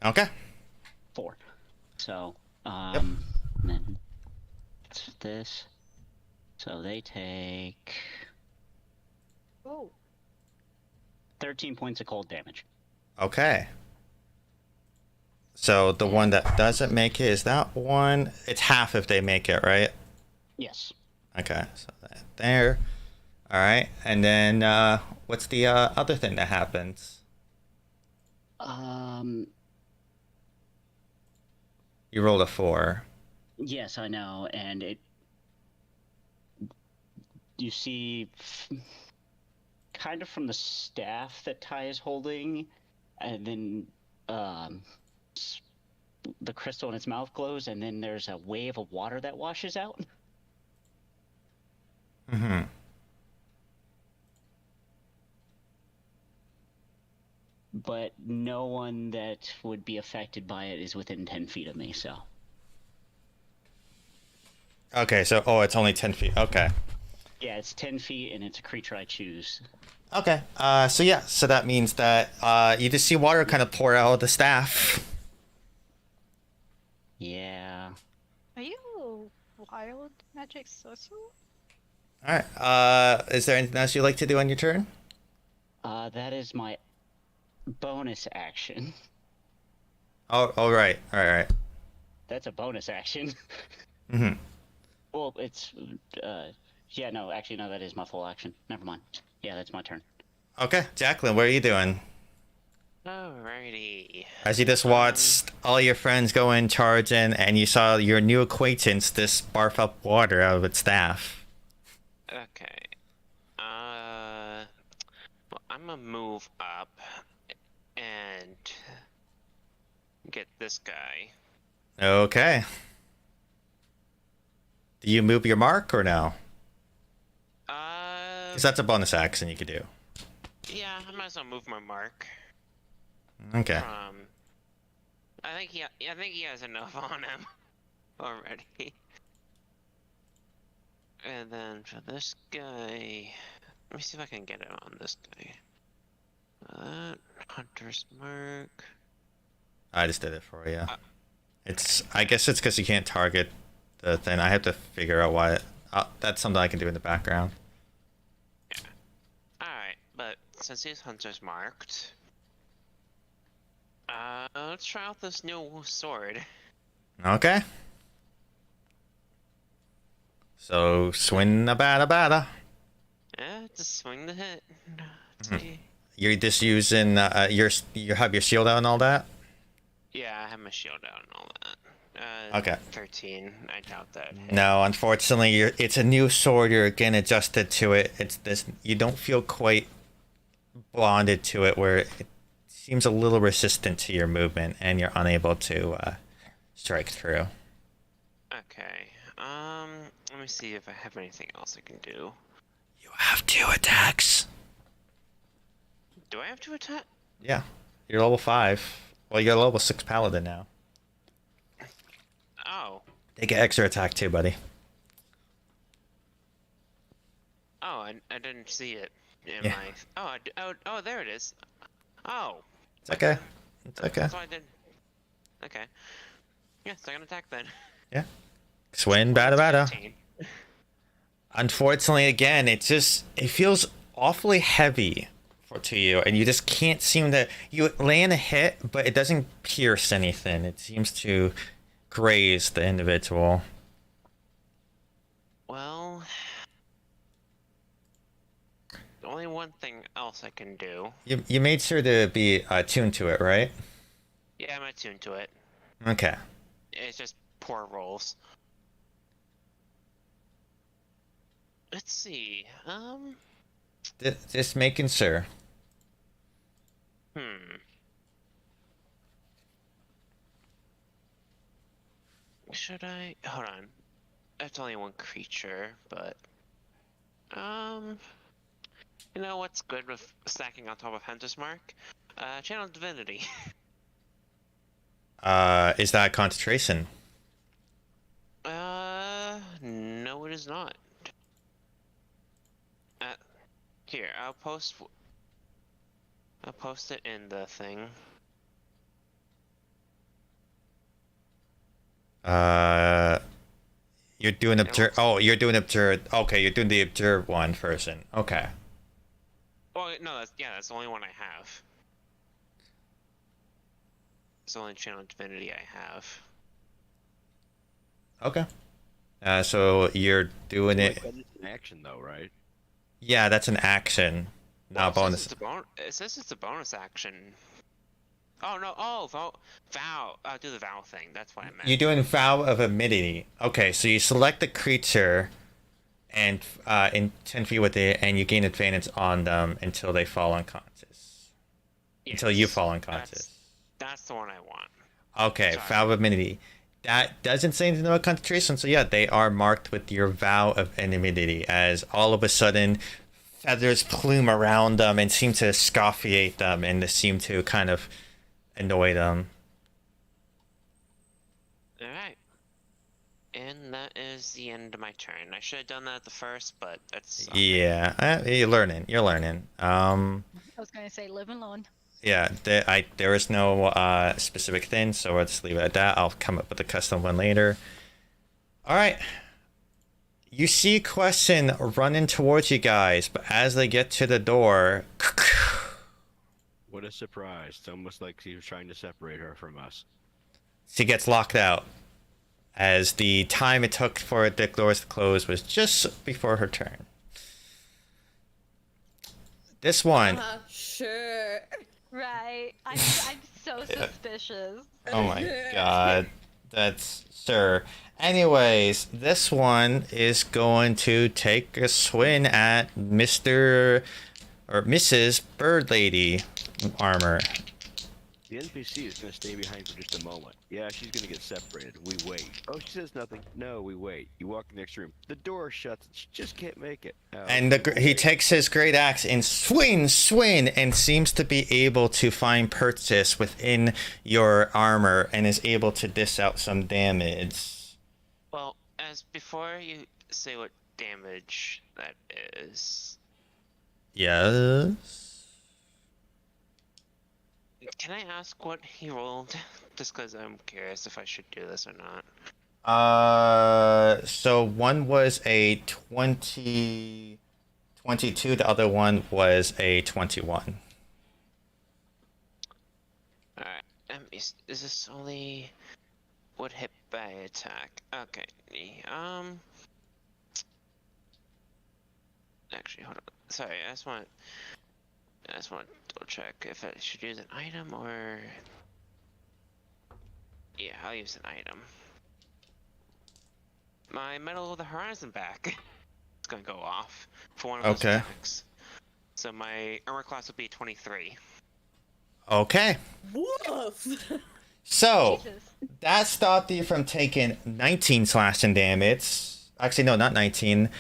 A: Okay.
G: 4. So,
A: Yep.
G: and then it's this. So they take
B: Oh.
G: 13 points of cold damage.
A: Okay. So the one that doesn't make it is that one. It's half if they make it, right?
G: Yes.
A: Okay. So that there. All right. And then what's the other thing that happens? You rolled a 4.
G: Yes, I know, and it. You see, kind of from the staff that Ty is holding, and then the crystal in its mouth glows, and then there's a wave of water that washes out.
A: Mm-hmm.
G: But no one that would be affected by it is within 10 feet of me, so.
A: Okay. So it's only 10 feet. Okay.
G: Yeah, it's 10 feet, and it's a creature I choose.
A: Okay. So yeah. So that means that you just see water kind of pour out of the staff.
G: Yeah.
B: Are you a wild magic sorcerer?
A: All right. Is there anything else you'd like to do on your turn?
G: That is my bonus action.
A: Oh, all right. All right.
G: That's a bonus action.
A: Mm-hmm.
G: Well, it's, yeah, no, actually, no, that is my full action. Never mind. Yeah, that's my turn.
A: Okay, Jacqueline, what are you doing?
E: Alrighty.
A: As you just watched all your friends go in, charge in, and you saw your new acquaintance just barf up water out of its staff.
E: Okay. Well, I'm gonna move up and get this guy.
A: Okay. Do you move your mark or no? Because that's a bonus action you could do.
E: Yeah, I might as well move my mark.
A: Okay.
E: I think he has enough on him already. And then for this guy, let me see if I can get it on this guy. Hunter's mark.
A: I just did it for you. I guess it's because you can't target the thing. I have to figure out why. That's something I can do in the background.
E: Yeah. Alright, but since his hunter's marked, let's try out this new sword.
A: Okay. So swing the bada.
E: Yeah, just swing the hit. See.
A: You're just using you have your shield out and all that.
E: Yeah, I have my shield out and all that.
A: Okay.
E: 13. I doubt that.
A: No, unfortunately, it's a new sword. You're again adjusted to it. It's this. You don't feel quite bonded to it, where it seems a little resistant to your movement, and you're unable to strike through.
E: Okay. Let me see if I have anything else I can do.
A: You have 2 attacks.
E: Do I have to attack?
A: Yeah, you're level 5. Well, you're level 6 paladin now.
E: Oh.
A: They get extra attack too, buddy.
E: Oh, I didn't see it in
A: Yeah.
E: my. Oh, there it is. Oh.
A: It's okay. It's okay.
E: That's why I did. Okay. Yeah, second attack then.
A: Yeah. Swing bada.
E: 15.
A: Unfortunately, again, it feels awfully heavy to you, and you just can't seem to. You land a hit, but it doesn't pierce anything. It seems to graze the individual.
E: Well, the only one thing else I can do.
A: You made sure to be tuned to it, right?
E: Yeah, I'm attuned to it.
A: Okay.
E: It's just poor rolls. Let's see.
A: Just making sure.
E: Should I? Hold on. That's only one creature, but you know what's good with stacking on top of Hunter's Mark? Channel Divinity.
A: Is that concentration?
E: No, it is not. Here, I'll post it in the thing.
A: You're doing observe. Oh, you're doing observe. Okay, you're doing the observe one person. Okay.
E: Oh no, that's the only one I have. It's the only Channel Divinity I have.
A: Okay. So you're doing it.
C: That is an action though, right?
A: Yeah, that's an action, not
E: Well,
A: bonus.
E: It says it's a bonus action. Oh no! Oh, vow. I'll do the vow thing. That's what I meant.
A: You're doing vow of immunity. Okay, so you select the creature, and in 10 feet with it, and you gain advantage on them until they fall unconscious.
E: Yes,
A: until you fall unconscious.
E: That's the one I want.
A: Okay,
E: Sorry.
A: vow of immunity. That doesn't say anything about concentration, so yeah, they are marked with your vow of immunity, as all of a sudden feathers plume around them and seem to scoffiate them, and they seem to kind of annoy them.
E: Alright. And that is the end of my turn. I should have done that at the first, but that's...
A: Yeah, you're learning.
B: I was going to say, live and learn.
A: Yeah, there is no specific thing, so I'll just leave it at that. I'll come up with a custom one later. All right. You see Question running towards you guys, but as they get to the door...
C: What a surprise. It's almost like he was trying to separate her from us.
A: She gets locked out, as the time it took for the doors to close was just before her turn. This one...
F: Sure.
B: Right. I'm so
A: Yeah.
B: suspicious.
A: Oh my god. That's sure. Anyways, this one is going to take a swing at Mr. or Mrs. Bird Lady armor.
C: The NPC is going to stay behind for just a moment. Yeah, she's going to get separated. We wait. Oh, she says nothing. No, we wait. You walk in the next room. The door shuts. She just can't make it. Oh,
A: And he takes his great axe and swing, and seems to be able to find purchase within your armor and is able to dish out some damage.
E: Well, as before you say what damage that is,
A: Yes.
E: can I ask what he rolled? Just because I'm curious if I should do this or not.
A: So one was a 22, the other one was a 21.
E: Alright, is this only would hit by attack? Okay, actually, hold on. Sorry, I just want to double check if I should use an item or... Yeah, I'll use an item. My Medal of the Horizon back. It's gonna go off for one of those
A: Okay.
E: attacks. So my armor class will be 23.
A: Okay.
F: Woof!
A: So
B: Jesus.
A: that stopped you from taking 19 slashing damage. Actually, no, not 19.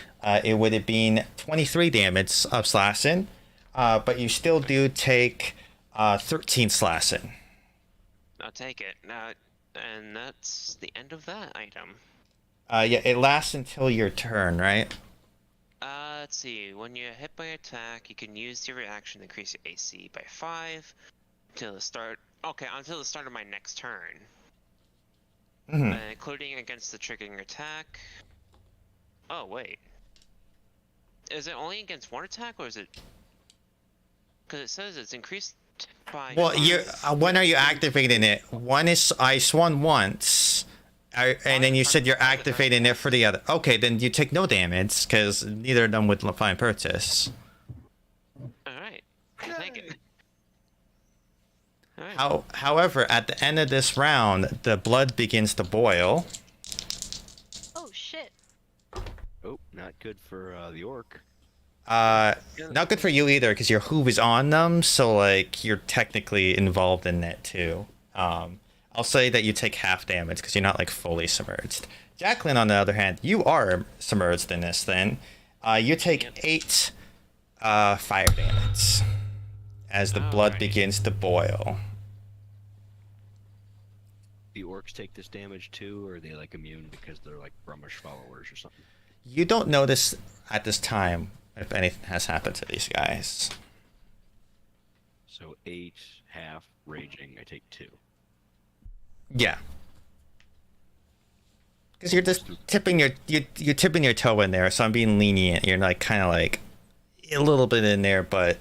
A: It would have been 23 damage of slashing. But you still do take 13 slashing.
E: I'll take it. And that's the end of that item.
A: Yeah, it lasts until your turn, right?
E: Let's see. When you're hit by attack, you can use your reaction to increase your AC by 5 until the start. Okay, until the start of my next turn,
A: Mm-hmm.
E: including against the triggering attack. Oh wait, is it only against one attack, or is it? Because it says it's increased by.
A: Well,
E: 5.
A: when are you activating it? One is I swung once, and then you said you're activating it for the other. Okay, then you take no damage because neither of them would find purchase.
E: All right, I'll take it. All right.
A: However, at the end of this round, the blood begins to boil.
B: Oh shit.
C: Oh, not good for the orc.
A: Not good for you either because your hoof is on them, so like you're technically involved in that too. I'll say that you take half damage because you're not like fully submerged. Jacqueline, on the other hand, you are submerged in this thing. You take 8 fire damage as the blood
E: Alright.
A: begins to boil.
C: The orcs take this damage too, or are they like immune because they're like Brummish followers or something?
A: You don't notice at this time if anything has happened to these guys.
C: So 8, half, raging, I take 2.
A: Yeah. Because you're just tipping you're tipping your toe in there, so I'm being lenient. You're like kind of like a little bit in there, but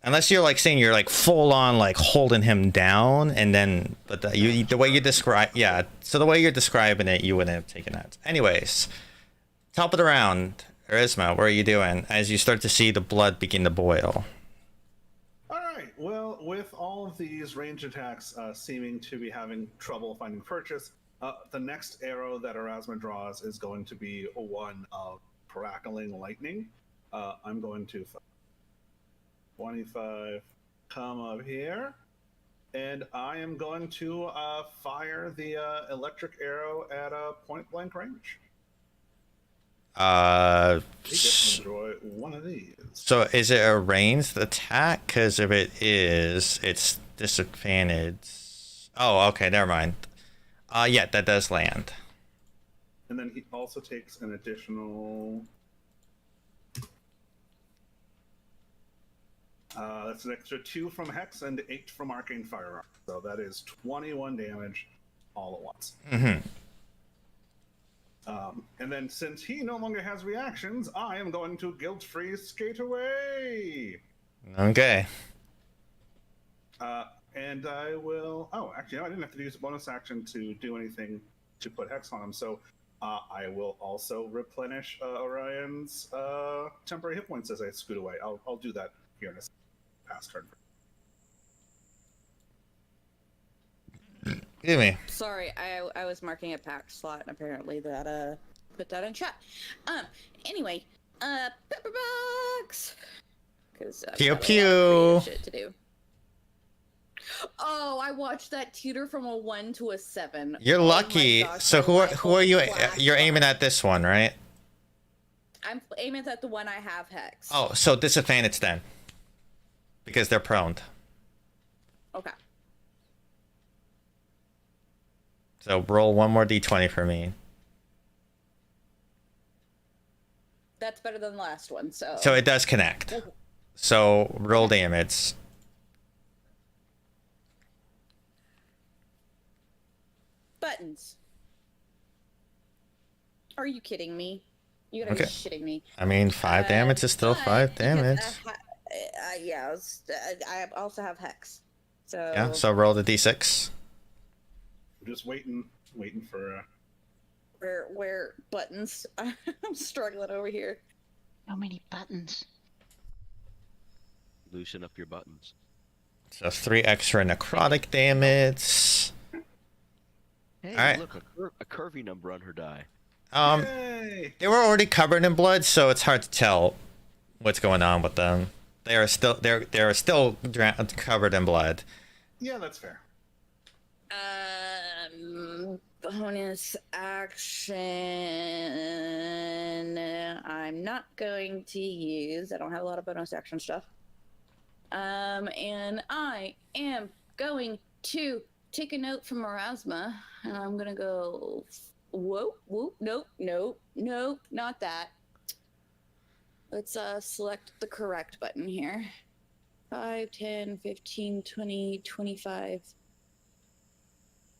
A: unless you're like saying you're like full on like holding him down, and then but the way you describe so the way you're describing it, you wouldn't have taken that. Anyways, top of the round, Arisma, what are you doing as you start to see the blood begin to boil?
D: Alright, well, with all of these range attacks seeming to be having trouble finding purchase, the next arrow that Erasma draws is going to be one of crackling lightning. I'm going to 25 come up here, and I am going to fire the electric arrow at a point blank range. He gets to enjoy one of these.
A: So is it a ranged attack? Because if it is, it's disadvantage. Oh, okay, never mind. Yeah, that does land.
D: And then he also takes an additional. That's an extra 2 from Hex and 8 from Arcane Firearm. So that is 21 damage all at once.
A: Mm-hmm.
D: And then since he no longer has reactions, I am going to guilt-free skate away.
A: Okay.
D: And I will. Oh, actually, no, I didn't have to use a bonus action to do anything to put Hex on him. So I will also replenish Orion's temporary hit points as I scoot away. I'll do that here in a second. past turn.
A: Excuse me.
F: Sorry, I was marking a pack slot, and apparently that put that in chat. Anyway, pepper box. Because
A: Pew
F: got a lot of
A: pew.
F: creative shit to do. Oh, I watched that tutor from a 1 to a 7.
A: You're
F: Oh my
A: lucky.
F: gosh,
A: So
F: my
A: who
F: life
A: are you?
F: flashed
A: You're aiming
F: by.
A: at this one, right?
F: I'm aiming at the one I have hex.
A: Oh, so disadvantage then, because they're prone.
F: Okay.
A: So roll one more d20 for me.
F: That's better than the last one, so.
A: So it does connect. So roll damage.
F: Buttons. Are you kidding me? You gotta
A: Okay.
F: be shitting me.
A: I mean, 5 damage is still
F: But
A: 5
F: because,
A: damage.
F: yeah, I also have hex. So.
A: Yeah, so roll the d6.
D: I'm just waiting for.
F: Where buttons? I'm struggling over here.
G: So many buttons.
C: Loosen up your buttons.
A: So 3 extra necrotic damage.
C: Hey,
A: Alright.
C: look, a curvy number on her die.
D: Yay!
A: They were already covered in blood, so it's hard to tell what's going on with them. They are still covered in blood.
D: Yeah, that's fair.
F: Bonus action. I'm not going to use. I don't have a lot of bonus action stuff. And I am going to take a note from Erasma, and I'm gonna go. Whoa, whoop, nope, not that. Let's select the correct button here. 5, 10, 15, 20, 25,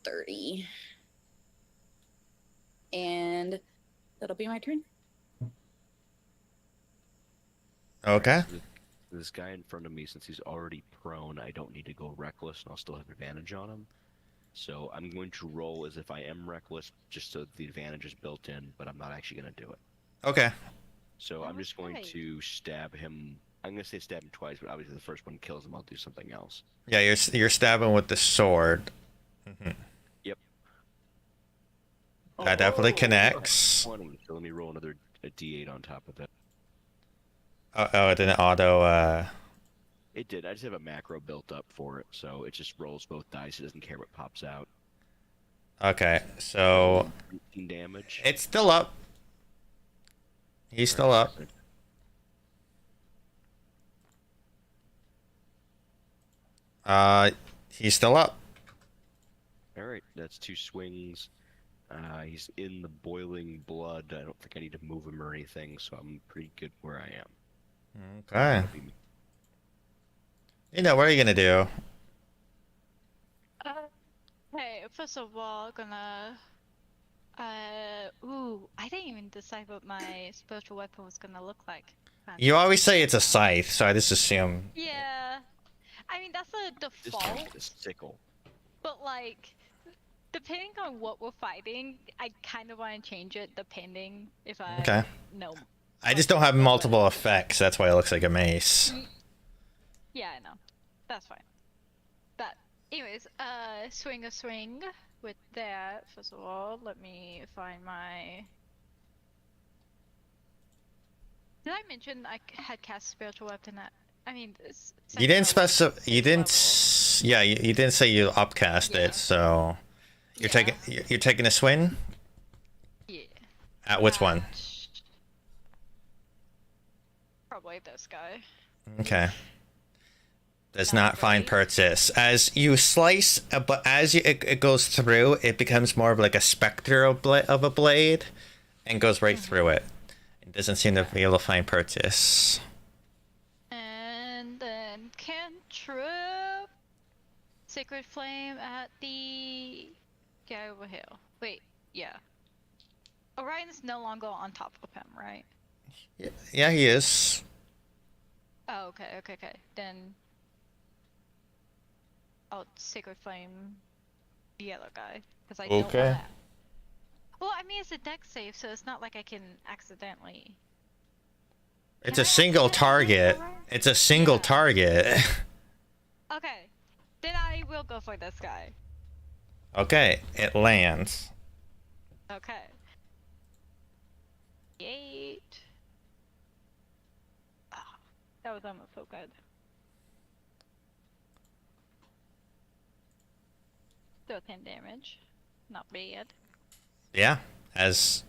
F: 30. And that'll be my turn.
A: Okay.
C: This guy in front of me, since he's already prone, I don't need to go reckless, and I'll still have advantage on him. So I'm going to roll as if I am reckless, just so the advantage is built in, but I'm not actually going to do it.
A: Okay.
C: So I'm just going
B: Okay.
C: to stab him. I'm going to say stab him twice, but obviously the first one kills him. I'll do something else.
A: Yeah, you're stabbing with the sword. Mhm.
C: Yep.
A: That definitely connects.
C: 20, so let me roll another a d8 on top of that.
A: Oh, it didn't auto.
C: It did. I just have a macro built up for it, so it just rolls both dice. It doesn't care what pops out.
A: Okay, so
C: 18 damage.
A: it's still up. He's still up. He's still up.
C: Alright, that's 2 swings. He's in the boiling blood. I don't think I need to move him or anything, so I'm pretty good where I am.
A: Okay.
C: That'll be me.
A: You know, what are you gonna do?
B: Hey, first of all, gonna. Ooh, I didn't even decide what my spiritual weapon was gonna look like.
A: You always say it's a scythe, so I just assume.
B: Yeah. I mean, that's a
C: This time
B: default,
C: it's a sickle.
B: but like, depending on what we're fighting, I kind of want to change it depending if I
A: Okay.
B: know.
A: I just don't have multiple effects. That's why it looks like a mace.
B: Yeah, I know. That's fine. But, anyways, swing a swing with that. First of all, let me find my. Did I mention I had cast spiritual weapon at? I mean, it's
A: You didn't
B: second level,
A: specify. You
B: sixth
A: didn't.
B: level.
A: Yeah, you didn't say you upcast
B: Yeah.
A: it. So you're
B: Yeah.
A: you're taking a swing
B: Yeah.
A: at which one?
B: Probably this guy.
A: Okay. Does
B: Sounds
A: not find
B: right.
A: purchase. As you slice, but as it goes through, it becomes more of like a specter of a blade, and goes right through it. It doesn't seem to be able to find purchase.
B: And then cantrip. Sacred flame at the guy over here. Wait, yeah. Orion's no longer on top of him, right?
A: Yeah, he is.
B: Oh, okay. Then I'll sacred flame the other guy because I don't want
A: Okay.
B: that. Well, I mean it's a deck save, so it's not like I can accidentally.
A: It's a single target. It's a single
B: Yeah.
A: target.
B: Okay. Then I will go for this guy.
A: Okay, it lands.
B: Okay. 8. Ah, that was almost so good. Still 10 damage. Not bad.
A: Yeah, as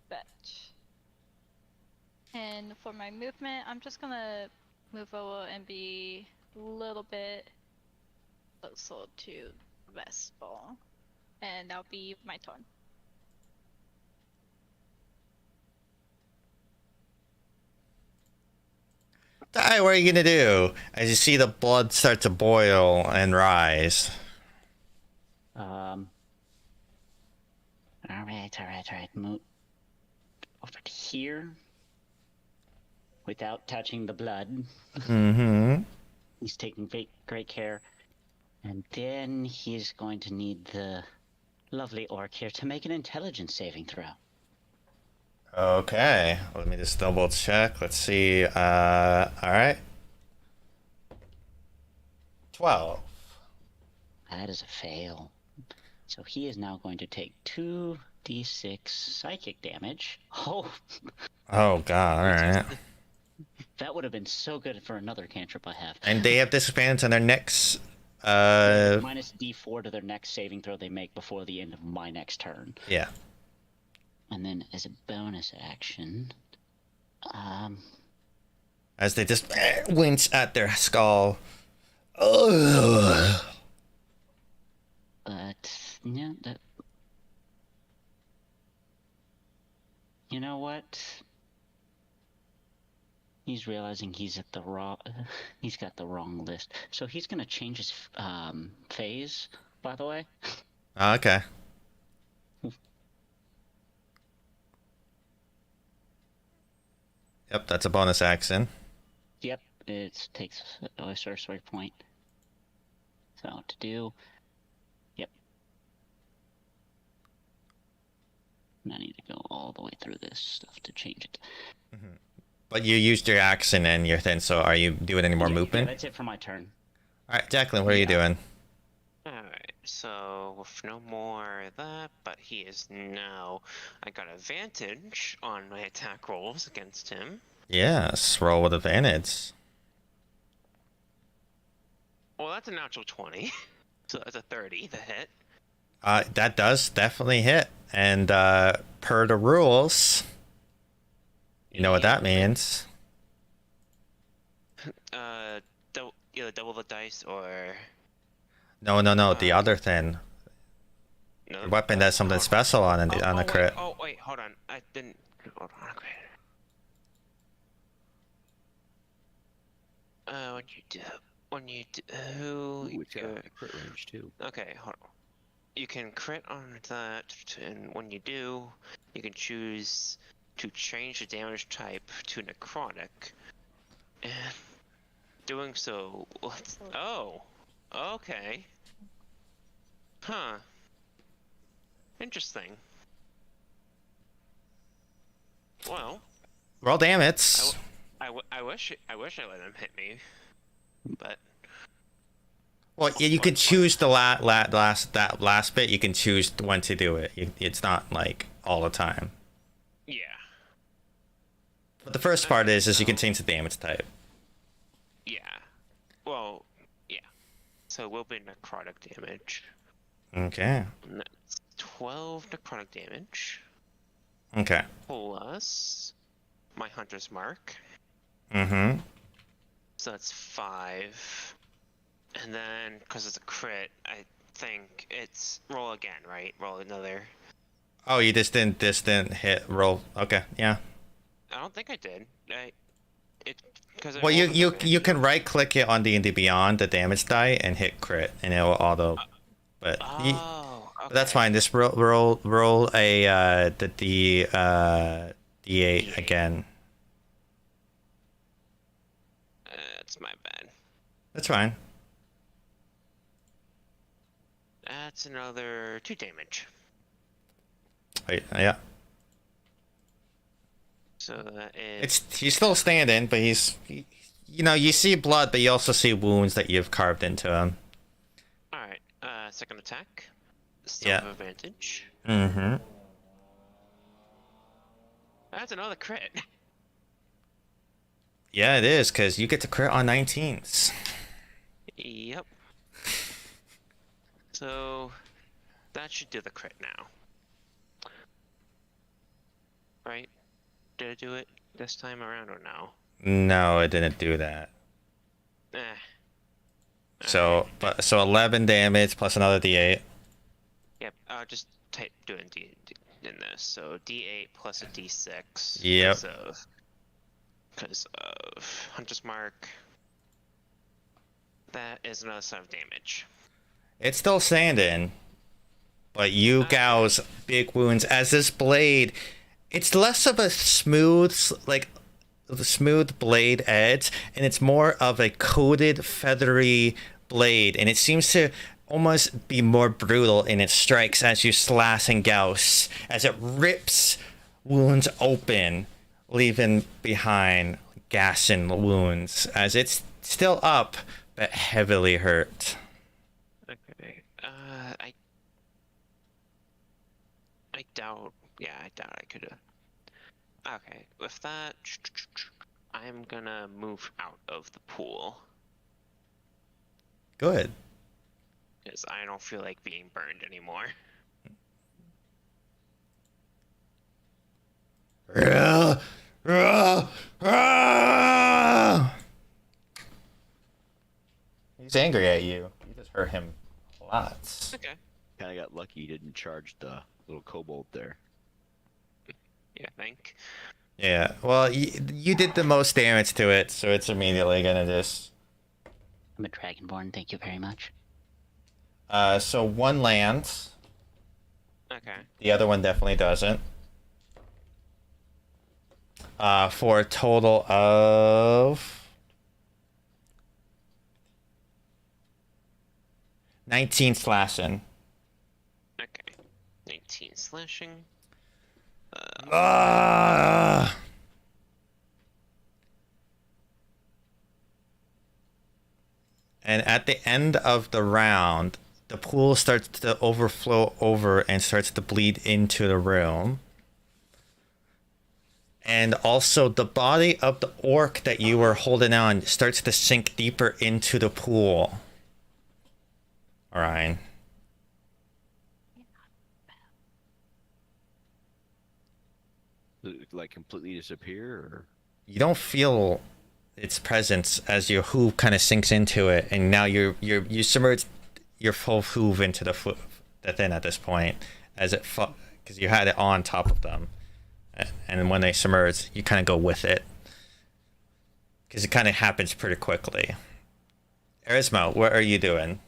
B: Bet. And for my movement, I'm just gonna move over and be a little bit closer to Vestal. And that'll be my turn.
A: Die, what are you gonna do? As you see the blood start to boil and rise.
G: All right. Move over to here without touching the blood.
A: Mm-hmm.
G: He's taking great care. And then he's going to need the lovely orc here to make an intelligence saving throw.
A: Okay, let me just double check. Let's see. Alright. 12.
G: That is a fail. So he is now going to take 2d6 psychic damage. Oh,
A: Oh god, alright.
G: that would have been so good for another cantrip I have.
A: And they have disadvantage on their next
G: Minus d4 to their next saving throw they make before the end of my next turn.
A: yeah.
G: And then as a bonus action,
A: As they just wince at their skull. Ugh.
G: but yeah, that. You know what? He's realizing he's at the wrong. He's got the wrong list, so he's gonna change his phase. By the way.
A: Okay. Yep, that's a bonus action.
G: Yep, it takes a sorcery point. So to do. Yep. And I need to go all the way through this stuff to change it.
A: But you used your action and your thing, so are you doing any more
G: Yeah,
A: movement?
G: Yeah, that's it for my turn.
A: Alright, Jacqueline, what are you doing?
E: Alright, so with no more of that, but he is now. I got advantage on my attack rolls against him.
A: Yes, roll with advantage.
E: Well, that's a natural 20. So that's a 30 to hit.
A: That does definitely hit. And per the rules, you know what that means.
E: Either double the dice or.
A: No, the other thing.
E: No,
A: Your weapon does something special on a
E: wait,
A: crit.
E: wait, hold on. I didn't. Hold on, okay. When you do,
C: Ooh, it's got
E: your-
C: a crit range too.
E: okay, hold on. You can crit on that, and when you do, you can choose to change the damage type to necrotic. And doing so, okay. Huh. Interesting. Well,
A: Roll damage.
E: I wish I let him hit me, but
A: Well, you could choose the last bit. You can choose when to do it. It's not like all the time.
E: yeah.
A: But the first part is you can change the damage type.
E: Yeah. Well, yeah. So it will be necrotic damage.
A: Okay.
E: And that's 12 necrotic damage.
A: Okay.
E: Plus my hunter's mark.
A: Mm-hmm.
E: So that's 5. And then, because it's a crit, I think it's roll again, right? Roll another.
A: Oh, you just didn't hit roll. Okay, yeah.
E: I don't think I did. Because
A: Well, you can right click it on D&D Beyond the damage die and hit crit, and it will auto. But
E: okay.
A: that's fine. Just roll a the D8 again.
E: That's my bad.
A: That's fine.
E: That's another 2 damage.
A: Wait, yeah.
E: So that is.
A: He's still standing, but you know, you see blood, but you also see wounds that you've carved into him.
E: Alright, second attack. Still
A: Yeah.
E: have advantage.
A: Mm-hmm.
E: That's another crit.
A: Yeah, it is, because you get to crit on 19s.
E: Yep. So that should do the crit now. Right? Did I do it this time around or no?
A: No, it didn't do that.
E: Eh.
A: So, so 11 damage plus another d8.
E: Yep, just type doing D in this. So D8 plus a D6.
A: Yep.
E: Because of Hunter's Mark. That is another 7 of damage.
A: It's still standing, but you gouge big wounds as this blade. It's less of a smooth, like the smooth blade edge, and it's more of a coated, feathery blade, and it seems to almost be more brutal in its strikes as you slash and gouge, as it rips wounds open, leaving behind gashing wounds, as it's still up but heavily hurt.
E: Okay. I doubt. Yeah, I doubt I could have. Okay, with that, I'm gonna move out of the pool
A: Good.
E: because I don't feel like being burned anymore.
A: He's angry at you. You just hurt him lots.
E: Okay.
C: Kind of got lucky he didn't charge the little kobold there.
E: Yeah, think.
A: Yeah, well, you did the most damage to it, so it's immediately gonna just...
G: I'm a dragonborn, thank you very much.
A: So one lands.
E: Okay.
A: The other one definitely doesn't. For a total of 19 slashing.
E: Okay. 19 slashing.
A: And at the end of the round, the pool starts to overflow over and starts to bleed into the room. And also the body of the orc that you were holding on starts to sink deeper into the pool. Orion.
C: Like completely disappear, or
A: You don't feel its presence as your hoof kind of sinks into it, and now you submerge your full hoof into the thing at this point, as it because you had it on top of them, and when they submerge, you kind of go with it, because it kind of happens pretty quickly. Erismo, what are you doing?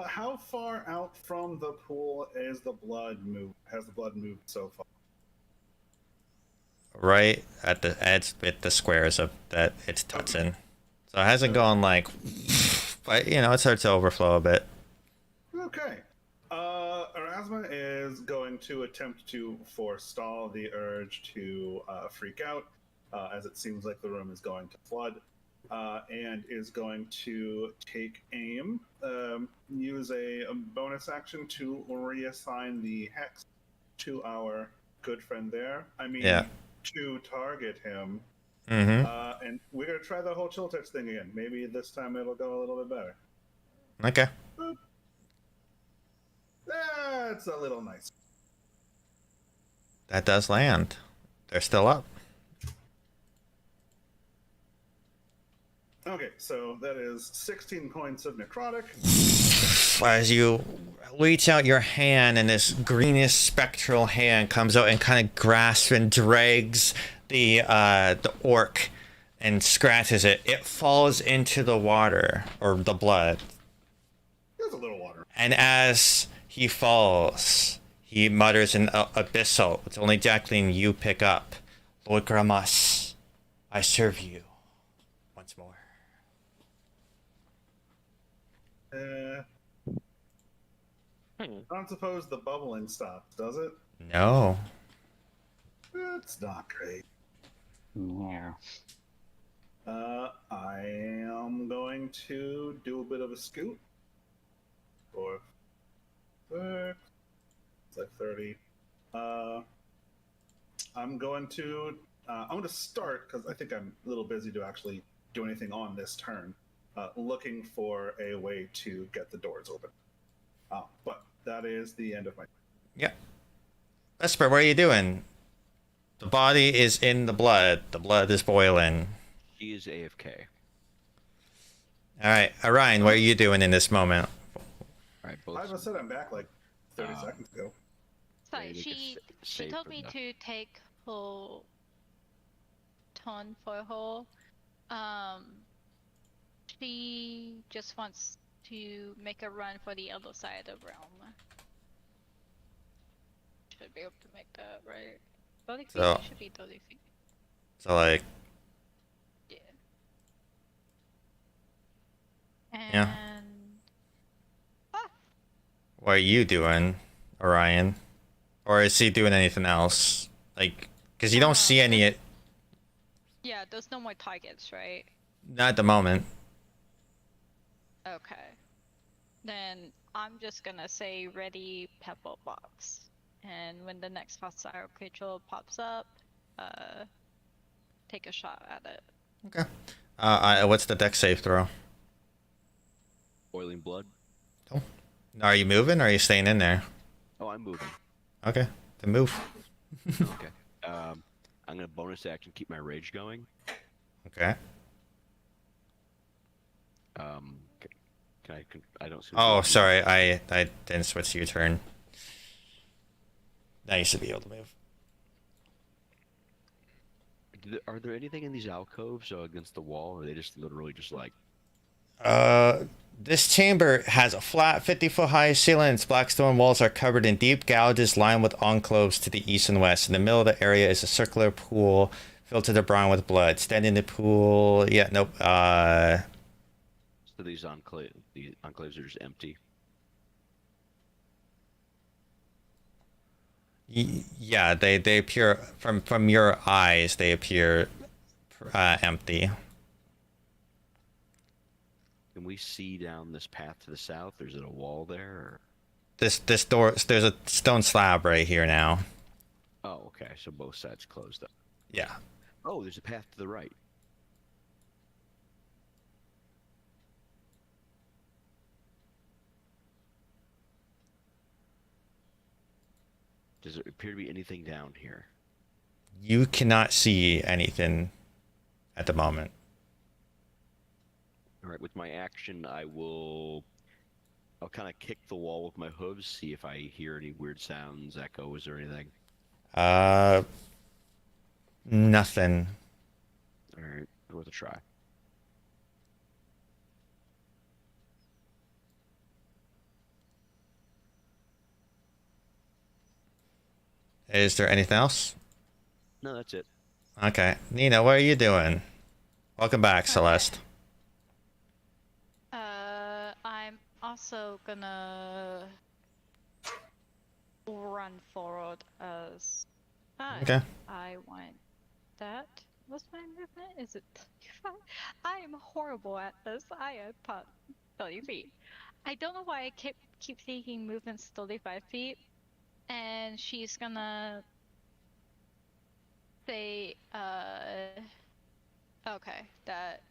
D: How far out from the pool is the blood moved? Has the blood moved so far?
A: Right at the edge with the squares of that it's touching. So it hasn't gone like, but you know, it starts to overflow a bit.
D: Okay. Erasma is going to attempt to forestall the urge to freak out, as it seems like the room is going to flood, and is going to take aim, use a bonus action to reassign the hex to our good friend there. I mean,
A: Yeah.
D: to target him.
A: Mm-hmm.
D: And we're going to try the whole chill touch thing again. Maybe this time it'll go a little bit better.
A: Okay.
D: That's a little nice.
A: That does land. They're still up.
D: Okay, so that is 16 points of necrotic.
A: As you reach out your hand, and this greenish spectral hand comes out and kind of grasps and drags the orc and scratches it. It falls into the water, or the blood.
D: There's a little water.
A: And as he falls, he mutters in abyssal, which only Jacqueline you pick up. Lord Gramas, I serve you once more.
D: I don't suppose the bubbling stops, does it?
A: No.
D: It's not great.
G: Yeah.
D: I am going to do a bit of a scoot. 4, 6, it's like 30. I'm going to start because I think I'm a little busy to actually do anything on this turn. Looking for a way to get the doors open. But that is the end of my.
A: Yeah. Vesper, what are you doing? The body is in the blood. The blood is boiling.
C: She is AFK.
A: All right, Orion, what are you doing in this moment?
C: All right, both.
D: I said I'm back like 30 seconds ago.
B: Sorry,
C: Maybe
B: she
C: save
B: told
C: for
B: me
C: the-
B: to take her turn for her. She just wants to make a run for the other side of realm. Should be able to make that, right? 30 feet?
A: So-
B: Should be 30 feet.
A: So, like,
B: Yeah.
A: Yeah.
B: And
A: what are you doing, Orion? Or is he doing anything else? Like, because you don't see any...
B: yeah, there's no more targets, right?
A: Not at the moment.
B: Okay. Then I'm just gonna say ready pepper box. And when the next hostile creature pops up, take a shot at it.
A: Okay. What's the dex save throw?
C: Boiling blood.
A: Are you moving or are you staying in there?
C: Oh, I'm moving.
A: Okay, then move.
C: Okay. I'm gonna bonus action keep my rage going.
A: Okay.
C: Can I don't see.
A: Oh, sorry, I didn't switch to your turn. Now you should be able to move.
C: Are there anything in these alcoves against the wall, or are they just literally just like?
A: This chamber has a flat 50-foot high ceiling. Its black stone walls are covered in deep gouges lined with enclaves to the east and west. In the middle of the area is a circular pool filled to the brine with blood. Standing in the pool... Yeah, nope.
C: So these enclaves are just empty.
A: Yeah, they appear... From your eyes, they appear empty.
C: Can we see down this path to the south? Or is it a wall there? Or...
A: This door... There's a stone slab right here now.
C: Oh, okay. So both sides closed up.
A: Yeah.
C: Oh, there's a path to the right. Does there appear to be anything down here?
A: You cannot see anything at the moment.
C: All right, with my action, I'll kind of kick the wall with my hooves, see if I hear any weird sounds, echoes, or anything.
A: Nothing.
C: All right, worth a try.
A: Is there anything else?
C: No, that's it.
A: Okay. Nina, what are you doing? Welcome back, Celeste.
B: I'm also gonna run forward as
A: Okay.
B: I want that. What's my movement? Is it 35? I am horrible at this. I am 30 feet. I don't know why I keep thinking movement's 35 feet. And she's gonna say, okay, that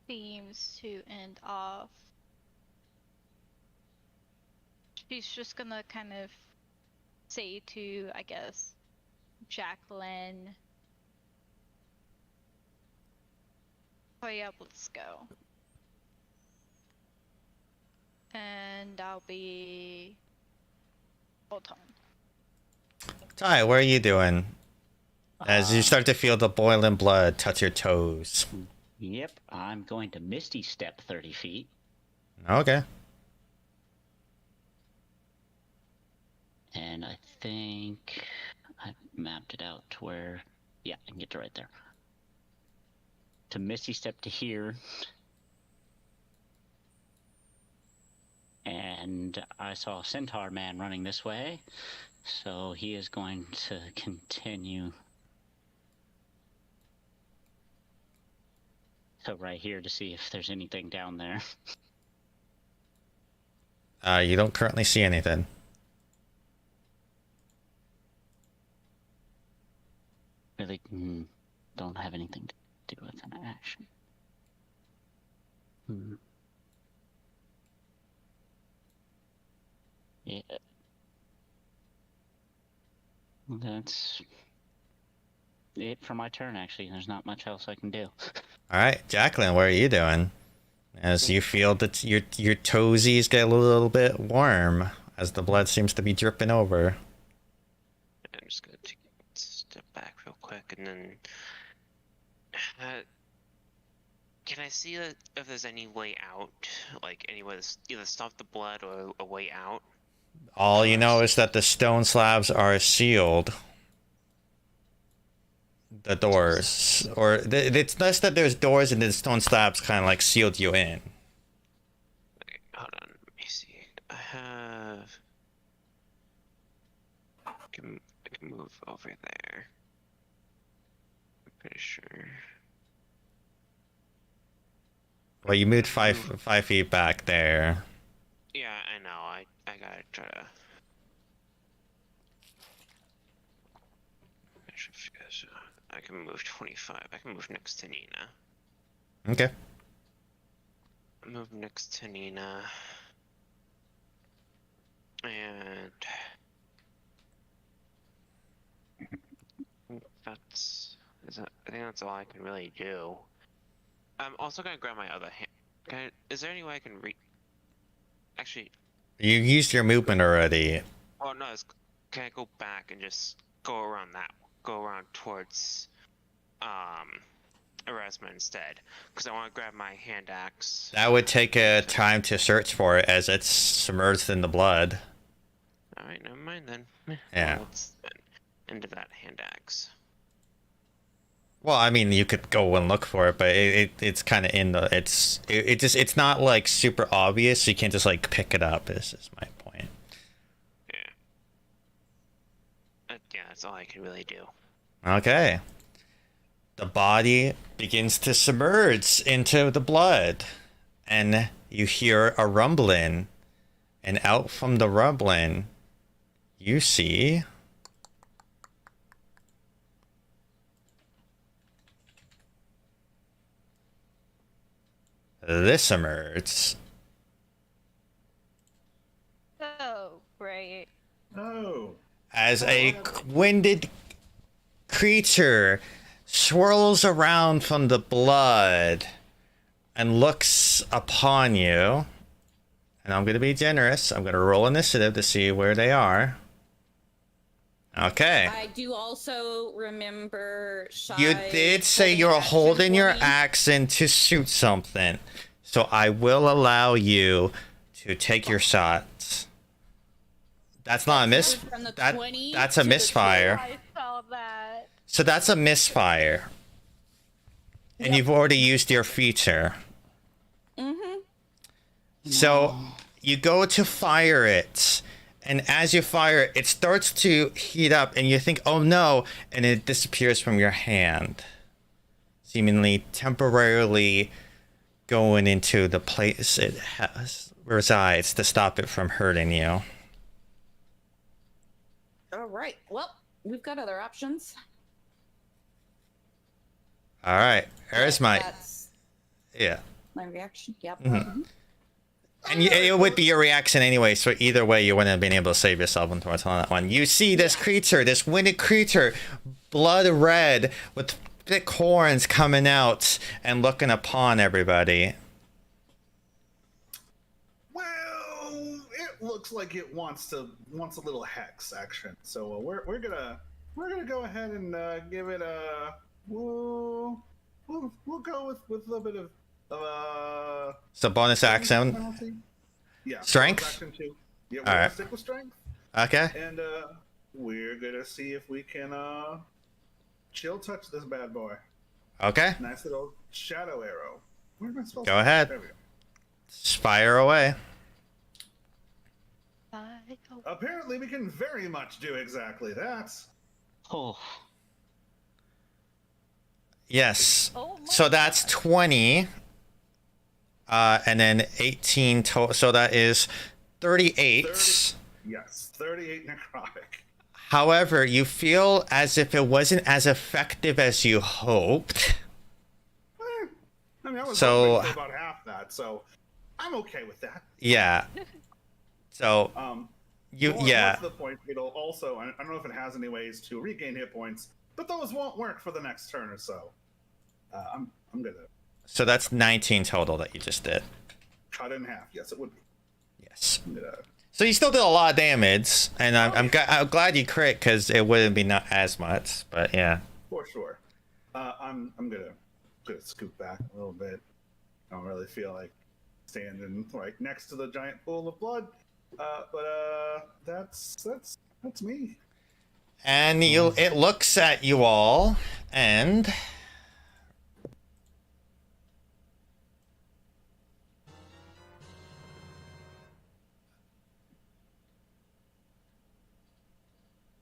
B: seems to end off. She's just gonna kind of say to, I guess, Jacqueline, hurry up, let's go. And I'll be... Hold on.
A: Ty, what are you doing? As you start to feel the boiling blood touch your toes.
G: Yep, I'm going to Misty Step 30 feet.
A: Okay.
G: And I think I mapped it out to where... Yeah, I can get to right there. To Misty Step to here. And I saw a centaur man running this way. So he is going to continue to right here to see if there's anything down there.
A: You don't currently see anything.
G: Really don't have anything to do with an action. Yeah. That's it for my turn, actually. There's not much else I can do.
A: All right, Jacqueline, what are you doing? As you feel that your toesies get a little bit warm as the blood seems to be dripping over.
E: I'm just gonna take a step back real quick and then. Can I see if there's any way out? Like any way to either stop the blood or a way out?
A: All you know is that the stone slabs are sealed. The doors, or it's just that there's doors and the stone slabs kind of like sealed you in.
E: Okay, hold on, let me see. I have. I can move over there. I'm pretty sure.
A: Well, you moved 5 feet back there.
E: Yeah, I know. I gotta try to. I can move 25. I can move next to Nina.
A: Okay.
E: Move next to Nina. And I think that's all I can really do. I'm also gonna grab my other hand. Is there any way I can Actually.
A: You used your movement already.
E: Oh no! Can I go back and just go around towards Erasmus instead? Because I want to grab my hand axe.
A: That would take a time to search for it as it's submerged in the blood.
E: All right, never mind then.
A: Yeah.
E: Well, let's into that hand axe.
A: Well, I mean, you could go and look for it, but it's kind of in the it's not like super obvious. So you can't just like pick it up. Is my point.
E: Yeah. Yeah, that's all I can really do.
A: Okay. The body begins to submerge into the blood, and you hear a rumbling, and out from the rumbling, you see. This emerges.
B: Oh, right.
D: Oh.
A: As a winded creature swirls around from the blood and looks upon you. And I'm going to be generous. I'm going to roll initiative to see where they are. Okay.
F: I do also remember
A: You did say you were holding your axe in to shoot something. So I will allow you to take your shots. That's not a miss. That's a misfire.
B: I saw that.
A: So that's a misfire. And you've already used your feature.
F: Mm-hmm.
A: So you go to fire it. And as you fire it, it starts to heat up. And you think, oh no. And it disappears from your hand. Seemingly temporarily going into the place it resides to stop it from hurting you.
F: All right. Well, we've got other options.
A: All right. There's my...
F: That's
A: Yeah.
F: my reaction. Yep.
A: Mm-hmm. And it would be your reaction anyway, so either way, you wouldn't have been able to save yourself on that one. You see this creature, this winded creature, blood red, with thick horns coming out and looking upon everybody.
D: Well, it looks like it wants a little hex action. So we're gonna go ahead and give it a we'll go with a little bit of
A: So bonus action.
D: penalty. Yeah.
A: Strength?
D: bonus action too. Yeah, we're
A: All
D: gonna
A: right.
D: stick with strength,
A: Okay.
D: and we're gonna see if we can chill touch this bad boy.
A: Okay.
D: Nice little shadow arrow. Where's my spell?
A: Go ahead.
D: There we go.
A: Fire away.
B: Fire go.
D: Apparently, we can very much do exactly that.
G: Oh,
A: Yes.
B: Oh my
A: So that's
B: God.
A: 20. And then 18 total. So that is 38.
D: 30. Yes, 38 necrotic.
A: However, you feel as if it wasn't as effective as you hoped.
D: I mean, I was
A: So-
D: hoping for about half that, so I'm okay with that.
A: Yeah. So
D: More
A: yeah.
D: to the point, it'll also, I don't know if it has any ways to regain hit points, but those won't work for the next turn or so. I'm gonna
A: So that's 19 total that you just did.
D: cut in half. Yes, it would be.
A: Yes.
D: I'm gonna,
A: So you still did a lot of damage, and I'm glad you crit because it wouldn't be not as much. But yeah.
D: for sure. I'm gonna scoot back a little bit. I don't really feel like standing right next to the giant pool of blood. But that's me.
A: And it looks at you all, and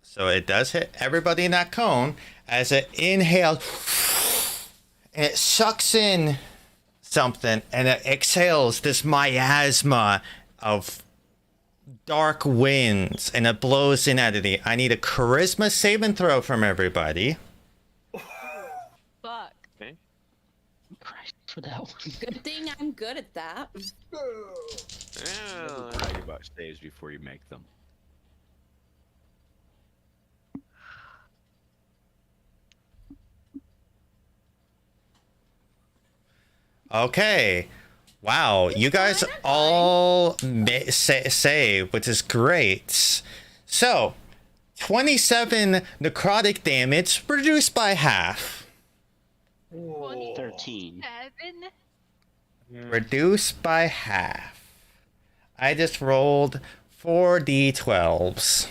A: so it does hit everybody in that cone as it inhales, and it sucks in something, and it exhales this miasma of dark winds, and it blows in at it. I need a charisma saving throw from everybody.
B: Fuck.
E: Okay.
G: Christ for that one.
F: Good thing I'm good at that.
E: Oh,
C: Brag about saves before you make them.
A: Okay. Wow, you guys all save, which is great. So, 27 necrotic damage reduced by half.
G: 13.
B: 7.
A: Reduced by half. I just rolled 4d12s.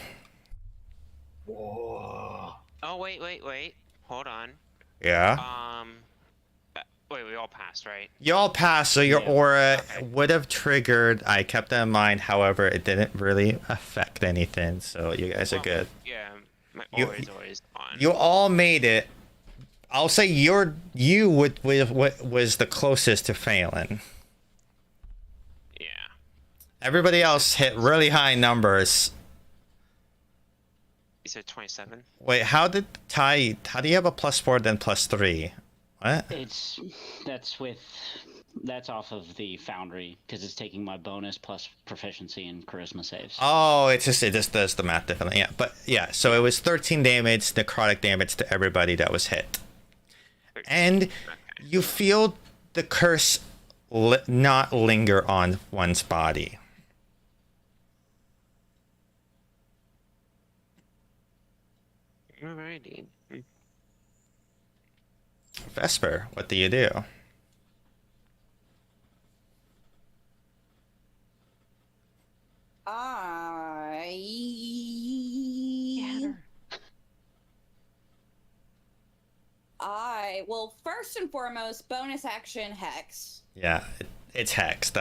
D: Whoa.
E: oh wait. Hold on.
A: Yeah.
E: Wait, we all passed, right?
A: You all passed, so your
G: Yeah.
A: aura
E: Okay.
A: would have triggered. I kept that in mind. However, it didn't really affect anything, so you guys are
E: Well,
A: good.
E: Yeah, my
A: You-
E: aura is always on.
A: You all made it. I'll say you was the closest to failing.
E: Yeah.
A: Everybody else hit really high numbers.
E: You said 27?
A: Wait, how do you have a +4 then +3? What?
G: That's off of the Foundry because it's taking my bonus plus proficiency in charisma saves.
A: Oh, it just does the math differently. Yeah, but yeah, so it was 13 damage, necrotic damage to everybody that was hit. And you feel the curse not linger on one's body.
E: Alrighty.
A: Vesper, what do you do?
F: Well, first and foremost, bonus action Hex.
A: Yeah, it's hexed.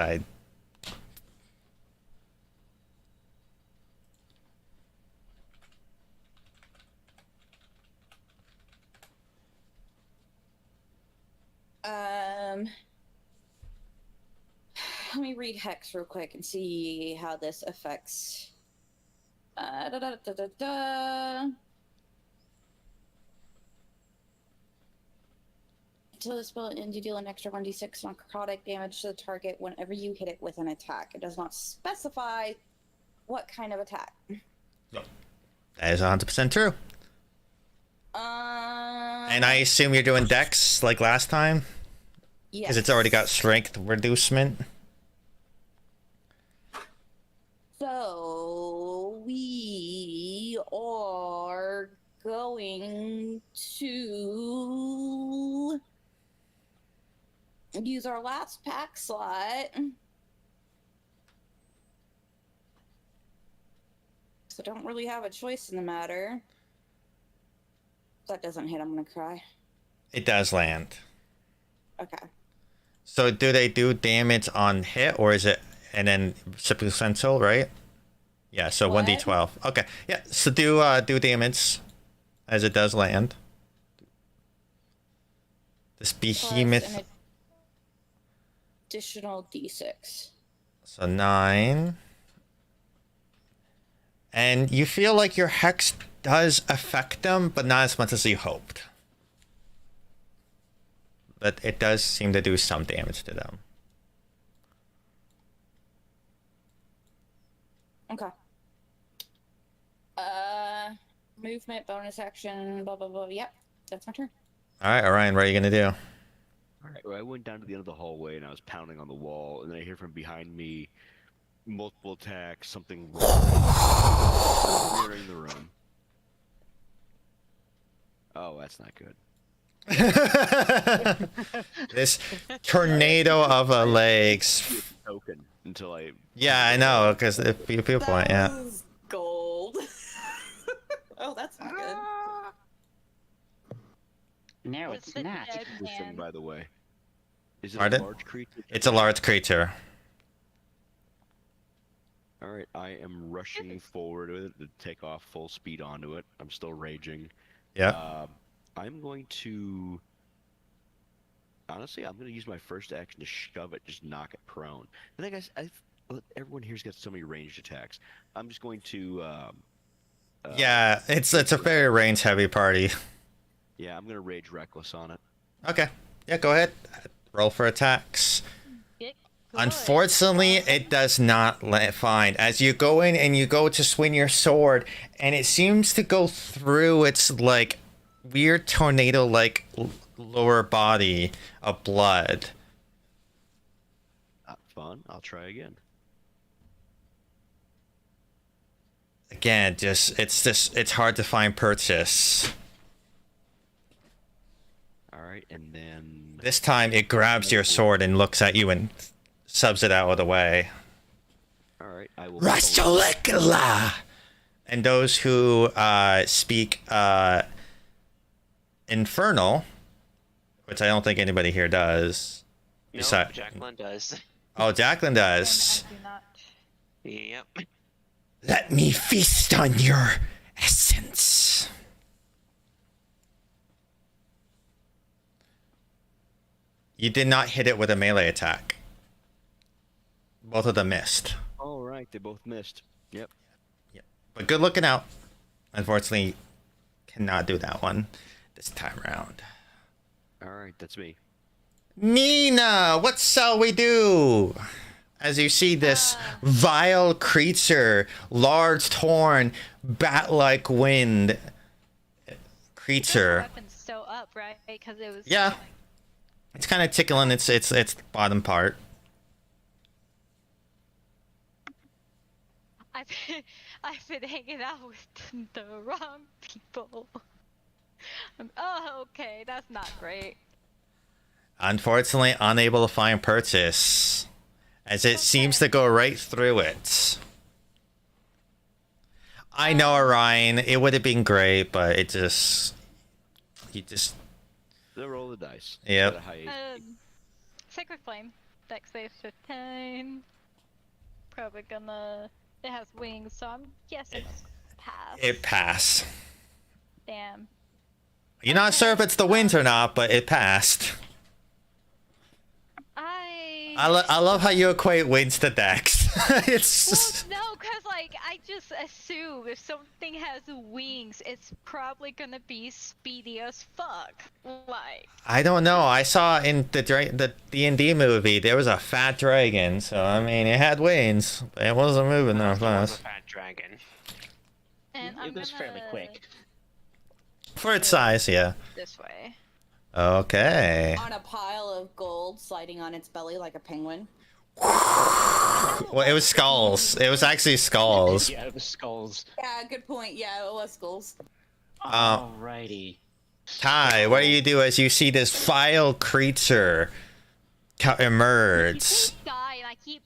F: Let me read Hex real quick and see how this affects. Until the spell ends, you deal an extra 1d6 necrotic damage to the target whenever you hit it with an attack. It does not specify what kind of attack.
A: That is 100% true. And I assume you're doing dex like last time? Because it's already got strength reducement.
F: So we are going to use our last pack slot. So don't really have a choice in the matter. If that doesn't hit, I'm gonna cry.
A: It does land.
F: Okay.
A: So do they do damage on hit, or is it and then supplemental, right? Yeah, so
F: What?
A: 1d12. Okay, yeah, so do damage as it does land. This
F: Plus
A: behemoth.
F: an additional d6.
A: So 9. And you feel like your hex does affect them, but not as much as you hoped. But it does seem to do some damage to them.
F: Okay. Movement, bonus action, blah blah blah. Yep, that's my turn.
A: All right, Orion, what are you gonna do?
C: Alright, well, I went down to the end of the hallway and I was pounding on the wall, and then I hear from behind me multiple attacks, something entering the room. Oh, that's not good.
A: This tornado of legs.
C: Token until I.
A: Yeah, I know, because people point, yeah.
F: was gold. Oh, that's not good.
G: No,
B: What's
G: it's
B: the
G: not.
B: dead
C: This thing,
B: man?
C: by the way. Is it
A: Pardon?
C: a large creature?
A: It's a large creature.
C: Alright, I am rushing forward with it to take off full speed onto it. I'm still raging.
A: Yeah.
C: I'm going to. Honestly, I'm going to use my first action to shove it, just knock it prone. I think everyone here's got so many ranged attacks. I'm just going to.
A: Yeah, it's a very range heavy party.
C: Yeah, I'm going to rage reckless on it.
A: Okay. Yeah, go ahead. Roll for attacks.
B: Get
A: Unfortunately, it does not find. As you go in and you go to swing your sword, and it seems to go through its like weird tornado-like lower body of blood.
C: Fun. I'll try again.
A: Again, it's hard to find purchase.
C: All right, and then.
A: This time, it grabs your sword and looks at you and subs it out of the way.
C: All right, I will.
A: Rastolikla! And those who speak Infernal, which I don't think anybody here does.
E: No,
A: Besi-
E: Jacqueline does.
A: Oh, Jacqueline does.
B: I do not.
E: Yep.
A: Let me feast on your essence. You did not hit it with a melee attack. Both of them missed.
C: All right, they both missed. Yep.
A: But good looking out. Unfortunately, cannot do that one this time around.
C: All right, that's me.
A: Nina, what shall we do? As you see this vile creature, large torn, bat-like wind creature.
B: Weapon's still up, right? Because it was.
A: Yeah. It's kind of tickling its bottom part.
B: I've been hanging out with the wrong people. Oh, okay, that's not great.
A: Unfortunately, unable to find purchase, as it seems to go right through it. I know, Orion, it would have been great, but you just.
C: They roll the dice.
A: Yep.
C: At a high AC.
B: Sacred Flame, Dex save 15. Probably gonna. It has wings, so I'm guessing it's pass.
A: It passed.
B: Damn.
A: You're not sure if it's the wind or not, but it passed. I love how you equate winds to dex. It's just...
B: Well, no, because, like, I just assume if something has wings, it's probably gonna be speedy as fuck. Like...
A: I don't know. I saw in the DnD movie, there was a fat dragon, so, I mean, it had wings, but it wasn't moving that
E: It was a
A: fast.
E: fat dragon.
B: And
G: It was fairly quick.
A: For its size, yeah.
B: This way.
A: Okay.
F: On a pile of gold sliding on its belly like a penguin.
A: Well, it was skulls. It was actually skulls.
G: Yeah, it was skulls.
F: Yeah, good point. Yeah, it was skulls.
G: Alrighty.
A: Ty, what do you do as you see this vile creature emerge?
B: You say die, and I keep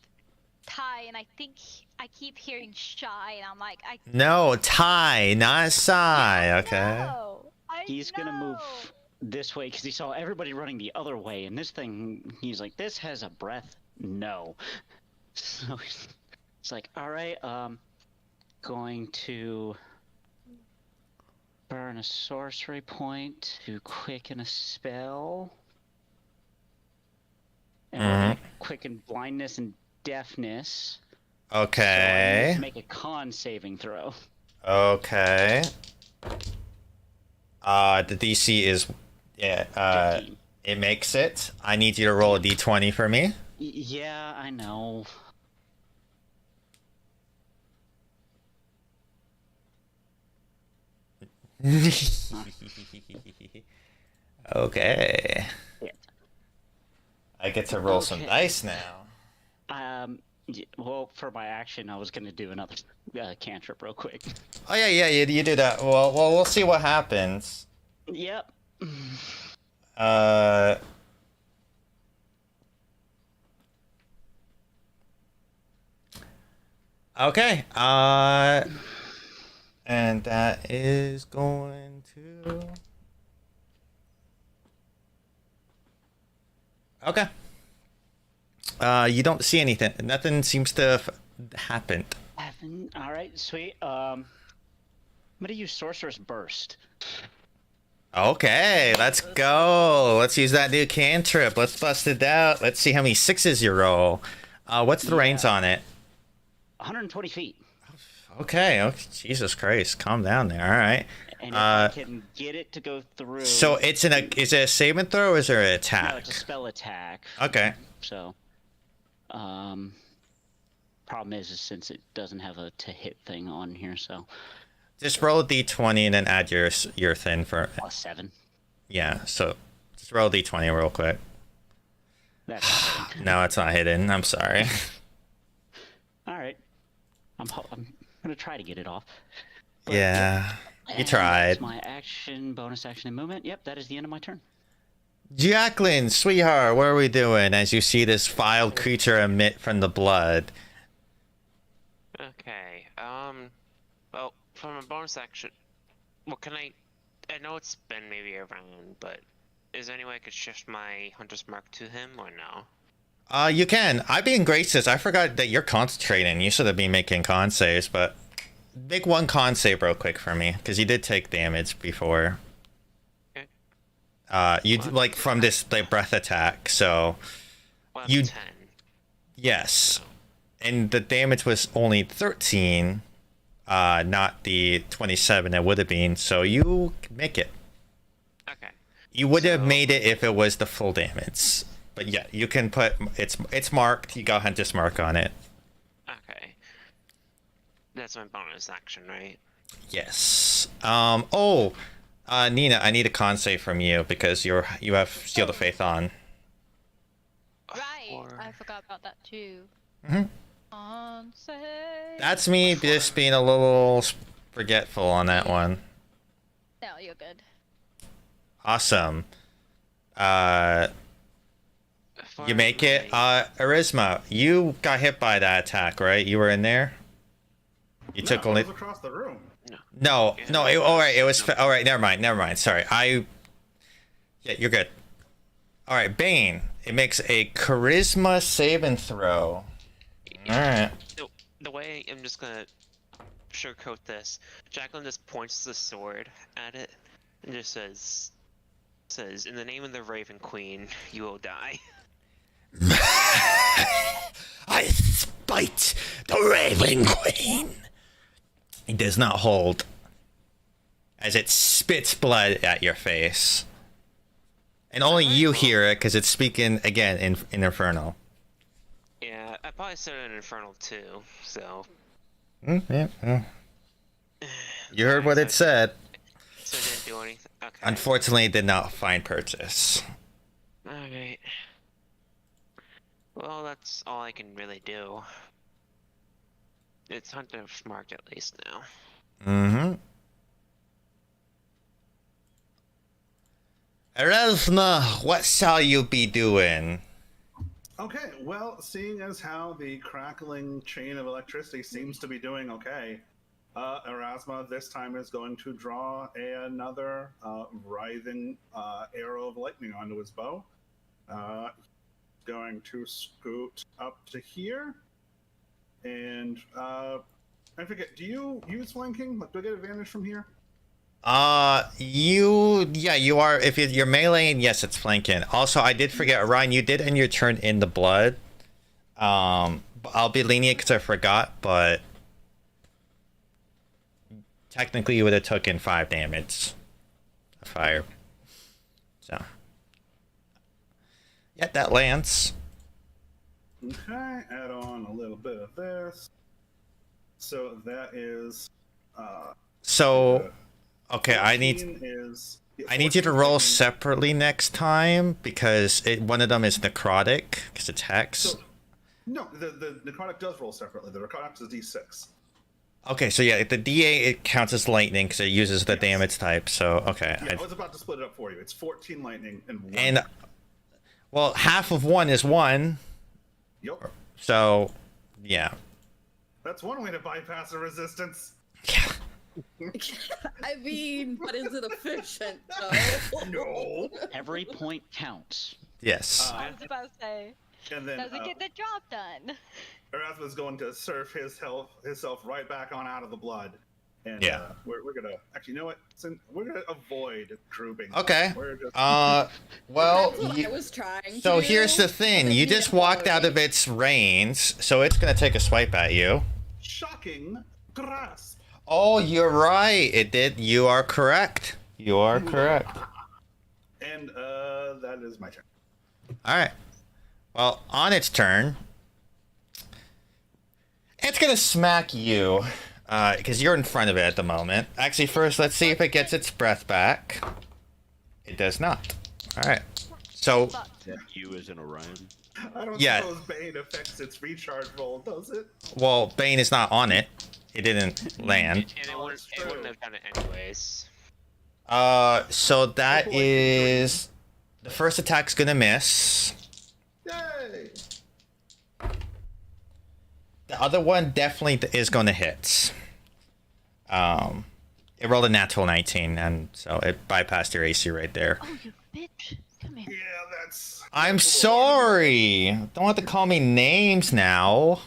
B: Ty, and I think I keep hearing shy, and I'm like,
A: No, Ty, not Sai, okay?
B: No,
G: He's gonna move this way because he saw everybody running the other way, and this thing, he's like, this has a breath. No. So it's like, all right, going to burn a sorcery point to quicken a spell. And we're going to quicken blindness and deafness. So I need
A: Okay.
G: to make a con saving throw.
A: Okay. The DC is, yeah,
G: 15.
A: it makes it. I need you to roll a d20 for me.
G: Yeah, I know.
A: Okay.
G: Yeah.
A: I get to roll some
G: Okay.
A: dice now.
G: Well, for my action, I was gonna do another cantrip real quick.
A: Oh yeah, you do that. Well, we'll see what happens.
G: Yep.
A: Okay. And that is going to. Okay. You don't see anything. Nothing seems to have happened.
G: All right, sweet. I'm gonna use Sorcerer's Burst.
A: Okay, let's go. Let's use that new cantrip. Let's bust it out. Let's see how many sixes you roll. What's the range on it?
G: 120 feet.
A: Okay. Oh, Jesus Christ. Calm down there. All right.
G: And if I can get it to go through.
A: So is it a saving throw or is there an attack?
G: No, it's a spell attack.
A: Okay.
G: So, problem is since it doesn't have a to hit thing on here, so.
A: Just roll a d20 and then add your thing for.
G: +7.
A: Yeah. So just roll a d20 real quick.
G: That's
A: No, it's not hidden. I'm sorry.
G: all right. I'm gonna try to get it off. But,
A: Yeah. You
G: and
A: tried.
G: That's my action, bonus action, and movement. Yep, that is the end of my turn.
A: Jacqueline, sweetheart, what are we doing as you see this vile creature emit from the blood?
E: Okay. Well, from a bonus action, what can I know it's been maybe a round, but is there any way I could shift my Hunter's Mark to him or no?
A: You can. I'm being gracious. I forgot that you're concentrating. You should have been making con saves, but make one con save real quick for me, because you did take damage before.
E: Okay.
A: You like from this breath attack, so
E: Well,
A: you
E: 10.
A: yes, and the damage was only 13, not the 27 it would have been. So you can make it.
E: Okay.
A: You would have made it if it was the full damage. But yeah, you can put it's marked. You got Hunter's Mark on it.
E: Okay. That's my bonus action, right?
A: Yes. Nina, I need a con save from you because you have Shield of Faith on.
B: Right. I forgot about that too.
A: Mhm.
B: On say.
A: That's me just being a little forgetful on that one.
B: No, you're good.
A: Awesome. You make it. Arisma, you got hit by that attack, right? You were in there. You took
D: I
A: only.
D: was across the room.
A: No. All right. It was. All right. Never mind. Sorry. Yeah, you're good. All right, Bane. It makes a charisma save and throw. All right.
E: The way I'm just gonna sugarcoat this, Jacqueline just points the sword at it and just says, "In the name of the Raven Queen, you will die."
A: I spite the Raven Queen. It does not hold as it spits blood at your face. And only you hear it because it's speaking again in Infernal.
E: Yeah, I probably said it in Infernal too, so.
A: Yeah. You heard what it said.
E: So it didn't do anything? Okay.
A: Unfortunately, it did not find purchase.
E: Alright. Well, that's all I can really do. It's Hunter's Mark at least now.
A: Mm-hmm. Erasma, what shall you be doing?
D: Okay, well, seeing as how the crackling chain of electricity seems to be doing okay, Erasma this time is going to draw another writhing arrow of lightning onto his bow. Going to scoot up to here and I forget. Do you use flanking? Like, do I get advantage from here?
A: You are. If you're meleeing, yes, it's flanking. Also, I did forget, Ryan, you did end your turn in the blood. I'll be lenient because I forgot, but technically you would have taken 5 damage of fire. So, yeah, that lands.
D: Okay, add on a little bit of this. So that is.
A: So, okay, I
D: 14 is.
A: need you to
D: 14
A: roll
D: lightning.
A: separately next time because one of them is necrotic because it's hex.
D: So, no, the necrotic does roll separately. The necrotic is d6.
A: Okay, so yeah, the DA it counts as lightning because it uses the
D: Yes.
A: damage type. So okay,
D: Yeah, I was about to split it up for you. It's 14 lightning and 1.
A: and well, half of 1 is 1.
D: Yep.
A: So yeah,
D: That's one way to bypass a resistance.
A: yeah.
F: I mean, but is it efficient though?
D: No.
G: Every point counts.
A: Yes.
B: I was about to say,
D: And then
B: doesn't get the job done.
D: Erasmus is going to surf himself right back on out of the blood. And
A: Yeah.
D: we're gonna actually, you know what? We're gonna avoid grouping.
A: Okay.
D: We're just,
A: Well,
F: That's what I was trying
A: so
F: to
A: here's
F: do.
A: the thing:
F: I
A: you
F: didn't
A: just
F: follow
A: walked out
F: me.
A: of its range, so it's gonna take a swipe at you.
D: shocking grasp.
A: Oh, you're right. It did. You are correct. You are correct.
D: And that is my turn.
A: All right. Well, on its turn, it's gonna smack you, because you're in front of it at the moment. Actually, first, let's see if it gets its breath back. It does not. All right. So,
C: You as in Orion.
D: I don't
A: Yeah.
D: suppose Bane affects its recharge roll, does it?
A: well, Bane is not on it. It didn't land.
E: And
D: Oh,
E: it
D: that's
E: wouldn't
D: true.
E: have done it anyways.
A: So that is the first attack's gonna miss.
D: Yay!
A: The other one definitely is going to hit. It rolled a natural 19, and so it bypassed your AC right there.
B: Oh, you bitch! Come here.
D: Yeah, that's.
A: I'm
D: that's a little hard
A: sorry. Don't have to call me names now.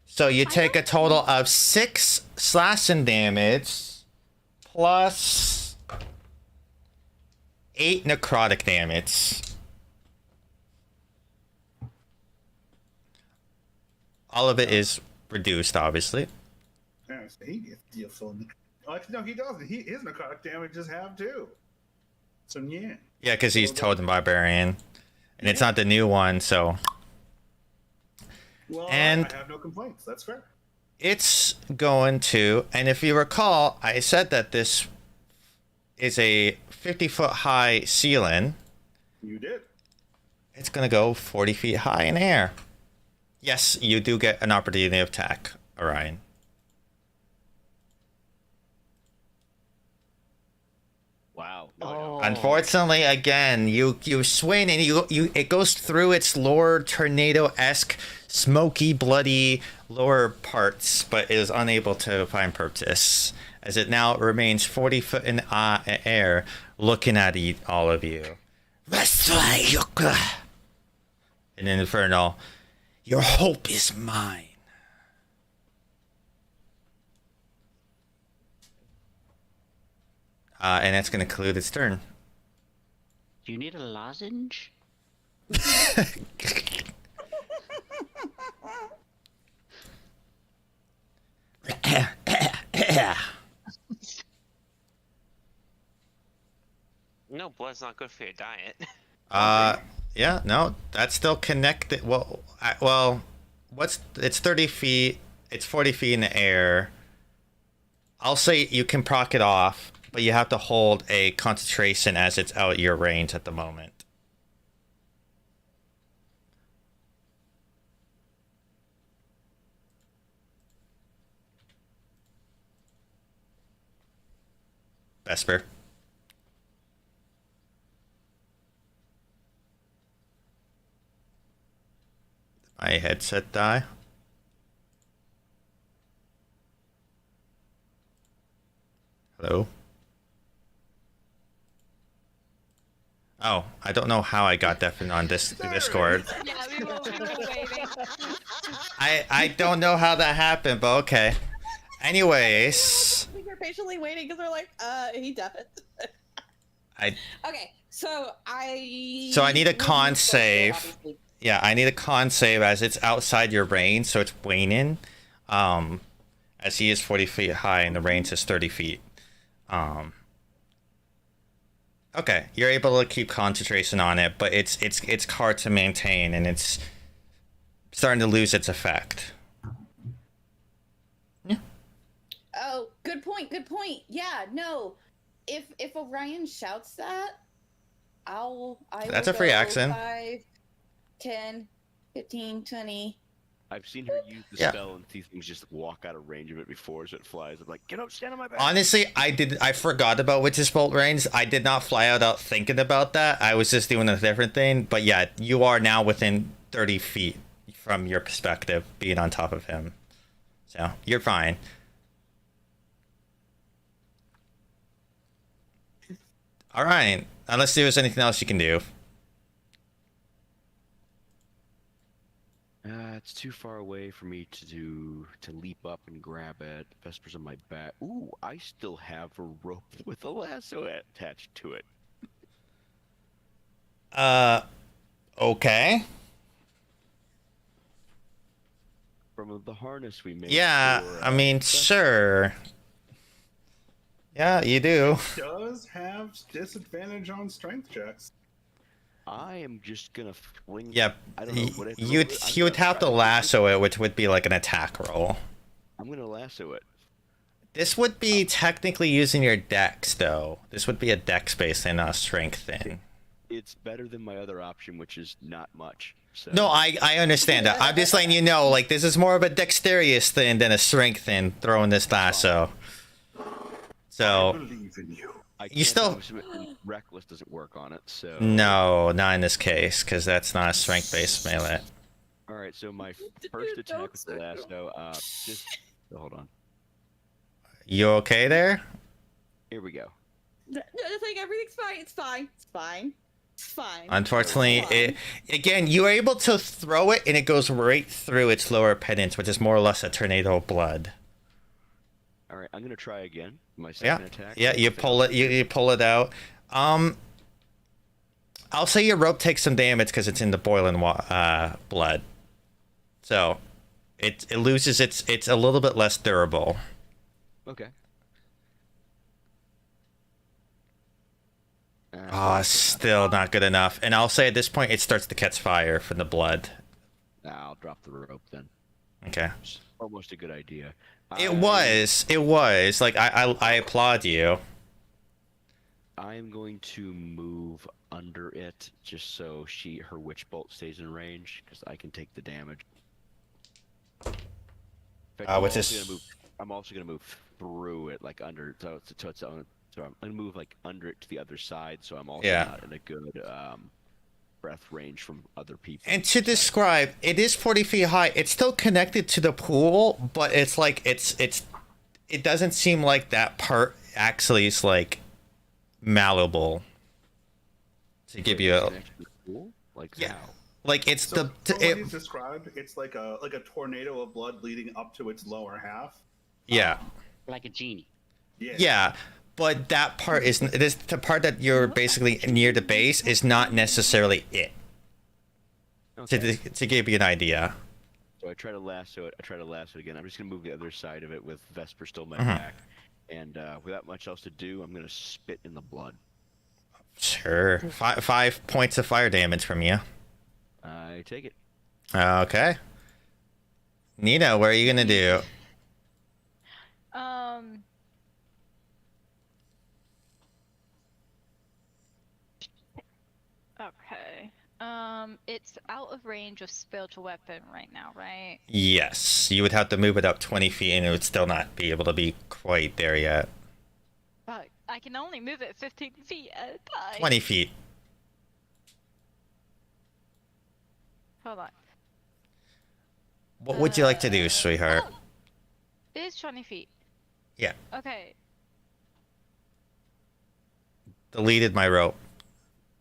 A: So you take a total of 6 slashing damage plus 8 necrotic damage. All of it is reduced, obviously.
D: to- Yeah, so he gets deal full. Oh, actually, no, he doesn't. His necrotic damage is half too. So yeah.
A: Yeah, because he's Totem Barbarian. And it's not the new one, so
D: Well,
A: And-
D: I have no complaints. That's fair.
A: it's going to. And if you recall, I said that this is a 50-foot high ceiling.
D: You did.
A: It's going to go 40 feet high in air. Yes, you do get an opportunity of attack, Orion.
C: Wow.
G: Oh.
A: Unfortunately, again, you swing and you it goes through its lower tornado-esque, smoky, bloody lower parts, but is unable to find purchase, as it now remains 40 foot in air, looking at all of you. In an infernal, your hope is mine. And that's going to conclude its turn.
G: Do you need a lozenge?
E: No, blood's not good for your diet.
A: Yeah, no, that's still connected. Well, it's 30 feet. It's 40 feet in the air. I'll say you can proc it off, but you have to hold a concentration as it's out your range at the moment. Vesper. My headset die. Hello? Oh, I don't know how I got deafened on this Discord.
B: Yeah, we were waiting.
A: I don't know how that happened, but okay. Anyways,
F: We were patiently waiting because we're like, he deafened.
A: I
F: Okay, so I
A: need a con
F: will
A: save.
F: obviously.
A: Yeah, I need a con save as it's outside your range, so it's waning. As he is 40 feet high and the range is 30 feet. Okay, you're able to keep concentration on it, but it's hard to maintain and it's starting to lose its effect. Yeah.
F: Oh, good point. Good point. Yeah, no. If Orion shouts that,
A: That's
F: will
A: a free
F: go
A: action.
F: 5, 10, 15, 20.
C: I've seen her use the
A: Yeah.
C: spell and see things just walk out of range of it before as it flies. I'm like, get up, stand on my back.
A: Honestly, I forgot about Witch's Bolt range. I did not fly out thinking about that. I was just doing a different thing. But yeah, you are now within 30 feet from your perspective, being on top of him. So you're fine. All right. Unless there's anything else you can do.
C: It's too far away for me to leap up and grab it. Vesper's on my back. Ooh, I still have a rope with a lasso attached to it.
A: Okay.
C: From the harness we made.
A: Yeah,
C: for,
A: I mean,
C: Vesper.
A: sure. Yeah, you do.
D: Does have disadvantage on strength checks.
C: I am just gonna fling.
A: Yep.
C: I don't know what it.
A: He would have to lasso it, which would be like an attack roll.
C: I'm gonna lasso it.
A: This would be technically using your dex, though. This would be a dex based and not a strength thing.
C: It's better than my other option, which is not much. So.
A: No, I understand that. I'm just letting you know, like, this is more of a dexterous thing than a strength thing, throwing this lasso.
D: I
A: So,
D: believe in you.
C: I
A: you
C: can't
A: still-
C: do something- reckless doesn't work on it. So.
A: no, not in this case, because that's not a strength based melee.
C: All right, so my first attack with the lasso. Just hold on.
A: You okay there?
C: Here we go.
F: It's like everything's fine. It's fine. It's fine. It's fine.
A: Unfortunately, again, you are able to throw it and it goes right through its lower pendants, which is more or less a tornado of blood.
C: All right, I'm gonna try again. My
A: Yeah,
C: second attack.
A: yeah, you pull it, you pull it out. I'll say your rope takes some damage because it's in the boiling blood, so it loses it's a little bit less durable.
C: Okay.
A: Oh, still not good enough. And I'll say at this point it starts to catch fire from the blood.
C: I'll drop the rope then.
A: Okay.
C: It's almost a good idea.
A: It was like I applaud you.
C: I am going to move under it just so her witch bolt stays in range because I can take the damage. In fact, I'm also gonna move through it, like under its own. So I'm gonna move like under it to the other side, so I'm also not in a good breath range from other people.
A: And to describe, it is 40 feet high. It's still connected to the pool, but it's like it doesn't seem like that part actually is like malleable. To give you a
C: like
A: yeah,
C: how?
A: like it's
D: So,
A: the
D: from what he's described, it's like a tornado of blood leading up to its lower half.
A: yeah.
G: Like a genie.
A: Yeah, but that part is the part that you're basically near the base is not necessarily it.
C: Okay.
A: To give you an idea.
C: So I try to lasso it. Again. I'm just gonna move the other side of it with Vesper still my
A: Mhm.
C: back, and without much else to do, I'm gonna spit in the blood.
A: Sure. 5 points of fire damage from you.
C: I take it.
A: Okay. Nina, what are you gonna do?
B: Okay. It's out of range of spiritual weapon right now, right?
A: Yes, you would have to move it up 20 feet, and it would still not be able to be quite there yet.
B: But I can only move it 15 feet at a time.
A: 20 feet.
B: Hold on.
A: What would you like to do, sweetheart?
B: Oh, it is 20 feet.
A: Yeah.
B: Okay.
A: Deleted my rope.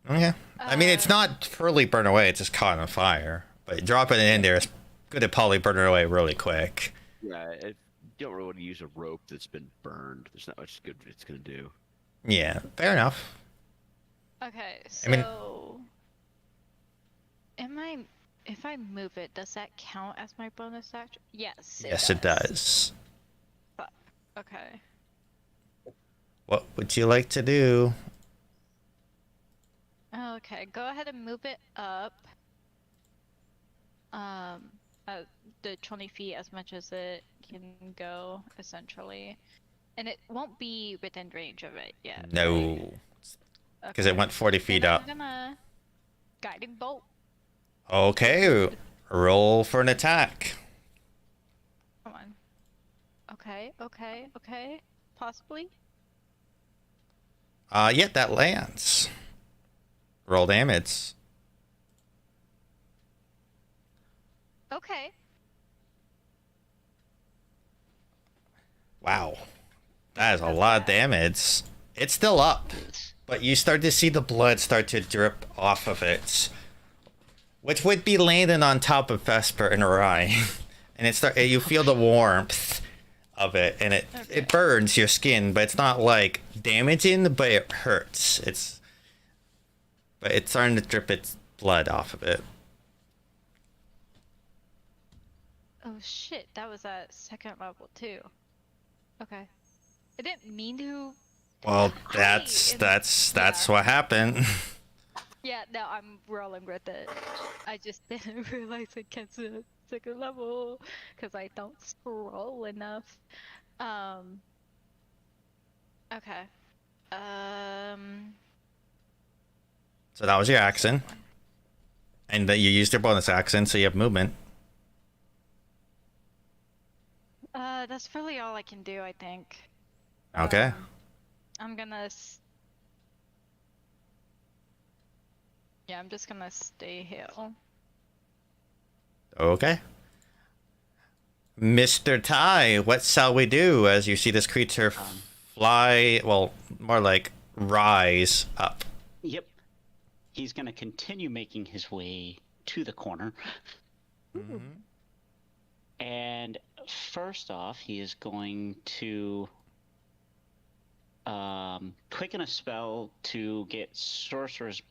A: Okay. I mean, it's not fully burned away. It's just caught on fire. But dropping it in there is going to probably burn it away really quick.
C: Yeah, you don't really want to use a rope that's been burned. There's not much good it's going to do.
A: Yeah, fair enough.
B: Okay,
A: I mean-
B: so if I move it, does that count as my bonus action? Yes.
A: Yes, it does.
B: Okay.
A: What would you like to do?
B: Okay, go ahead and move it up. The 20 feet as much as it can go, essentially. And it won't be within range of it yet.
A: No. Because it went 40 feet
B: Then
A: up.
B: I'm gonna guiding bolt.
A: Okay, roll for an attack.
B: Come on. Okay. Possibly.
A: Yeah, that lands. Roll damage.
B: Okay.
A: Wow. That is a lot of damage. It's still up, but you start to see the blood start to drip off of it, which would be landing on top of Vesper and Orion. And you feel the warmth of it, and it burns your skin, but it's not like damaging, but it hurts. But it's starting to drip its blood off of it.
B: Oh shit, that was at second level too. Okay. I didn't mean to.
A: Well,
B: Hi,
A: that's
B: yeah.
A: what happened.
B: Yeah, no, I'm rolling with it. I just didn't realize it gets to second level because I don't scroll enough. Okay.
A: So that was your action. And then you used your bonus action, so you have movement.
B: That's really all I can do, I think.
A: Okay.
B: I'm gonna. Yeah, I'm just gonna stay here.
A: Okay. Mr. Ty, what shall we do as you see this creature fly, well, more like rise up?
G: Yep. He's going to continue making his way to the corner.
A: Mm-hmm.
G: And first off, he is going to quicken a spell to get Sorcerer's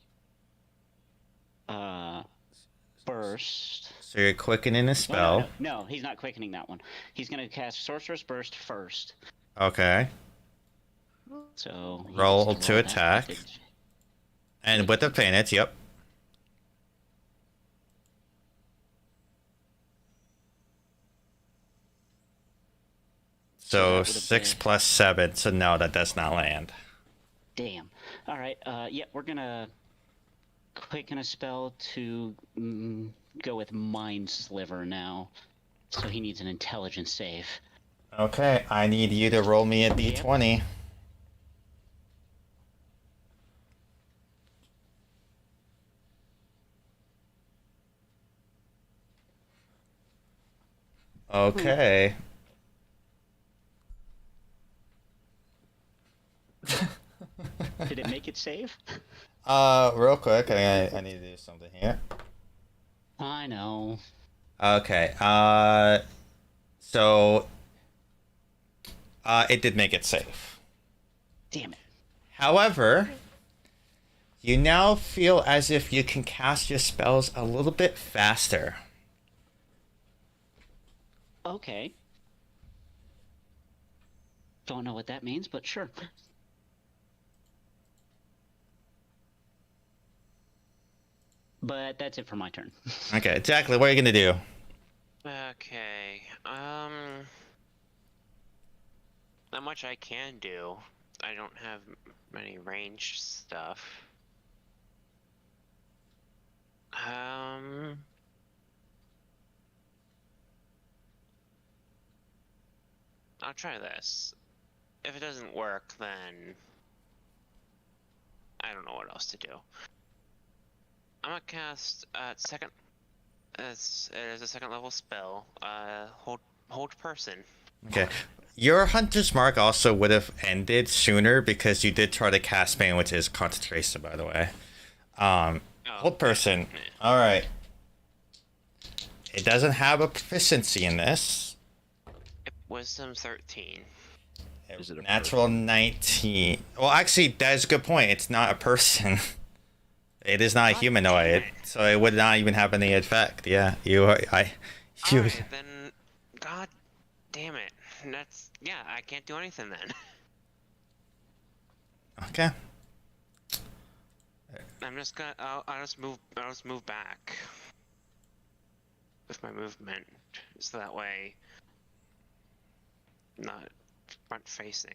G: Burst.
A: So you're quickening a spell.
G: No, he's not quickening that one. He's going to cast Sorcerer's Burst first.
A: Okay.
G: So
A: Roll
G: needs
A: to
G: roll that
A: attack.
G: advantage.
A: And with advantage, yep.
G: So
A: So
G: that would've
A: 6
G: been-
A: plus 7, so no, that does not land.
G: Damn. All right. Yeah, we're gonna quicken a spell to go with Mind Sliver now. So he needs an intelligence save.
A: Okay, I need you to roll me a d20. Okay.
G: Did it make it save?
A: Real quick, I need to do something here.
G: I know.
A: Okay, so, it did make it safe.
G: Damn it.
A: However, you now feel as if you can cast your spells a little bit faster.
G: Okay. Don't know what that means, but sure. But that's it for my turn.
A: Okay, exactly. What are you gonna do?
E: Okay. Not much I can do. I don't have many range stuff. I'll try this. If it doesn't work, then I don't know what else to do. I'm gonna cast second. It is a second level spell. Hold person.
A: Okay. Your Hunter's Mark also would have ended sooner because you did try to cast Bane, which is concentration, by the way.
E: Oh,
A: Old person. All right. It doesn't have a proficiency in this.
E: Wisdom 13.
C: Is it a
A: Natural 19. Well, actually, that's a good point. It's not a person. It is not a
E: God
A: humanoid,
E: damn it.
A: so it would not even have any effect. Yeah, you.
E: Alright, then. God damn it. Yeah, I can't do anything then.
A: Okay.
E: I'm just gonna. I'll just move back with my movement, so that way, not front facing.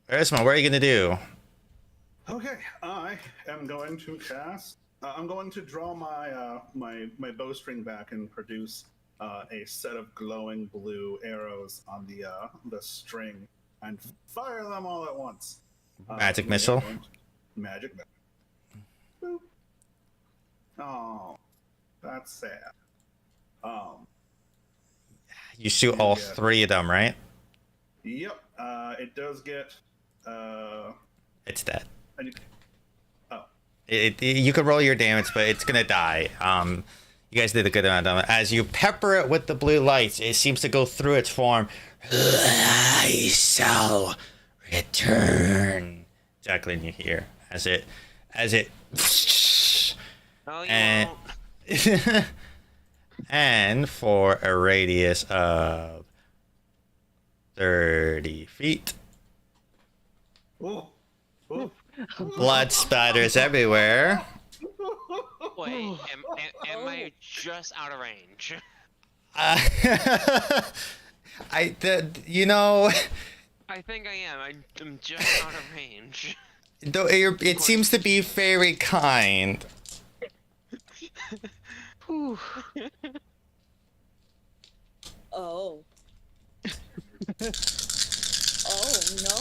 A: Erisma, what are you gonna do?
D: Okay, I am going to cast. I'm going to draw my bowstring back and produce a set of glowing blue arrows on the string and fire them all at once.
A: Magic missile.
D: Magic missile. Boop. Oh, that's sad.
A: You shoot all
D: Yeah.
A: 3 of them, right?
D: Yep. It does get.
A: It's dead.
D: I need- oh.
A: You can roll your damage, but it's gonna die. You guys did a good amount of it. As you pepper it with the blue lights, it seems to go through its form. I shall return. Jacqueline, you hear as it.
E: Oh, you
A: And-
E: won't.
A: And for a radius of 30 feet,
D: Oh. Oh.
A: blood spatters everywhere.
E: Wait, am I just out of range?
A: You know,
E: I think I am. I'm just out of range.
A: though it seems to be very kind.
E: Whew.
F: Oh. Oh no.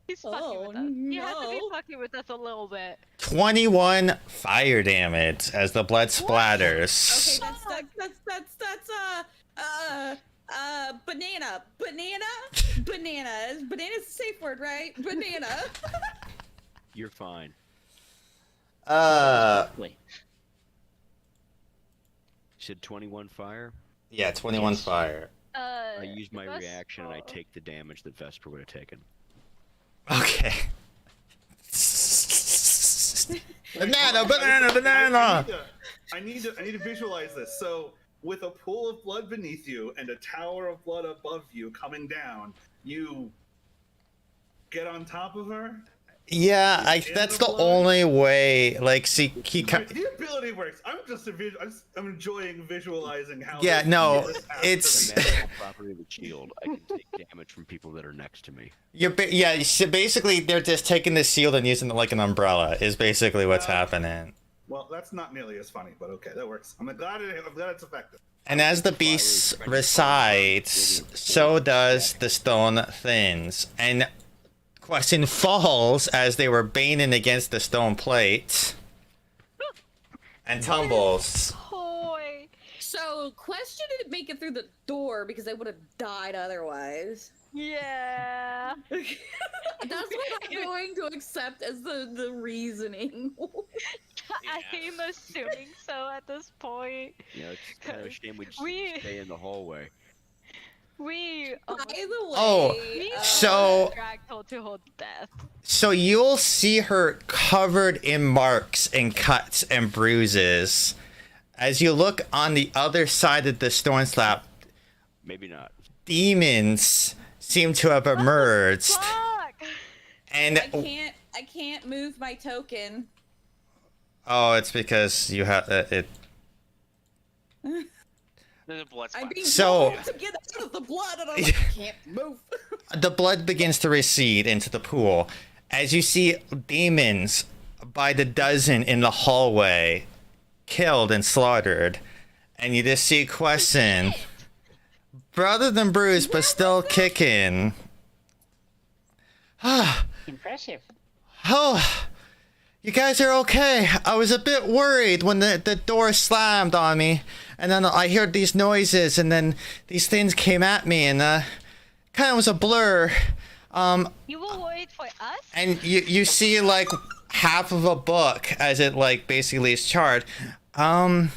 B: He's fucking
F: Oh,
B: with us. He has to be
F: no.
B: fucking with us a little bit.
A: 21 fire damage as the blood splatters.
F: Okay, that's banana. Banana's a safe word, right? Banana.
C: You're fine.
G: Wait.
C: You said 21 fire.
A: Yeah, 21 fire.
C: I use my
B: Gus-
C: reaction and I take the damage that Vesper would have taken.
A: Okay. Banana.
D: I need to visualize this. So, with a pool of blood beneath you and a tower of blood above you coming down, you get on top of her.
A: Yeah, that's the only way. Like, see,
D: The ability works. I'm I'm enjoying visualizing how.
A: Yeah, no,
D: this happens.
A: it's-
C: The magical property of the shield. I can take damage from people that are next to me.
A: so basically they're just taking the shield and using it like an umbrella. Is basically what's happening.
D: Well, that's not nearly as funny, but okay, that works. I'm glad it's effective.
A: And as the beast resides, so does the stone thins. And question falls as they were banging against the stone plate and tumbles.
B: Boy.
F: So, question didn't make it through the door because I would have died otherwise.
B: Yeah.
F: That's what I'm going to accept as the reasoning.
B: I'm assuming so at this point.
C: You know, it's kind of a shame we just
B: We-
C: stay in the hallway.
B: We
F: By the way,
A: Oh, so-
B: dragged her to her death.
A: So you'll see her covered in marks and cuts and bruises. As you look on the other side of the storm slab,
C: Maybe not.
A: demons seem to have emerged.
B: Fuck!
A: And
F: I can't move my token.
A: oh, it's because you have it.
E: There's a blood
F: I'm
E: spot.
F: being
A: So-
F: told to get out of the blood, and I'm like, I can't move.
A: The blood begins to recede into the pool as you see demons by the dozen in the hallway killed and slaughtered. And you just see Question, brother than bruised, but still kicking.
G: Impressive.
A: Oh, you guys are okay. I was a bit worried when the door slammed on me. And then I heard these noises, and then these things came at me, and kind of was a blur.
B: You were worried for us?
A: And you see like half of a book as it like basically is charred. Yeah.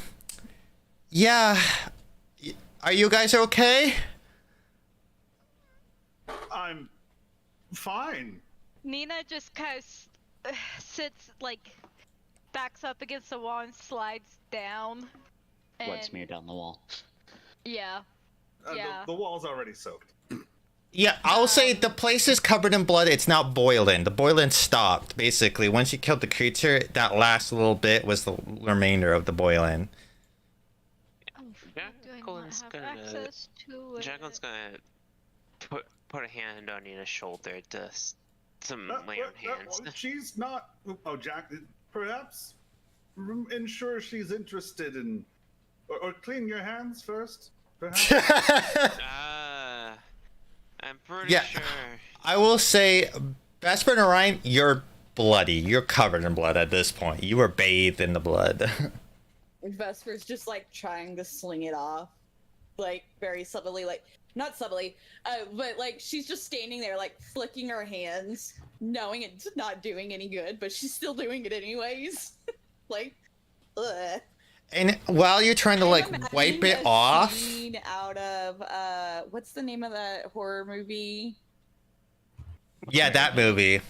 A: Are you guys okay?
D: I'm fine.
B: Nina just kind of sits, like, backs up against the wall and slides down.
G: Blood
B: And
G: smeared down the wall.
B: yeah. Yeah.
D: The wall's already soaked.
A: Yeah, I'll say the place is covered in blood. It's not boiling. The boiling stopped, basically. Once you killed the creature, that last little bit was the remainder of the boiling.
B: Oh,
E: Jacqueline's gonna put a hand on Nina's shoulder to some lay on hands.
D: She's not. Oh, Jack. Perhaps ensure she's interested in, or clean your hands first. Perhaps.
E: I'm pretty sure.
A: I will say, Vesper and Orion, you're bloody. You're covered in blood at this point. You were bathed in the blood.
F: Vesper's just like trying to sling it off, like very subtly, like not subtly, but like she's just standing there, like flicking her hands, knowing it's not doing any good, but she's still doing it anyways. Like, ugh.
A: And while you're trying to like wipe it off,
F: scene out of what's the name of that horror movie?
A: yeah, that movie.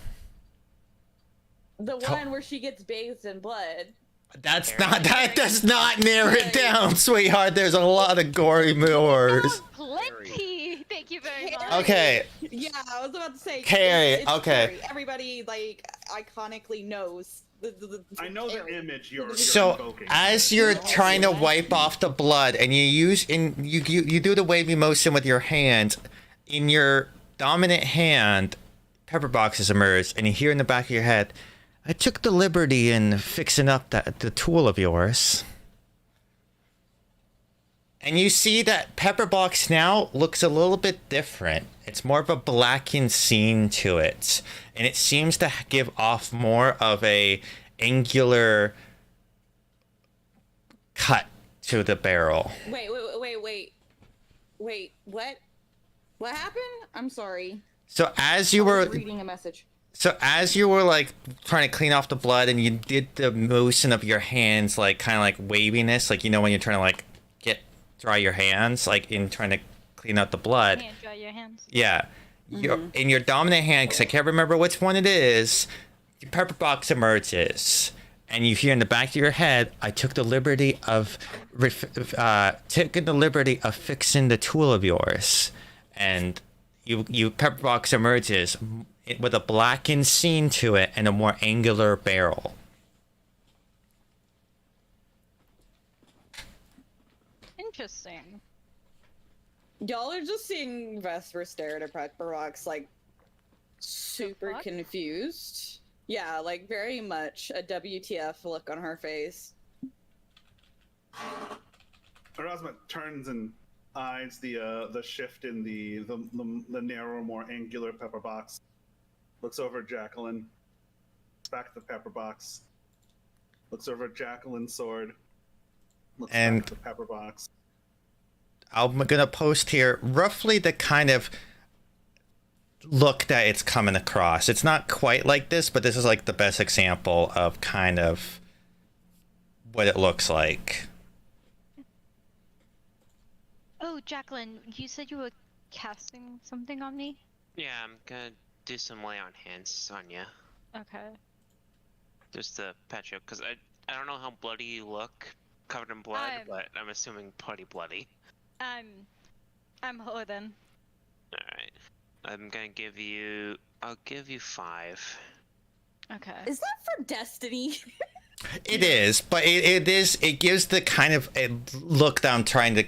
F: The one where she gets bathed in blood.
A: That does not narrow it down, sweetheart. There's a lot of gory moors.
B: Plenty. Thank you very much.
A: Okay.
F: Yeah, I was about to say.
A: Carrie,
F: it's
A: okay.
F: scary. Everybody like iconically knows.
D: I know the image you're
A: So
D: invoking.
A: as you're trying to wipe off the blood, and you do the wavy motion with your hand, in your dominant hand, pepper boxes emerge, and you hear in the back of your head, "I took the liberty in fixing up the tool of yours." And you see that pepper box now looks a little bit different. It's more of a blackened scene to it. And it seems to give off more of a angular cut to the barrel.
F: Wait, what? What happened? I'm sorry.
A: So as you
F: I
A: were
F: was reading a message.
A: So as you were like trying to clean off the blood, and you did the motion of your hands, like kind of like waviness, like, you know, when you're trying to like dry your hands, like in trying to clean out the blood.
B: Can't dry your hands.
A: Yeah. In your dominant hand, because I can't remember which one it is, your pepper box emerges. And you hear in the back of your head, "I took the liberty of fixing the tool of yours." And you pepper box emerges with a blackened scene to it and a more angular barrel.
B: Interesting.
F: Y'all are just seeing Vesper stare at a Pepper Box like super
B: fuck?
F: confused. Yeah, like very much a WTF look on her face.
D: Erasmus turns and eyes the shift in the narrower, more angular pepper box. Looks over at Jacqueline. Back at the pepper box. Looks over at Jacqueline's sword. Looks
A: And-
D: back at the pepper box.
A: I'm gonna post here roughly the kind of look that it's coming across. It's not quite like this, but this is like the best example of kind of what it looks like.
B: Oh, Jacqueline, you said you were casting something on me?
E: Yeah, I'm gonna do some lay on hands on you.
B: Okay.
E: Just to patch you up, because I don't know how bloody you look, covered in blood, but I'm assuming pretty bloody.
B: I'm Hoden.
E: Alright. I'm gonna give you... I'll give you 5.
B: Okay.
F: Is that for Destiny?
A: It is, but it gives the kind of a look that I'm trying to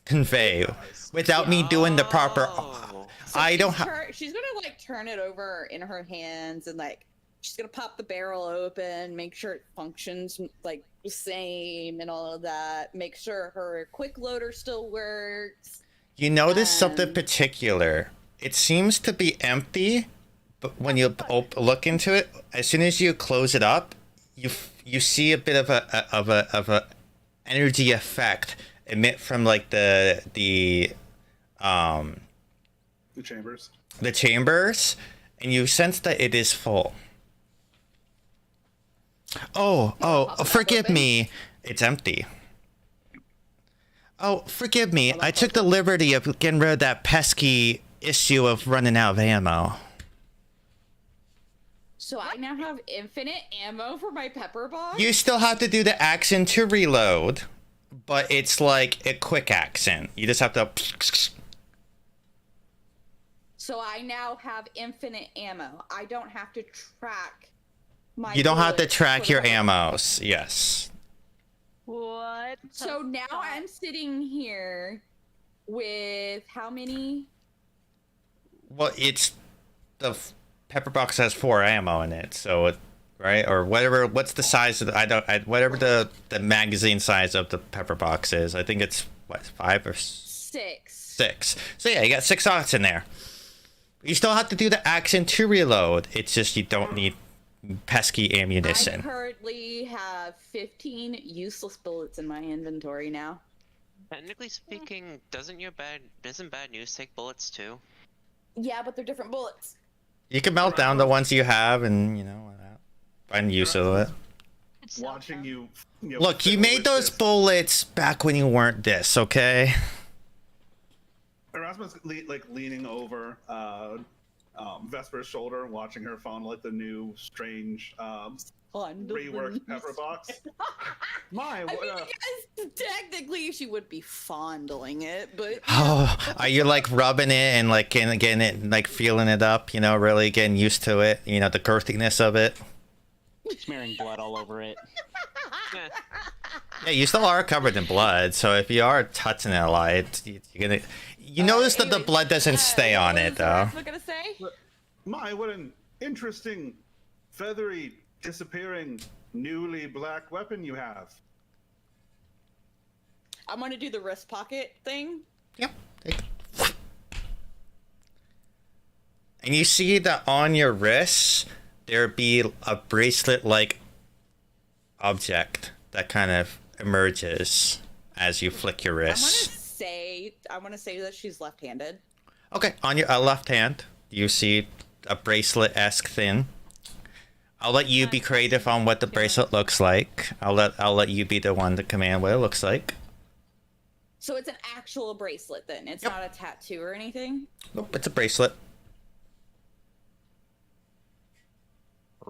A: convey without me doing the proper.
E: Oh.
F: So
A: I don't
F: she's gonna like turn it over in her hands and like she's gonna pop the barrel open, make sure it functions like the same and all of that. Make sure her quick loader still works.
A: You notice something particular. It seems to be empty, but when you look into it, as soon as you close it up, you see a bit of a energy effect emit from like the
D: The chambers.
A: The chambers, and you sense that it is full. Oh, forgive me. It's empty. Oh, forgive me. I took the liberty of getting rid of that pesky issue of running out of ammo.
F: So I now have infinite ammo for my pepper box?
A: You still have to do the action to reload, but it's like a quick action. You just have to...
F: So I now have infinite ammo. I don't have to track my
A: You don't have to
F: bullets
A: track
F: for
A: your
F: the-
A: ammos. Yes.
B: What?
F: So now I'm sitting here with how many?
A: Well, it's... The pepper box has 4 ammo in it, so it... Right? Or whatever... What's the size of the... whatever the magazine size of the pepper box is. I think it's, what, 5 or...
F: 6.
A: 6. So yeah, you got 6 shots in there. You still have to do the action to reload. It's just you don't need pesky
F: I
A: ammunition.
F: currently have 15 useless bullets in my inventory now.
E: Technically speaking, doesn't bad news take bullets too?
F: Yeah, but they're different bullets.
A: You can melt down the ones you have and, find use of it.
B: It's
D: Watching you.
A: Look, you
D: fiddle
A: made
D: with
A: those
D: this.
A: bullets back when you weren't this, okay?
D: Erasmus leaning over Vesper's shoulder and watching her fondle like the new strange reworked pepper box. My,
F: I
D: what
F: mean, I guess technically she would be fondling it, but
A: Oh, are you like rubbing it and like getting it, like feeling it up, really getting used to it, the girthiness of it?
G: Smearing blood all over it.
E: Yeah.
A: Yeah, you still are covered in blood, so if you are touching it a lot, you're gonna... You notice that the
F: anyways,
A: blood doesn't stay on
F: what
A: it,
F: was
A: though.
F: Erasmus gonna say?
D: My, what an interesting, feathery, disappearing, newly black weapon you have.
F: I'm gonna do the wrist pocket thing.
A: Yep. And you see that on your wrists, there be a bracelet-like object that kind of emerges as you flick your wrist.
F: I want to say that she's left-handed.
A: Okay, on your left hand, you see a bracelet-esque thing. I'll let you be creative on what the bracelet looks like. I'll let you be the one to command what it looks like.
F: So it's an actual bracelet then. It's
A: Yep.
F: not a tattoo or anything.
A: Nope, it's a bracelet.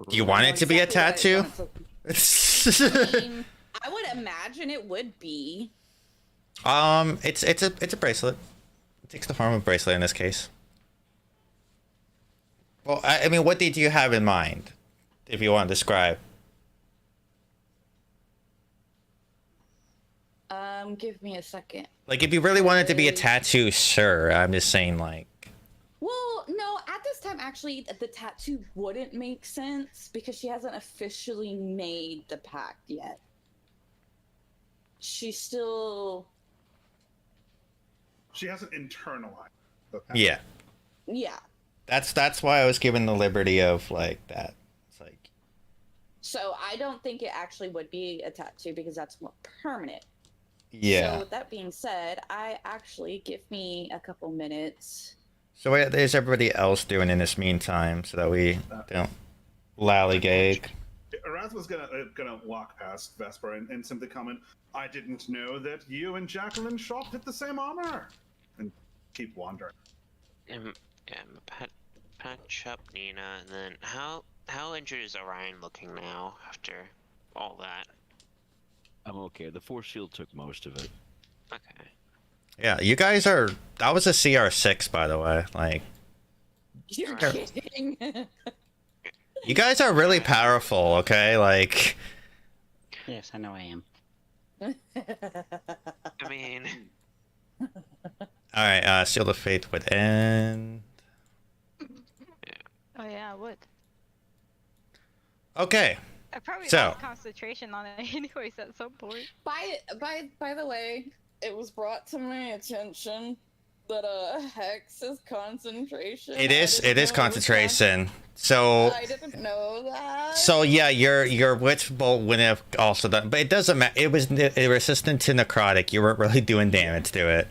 A: Do you want it to be a
F: Exactly what I
A: tattoo?
F: want it to- I mean, I would imagine it would be.
A: It's a bracelet. It takes the form of a bracelet in this case. Well, I mean, what did you have in mind, if you want to describe?
F: Give me a second.
A: Like, if you really wanted to be a tattoo, sure. I'm just saying, like...
F: Well, no, at this time, actually, the tattoo wouldn't make sense because she hasn't officially made the pact yet. She's still...
D: She hasn't internalized the pact.
A: Yeah.
F: Yeah.
A: That's why I was given the liberty of, like, that. It's like...
F: So I don't think it actually would be a tattoo because that's more permanent.
A: Yeah.
F: So with that being said, give me a couple minutes.
A: So what is everybody else doing in this meantime so that we don't lollygag?
D: Erasmus gonna walk past Vesper and simply comment, "I didn't know that you and Jacqueline shopped at the same armor," and keep wandering.
E: Patch up Nina, and then how injured is Orion looking now after all that?
C: I'm okay. The force shield took most of it.
E: Okay.
A: Yeah, you guys are... That was a CR6, by the way. Like,
F: You're
E: Alright.
F: kidding.
A: you guys are really powerful, okay? Like...
G: Yes, I know I am.
E: I mean,
A: Alright, Seal of Fate would end...
B: Oh yeah, I would.
A: Okay.
B: I probably
A: So-
B: lost concentration on it anyways at some point.
F: By the way, it was brought to my attention that hex is concentration.
A: It is concentration. So...
F: I didn't know that.
A: So yeah, your witch bolt wouldn't have also done, but it doesn't matter. It was resistant to necrotic. You weren't really doing damage to it.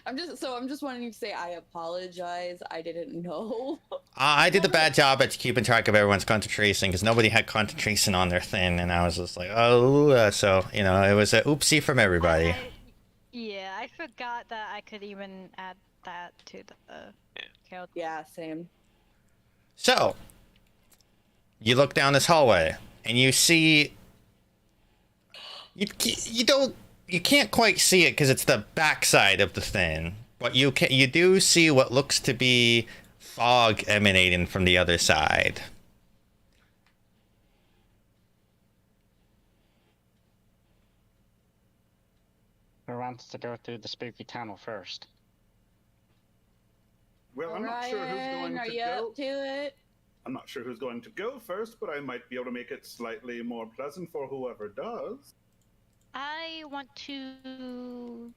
F: I'm just wanting to say I apologize. I didn't know.
A: I did a bad job at keeping track of everyone's concentration because nobody had concentration on their thing, and I was just like, oh, so it was a oopsie from everybody.
B: Yeah, I forgot that I could even add that to the count.
F: Yeah, same.
A: So you look down this hallway and you see you can't quite see it because it's the backside of the thing, but you do see what looks to be fog emanating from the other side.
G: Who wants to go through the spooky tunnel first?
D: Well, I'm not sure who's going
F: are
D: to
F: you
D: go.
F: up to it?
D: I'm not sure who's going to go first, but I might be able to make it slightly more pleasant for whoever does.
B: I want to,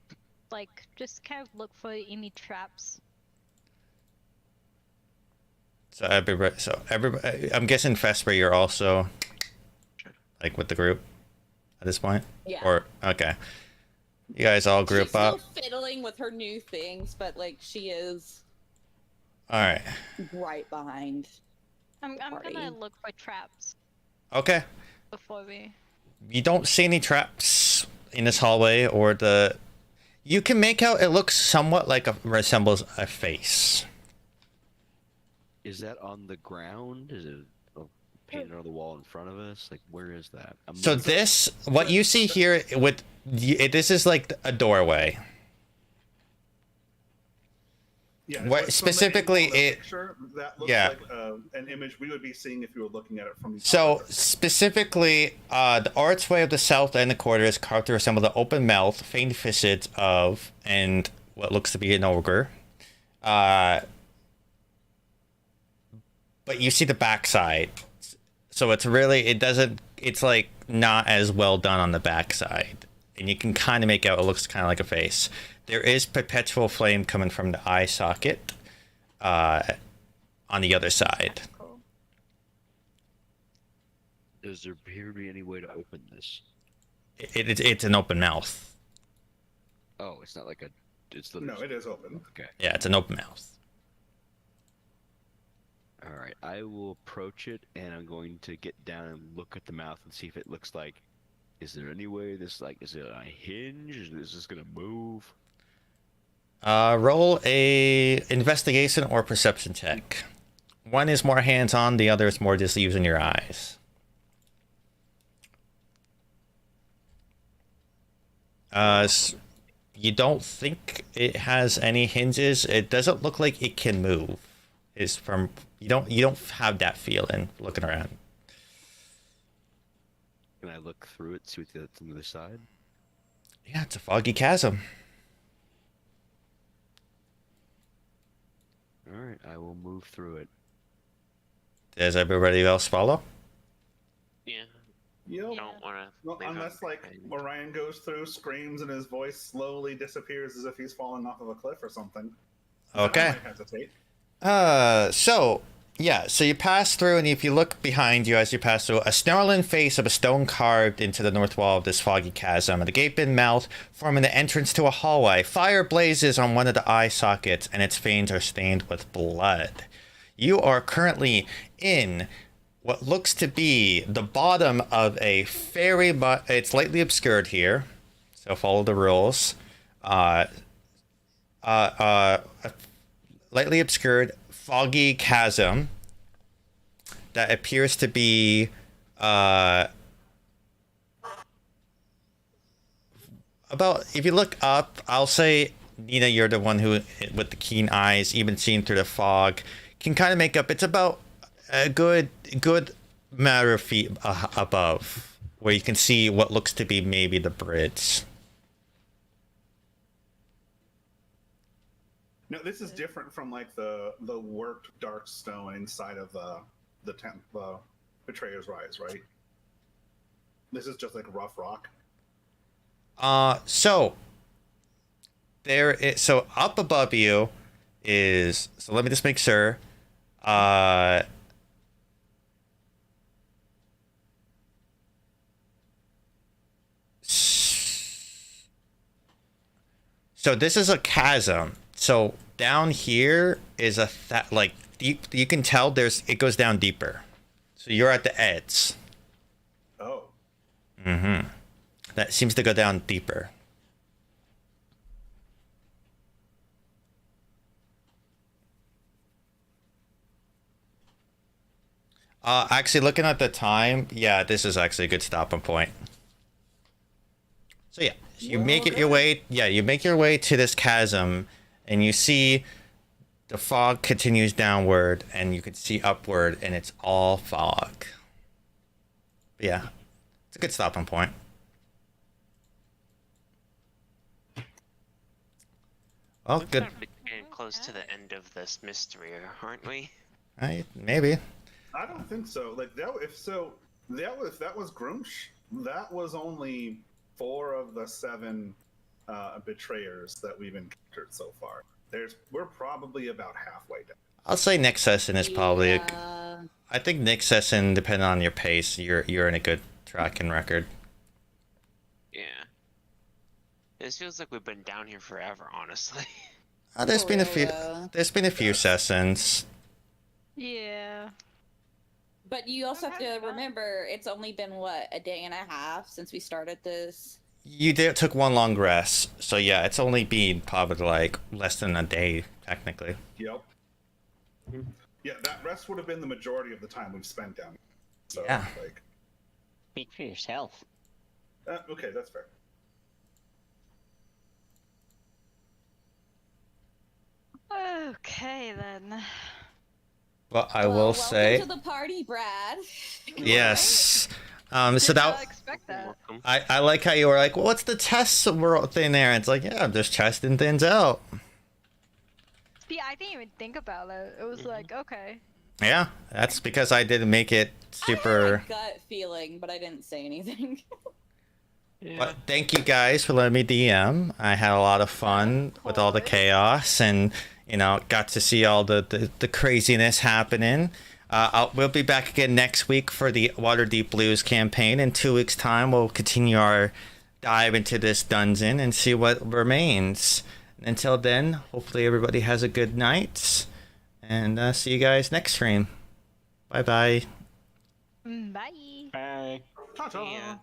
B: just kind of look for any traps.
A: So everybody, I'm guessing Vesper, you're also with the group at this point.
F: Yeah.
A: Or okay, you guys all group
F: She's
A: up.
F: still fiddling with her new things, but she is.
A: All right.
F: Right behind.
B: I'm gonna look for traps.
A: Okay.
B: Before we.
A: You don't see any traps in this hallway, or you can make out it looks somewhat resembles a face.
C: Is that on the ground? Is it painted on the wall in front of us? Where is that?
A: So what you see here this is a doorway.
D: Yeah,
A: what specifically
D: picture, that looks like an image we would be seeing if you were looking at it from the
A: So specifically, the archway of the south end of the corridor is carved to resemble the open mouth, faint visage of, and what looks to be an ogre. But you see the backside, so it's not as well done on the backside, and you can kind of make out it looks kind of like a face. There is perpetual flame coming from the eye socket on the other side.
B: Cool.
C: Does there appear to be any way to open this?
A: It's an open mouth.
C: Oh, it's not it's
D: No, it is open.
C: Okay.
A: Yeah, it's an open mouth.
C: All right, I will approach it, and I'm going to get down and look at the mouth and see if it looks like. Is there any way this is it a hinge? Is this gonna move?
A: Roll a investigation or perception check. One is more hands-on, the other is more just using your eyes. You don't think it has any hinges. It doesn't look like it can move. You don't have that feeling looking around.
C: Can I look through it, see what's on the other side?
A: Yeah, it's a foggy chasm.
C: All right, I will move through it.
A: Does everybody else follow?
E: Yeah.
D: Yep.
E: Don't want to.
D: Well, unless Orion goes through, screams, and his voice slowly disappears as if he's falling off of a cliff or something.
A: Okay.
D: I might hesitate.
A: So you pass through, and if you look behind you as you pass through, a snarling face of a stone carved into the north wall of this foggy chasm, and a gaping mouth forming the entrance to a hallway. Fire blazes on one of the eye sockets, and its veins are stained with blood. You are currently in what looks to be the bottom of a it's lightly obscured here, so follow the rules. Lightly obscured, foggy chasm that appears to be about, if you look up, I'll say, Nina, you're the one who, with the keen eyes, even seeing through the fog, can kind of make up, it's about a good matter of feet above, where you can see what looks to be maybe the bridge.
D: No, this is different from the worked dark stone inside of the Betrayer's Rise, right? This is just rough rock.
A: So up above you is, so let me just make sure. So this is a chasm. So down here is a like deep. You can tell it goes down deeper. So you're at the edge.
D: Oh.
A: Mm-hmm. That seems to go down deeper. Actually, looking at the time, yeah, this is actually a good stopping point. So yeah, you make it your way. Yeah, you make your way to this chasm, and you see the fog continues downward, and you can see upward, and it's all fog. But yeah, it's a good stopping point. Oh, good.
E: We're getting close to the end of this mystery, aren't we?
A: Maybe.
D: I don't think so. Like that. If that was Grumsh, that was only 4 of the 7 betrayers that we've encountered so far. We're probably about halfway down.
A: I'll say next session is probably.
F: Yeah.
A: I think next session, depending on your pace, you're in a good tracking record.
E: Yeah. This feels like we've been down here forever, honestly.
A: There's
F: For
A: been a
F: real,
A: few.
F: though.
A: There's been a few sessions.
B: Yeah.
F: But you also have to
B: Okay.
F: remember, it's only been what, a day and a half since we started this.
A: Took one long rest, so yeah, it's only been probably like less than a day technically.
D: Yep. Yeah, that rest would have been the majority of the time we've spent down here. So,
A: Yeah.
D: like,
G: Speak for yourself.
D: okay, that's fair.
B: Okay then.
A: But I will
F: Welcome
A: say,
F: to the party, Brad.
A: yes. So
B: Did not
A: that
B: expect that.
E: Welcome.
A: I like how you were like, well, what's the test world thing there? And it's like, yeah, I'm just testing things out.
B: See, I didn't even think about it. It was like, okay.
A: Yeah, that's because I didn't make it
F: I had
A: super.
F: a gut feeling, but I didn't say anything.
A: But thank you guys for letting me DM. I had a lot of fun with all the
B: course.
A: chaos, and got to see all the craziness happening. We'll be back again next week for the Waterdeep Blues campaign. In 2 weeks' time, we'll continue our dive into this dungeon and see what remains. Until then, hopefully everybody has a good night, and see you guys next stream. Bye bye.
B: Bye.
G: Bye.
D: Ta-ta.
E: Yeah.